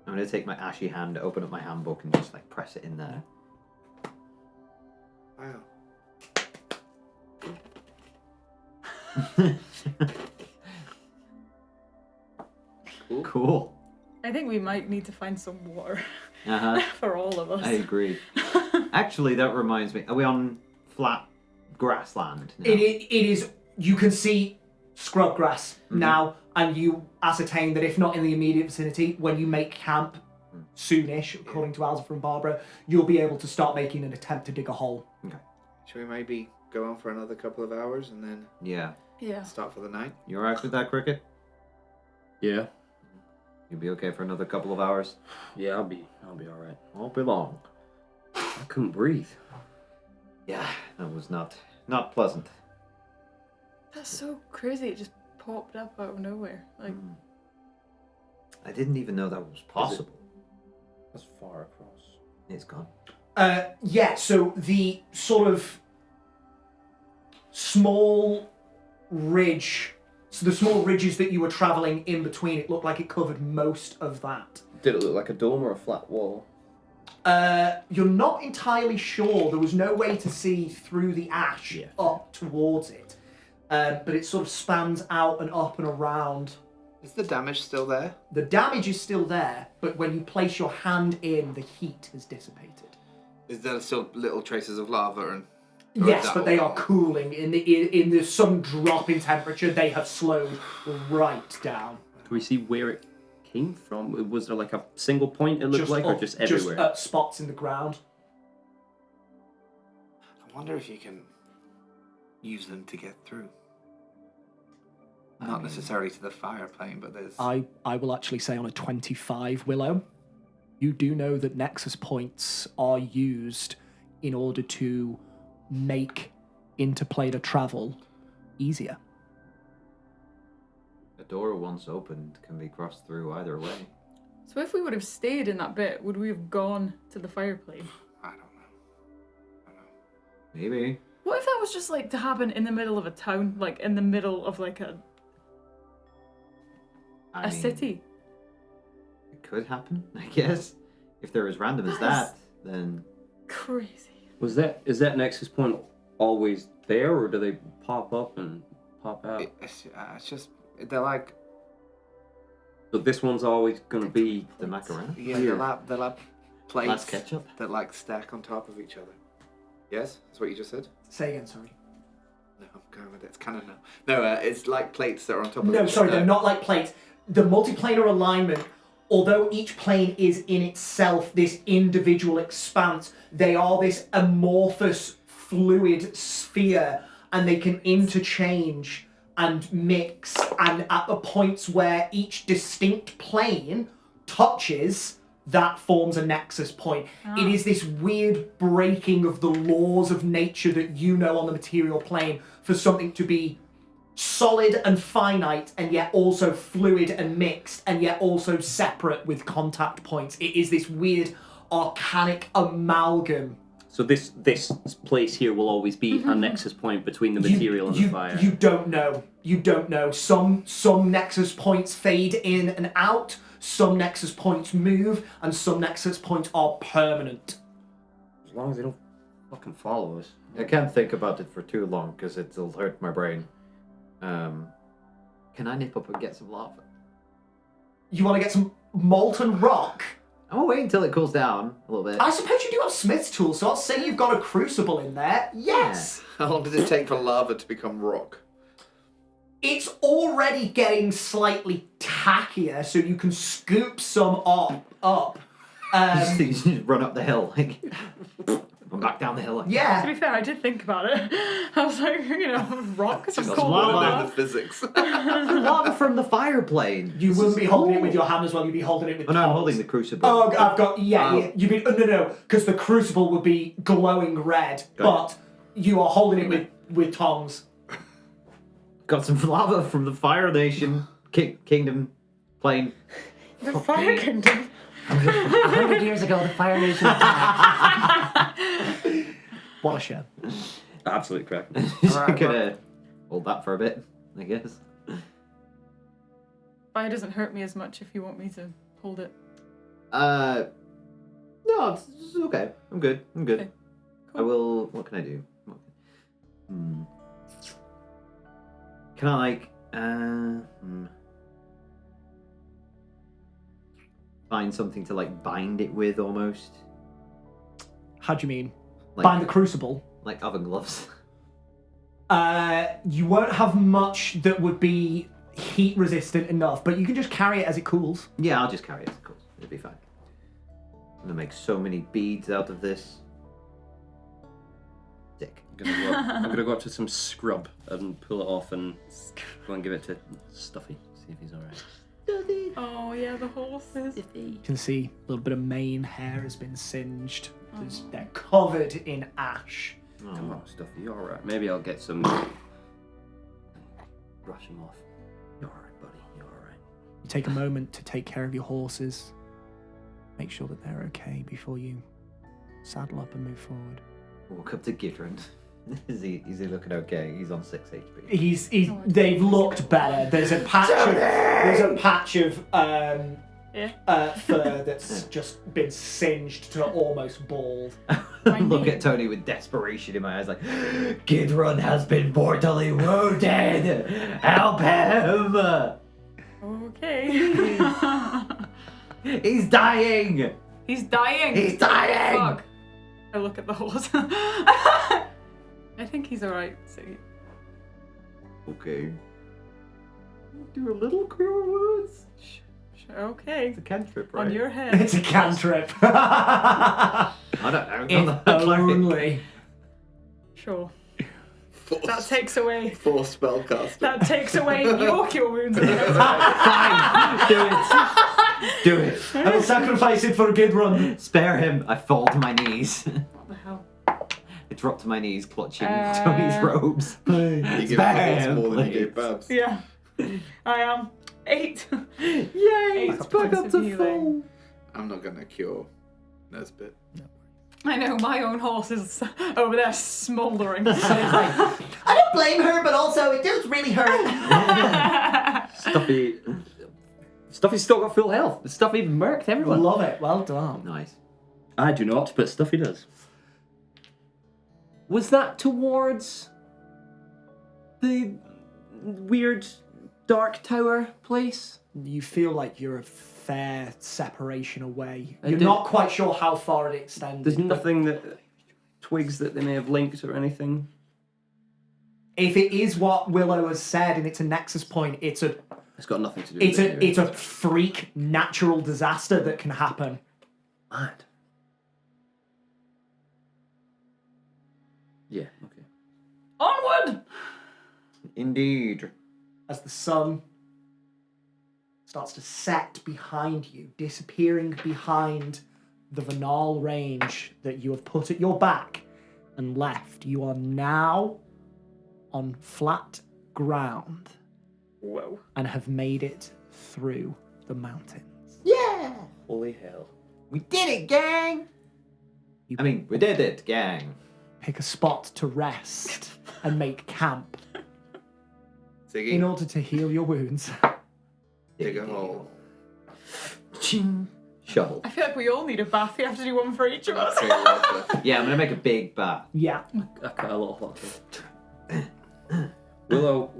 I'm gonna take my ashy hand, open up my handbook, and just like press it in there. Wow. Cool. Cool. I think we might need to find some water Uh-huh. for all of us. I agree. Actually, that reminds me. Are we on flat grassland now? It is. You can see scrub grass now, and you ascertain that if not in the immediate vicinity, when you make camp soonish, according to Alza and Barbara, you'll be able to start making an attempt to dig a hole. Should we maybe go on for another couple of hours and then Yeah. Yeah. start for the night? You alright with that, Cricket? Yeah. You'll be okay for another couple of hours? Yeah, I'll be alright. Won't be long. I couldn't breathe. Yeah, that was not pleasant. That's so crazy. It just popped up out of nowhere. Like, I didn't even know that was possible. That's far across. It's gone. Yeah, so the sort of small ridge, so the small ridges that you were travelling in between, it looked like it covered most of that. Did it look like a dome or a flat wall? You're not entirely sure. There was no way to see through the ash up towards it. But it sort of spans out and up and around. Is the damage still there? The damage is still there, but when you place your hand in, the heat has dissipated. Is there still little traces of lava and? Yes, but they are cooling. In the some drop in temperature, they have slowed right down. Can we see where it came from? Was there like a single point it looked like, or just everywhere? Just at spots in the ground. I wonder if you can use them to get through. Not necessarily to the fire plane, but there's. I will actually say on a 25, Willow, you do know that Nexus points are used in order to make interplanar travel easier. A door once opened can be crossed through either way. so if we would have stayed in that bit, would we have gone to the fire plane? I don't know. Maybe. What if that was just like to happen in the middle of a town, like in the middle of like a I mean, city? It could happen, I guess. If they're as random as That that, then Crazy. Is that Nexus point always there, or do they pop up and pop out? It's just they're like So this one's always gonna be the macarena. they're like plates Last ketchup. that like stack on top of each other. Yes, that's what you just said. Say again, sorry. No, I'm going with it. It's kind of no. No, it's like plates that are on top of. No, each sorry, other. they're not like plates. The multiplanar alignment, although each plane is in itself this individual expanse, they are this amorphous fluid sphere, and they can interchange and mix, and at the points where each distinct plane touches that forms a nexus point. It is this weird breaking of the laws of nature that you know on the material plane for something to be solid and finite and yet also fluid and mixed and yet also separate with contact points. It is this weird arcanic amalgam. So this place here will always be a nexus point between the material and the fire. You don't know. You don't know. Some nexus points fade in and out, some nexus points move, and some nexus points are permanent. As long as they don't fucking follow us. I can't think about it for too long because it'll hurt my brain. Can I nip up and get some lava? You want to get some molten rock? I'm gonna wait until it cools down a little bit. I suppose you do have smith's tools, so I'll say you've got a crucible in there. Yes. How long does it take for lava to become rock? It's already getting slightly tackier, so you can scoop some up. You just run up the hill, like, and back down the hill. Like, To Yeah. be fair, I did think about it. I was like, rocks are Just cool. want to know lava. the physics. lava from the fire plane. You wouldn't be holding it with your hand as well, you'd be holding it with Oh no, I'm tongs. holding the crucible. Oh, I've got, yeah. You mean, no, because the crucible would be glowing red, but you are holding it with tongs. Got some lava from the Fire Nation Kingdom plane. The Fire Kingdom. 100 years ago, the Fire Nation What a show. Absolute correct. Just gonna hold that for a bit, I guess. Fire doesn't hurt me as much if you want me to hold it. No, it's okay. I'm good. Okay, I will. What can I do? Can I like find something to like bind it with almost? How do you mean? Like, Bind the crucible? like oven gloves. You won't have much that would be heat resistant enough, but you can just carry it as it cools. Yeah, I'll just carry it. Cool. It'll be fine. I'm gonna make so many beads out of this. Sick. I'm gonna go up to some scrub and pull it off and go and give it to Stuffy. See if he's alright. Oh yeah, the horses. You can see a little bit of mane hair has been singed. They're covered in ash. Come on, Stuffy, you're alright. Maybe I'll get some. Brush him off. You're alright, buddy. You're alright. You take a moment to take care of your horses. Make sure that they're okay before you saddle up and move forward. Walk up to Gidron. Is he looking okay? He's on 6 HP. They've looked better. There's a patch of fur that's just been singed to almost bald. Look at Tony with desperation in my eyes, like, Gidron has been mortally wounded. Help him! Okay. He's dying. He's dying. He's dying. Fuck. I look at the horse. I think he's alright, Siggy. Okay. Do a little cure wounds. Sure, okay. It's a cantrip, right? On your head. It's a cantrip. I don't know. If I'm not cleric. only. Sure. That takes away. Four spellcaster. That takes away your cure wounds. Fine. Do it. I will sacrifice it for Gidron. Spare him. I fall to my knees. What the hell? I drop to my knees, clutching Tony's robes. You give Spare it him, more than you please. gave Babs. Yeah. I am 8. Yay! It's back points up of to healing. full. I'm not gonna cure Nesbit. I know, my own horse is over there smouldering. I don't blame her, but also it does really hurt. Stuffy's still got full health. Stuffy murked everyone. Love it. Well done. Nice. I do not, but Stuffy does. Was that towards the weird dark tower place? You feel like you're a fair separation away. I You're did- not quite sure how far it extends. There's nothing that twigs that they may have linked or anything. If it is what Willow has said and it's a nexus point, it's a It's got nothing to do with it. it's a freak natural disaster that can happen. Mad. Yeah, okay. Onward! Indeed. As the sun starts to set behind you, disappearing behind the Vernal range that you have put at your back and left. You are now on flat ground. Whoa. And have made it through the mountains. Yeah! Holy hell. We did it, gang! I mean, we did it, gang. Pick a spot to rest and make camp Siggy, in order to heal your wounds. dig a hole. Ching. Shovel. I feel like we all need a bath. You have to do one for each of us. Clear water. Yeah, I'm gonna make a big bath. Yeah. I cut a lot of that. Willow,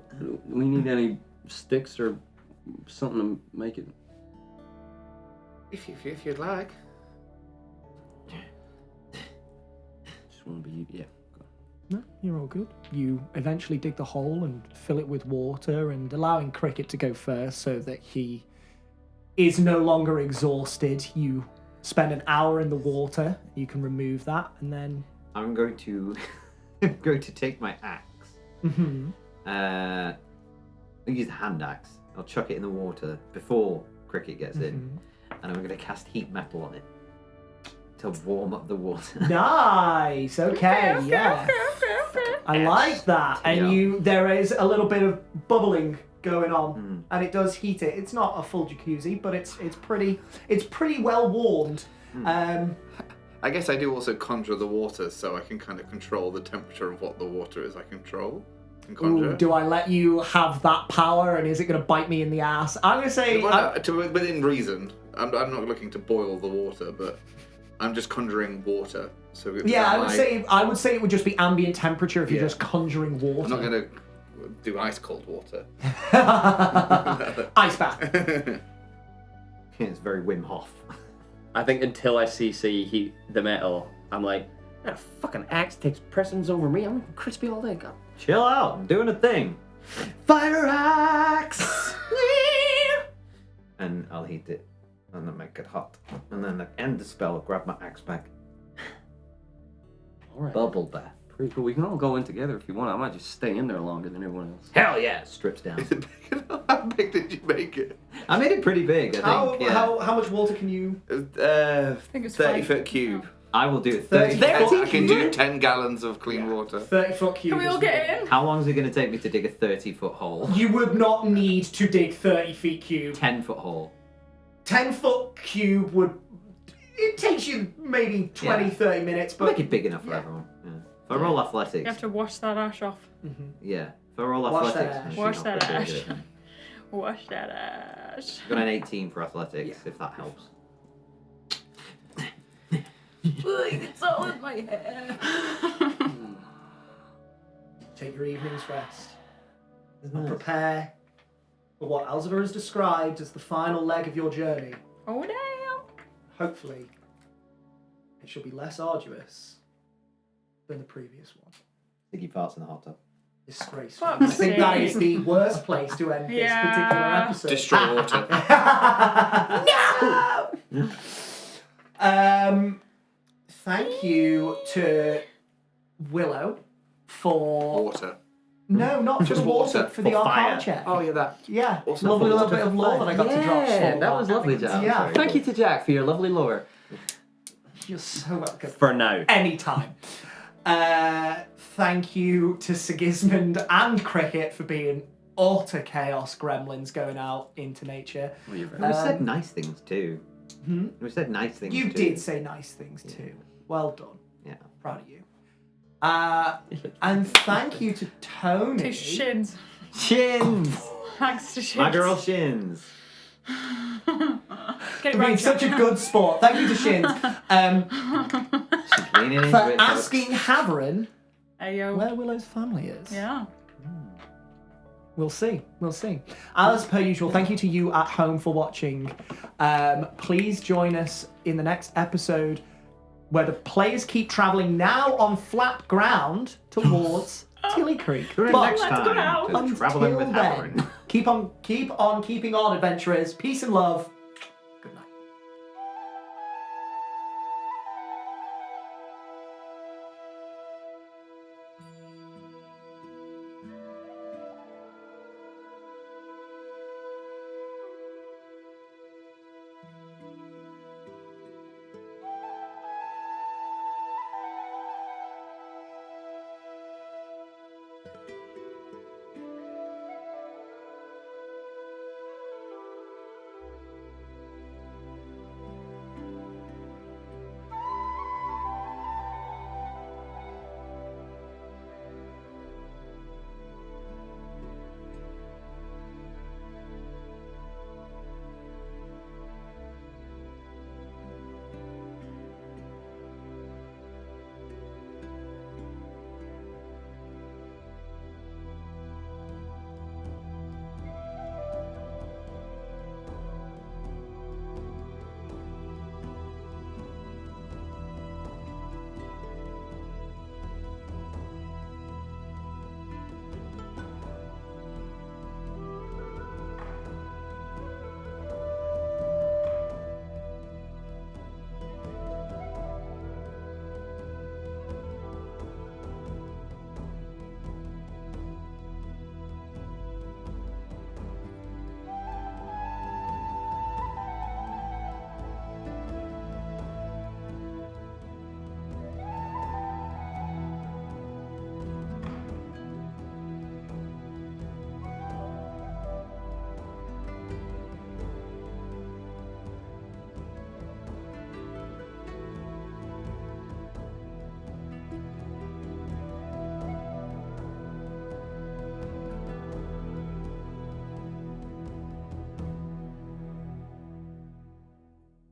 we need any sticks or something to make it. If you'd like. Just want to be, yeah. No, you're all good. You eventually dig the hole and fill it with water and allowing Cricket to go first so that he is no longer exhausted. You spend an hour in the water. You can remove that and then... I'm going to take my axe. Mm-hmm. I'll use the hand axe. I'll chuck it in the water before Cricket gets in, and I'm going to cast heat metal on it to warm up the water. Nice. Okay. Yeah. Okay. I like that. And Yeah. there is a little bit of bubbling going on, and it does heat it. It's not a full jacuzzi, but it's pretty well warmed. I guess I do also conjure the water, so I can kind of control the temperature of what the water is I control. And conjure. Ooh, do I let you have that power, and is it going to bite me in the ass? I'm going to say... Well, within reason. I'm not looking to boil the water, but I'm just conjuring water. So I would say it would just be ambient temperature if you're just conjuring water. I'm not going to do ice cold water. Ice bath. It's very Wim Hof. I think until I see heat the metal, I'm like, that fucking axe takes precedence over me. I'm crispy all day. God. Chill out, I'm doing a thing. Fire axe! And I'll heat it, and then make it hot. And then end the spell, grab my axe back. All right. Bubble bath. Pretty cool. We can all go in together if you want. I might just stay in there longer than everyone else. Hell yeah! Strips down. Is it big enough? How big did you make it? I made it pretty big, I think. How much water can you... I think it's 30-foot cube. I will do it 30 30. I can do 10 gallons of clean water. 30-foot cube. Can we all is get more. in? How long is it going to take me to dig a 30-foot hole? You would not need to dig 30 feet cube. 10-foot hole. 10-foot cube would... It takes you maybe 20, 30 minutes, but... Make it big enough for everyone. Yeah. If I roll athletics... You have to wash that ash off. Yeah. If I roll Wash that athletics... ash. I should Wash not that be able to ash. do it then. Wash that ash. Got an 18 for athletics, if that helps. It's all in my hair. Take your evening's rest. And prepare for what Elzevir has described as the final leg of your journey. Oh damn. Hopefully, it shall be less arduous than the previous one. Siggy farts in the hot tub. Disgraceful. Fuck's I think that sake. is the worst place to end this particular Yeah. episode. Destroy water. No! Thank you to Willow for... Water. No, not for Just the water, water. for the For fire. arcana check. Oh, yeah, that. Yeah, Also lovely for little water bit of for lore fire. that I got to drop. Yeah, for that was lovely, Jack. Yeah. Thank you to Jack for your lovely lore. You're so welcome. For now. Anytime. Thank you to Sigismund and Cricket for being utter chaos gremlins going out into nature. Well, you're very We said nice things too. We said nice things You too. did say nice things too. Well done. Yeah. Proud of you. And thank you to Tony. To shins. Shins! Thanks to shins. My girl Shins. Get it For being right, such a Jack. good sport. Thank you to Shins. She's leaning into For it. folks. asking Haverin Ayo. where Willow's family is. Yeah. We'll see. We'll see. As per usual, thank you to you at home for watching. Please join us in the next episode where the players keep travelling now on flat ground towards Tilly Creek. Tune in But next let's go now. time to Traveling with until then, Haverin. keep on keeping on, adventurers. Peace and love.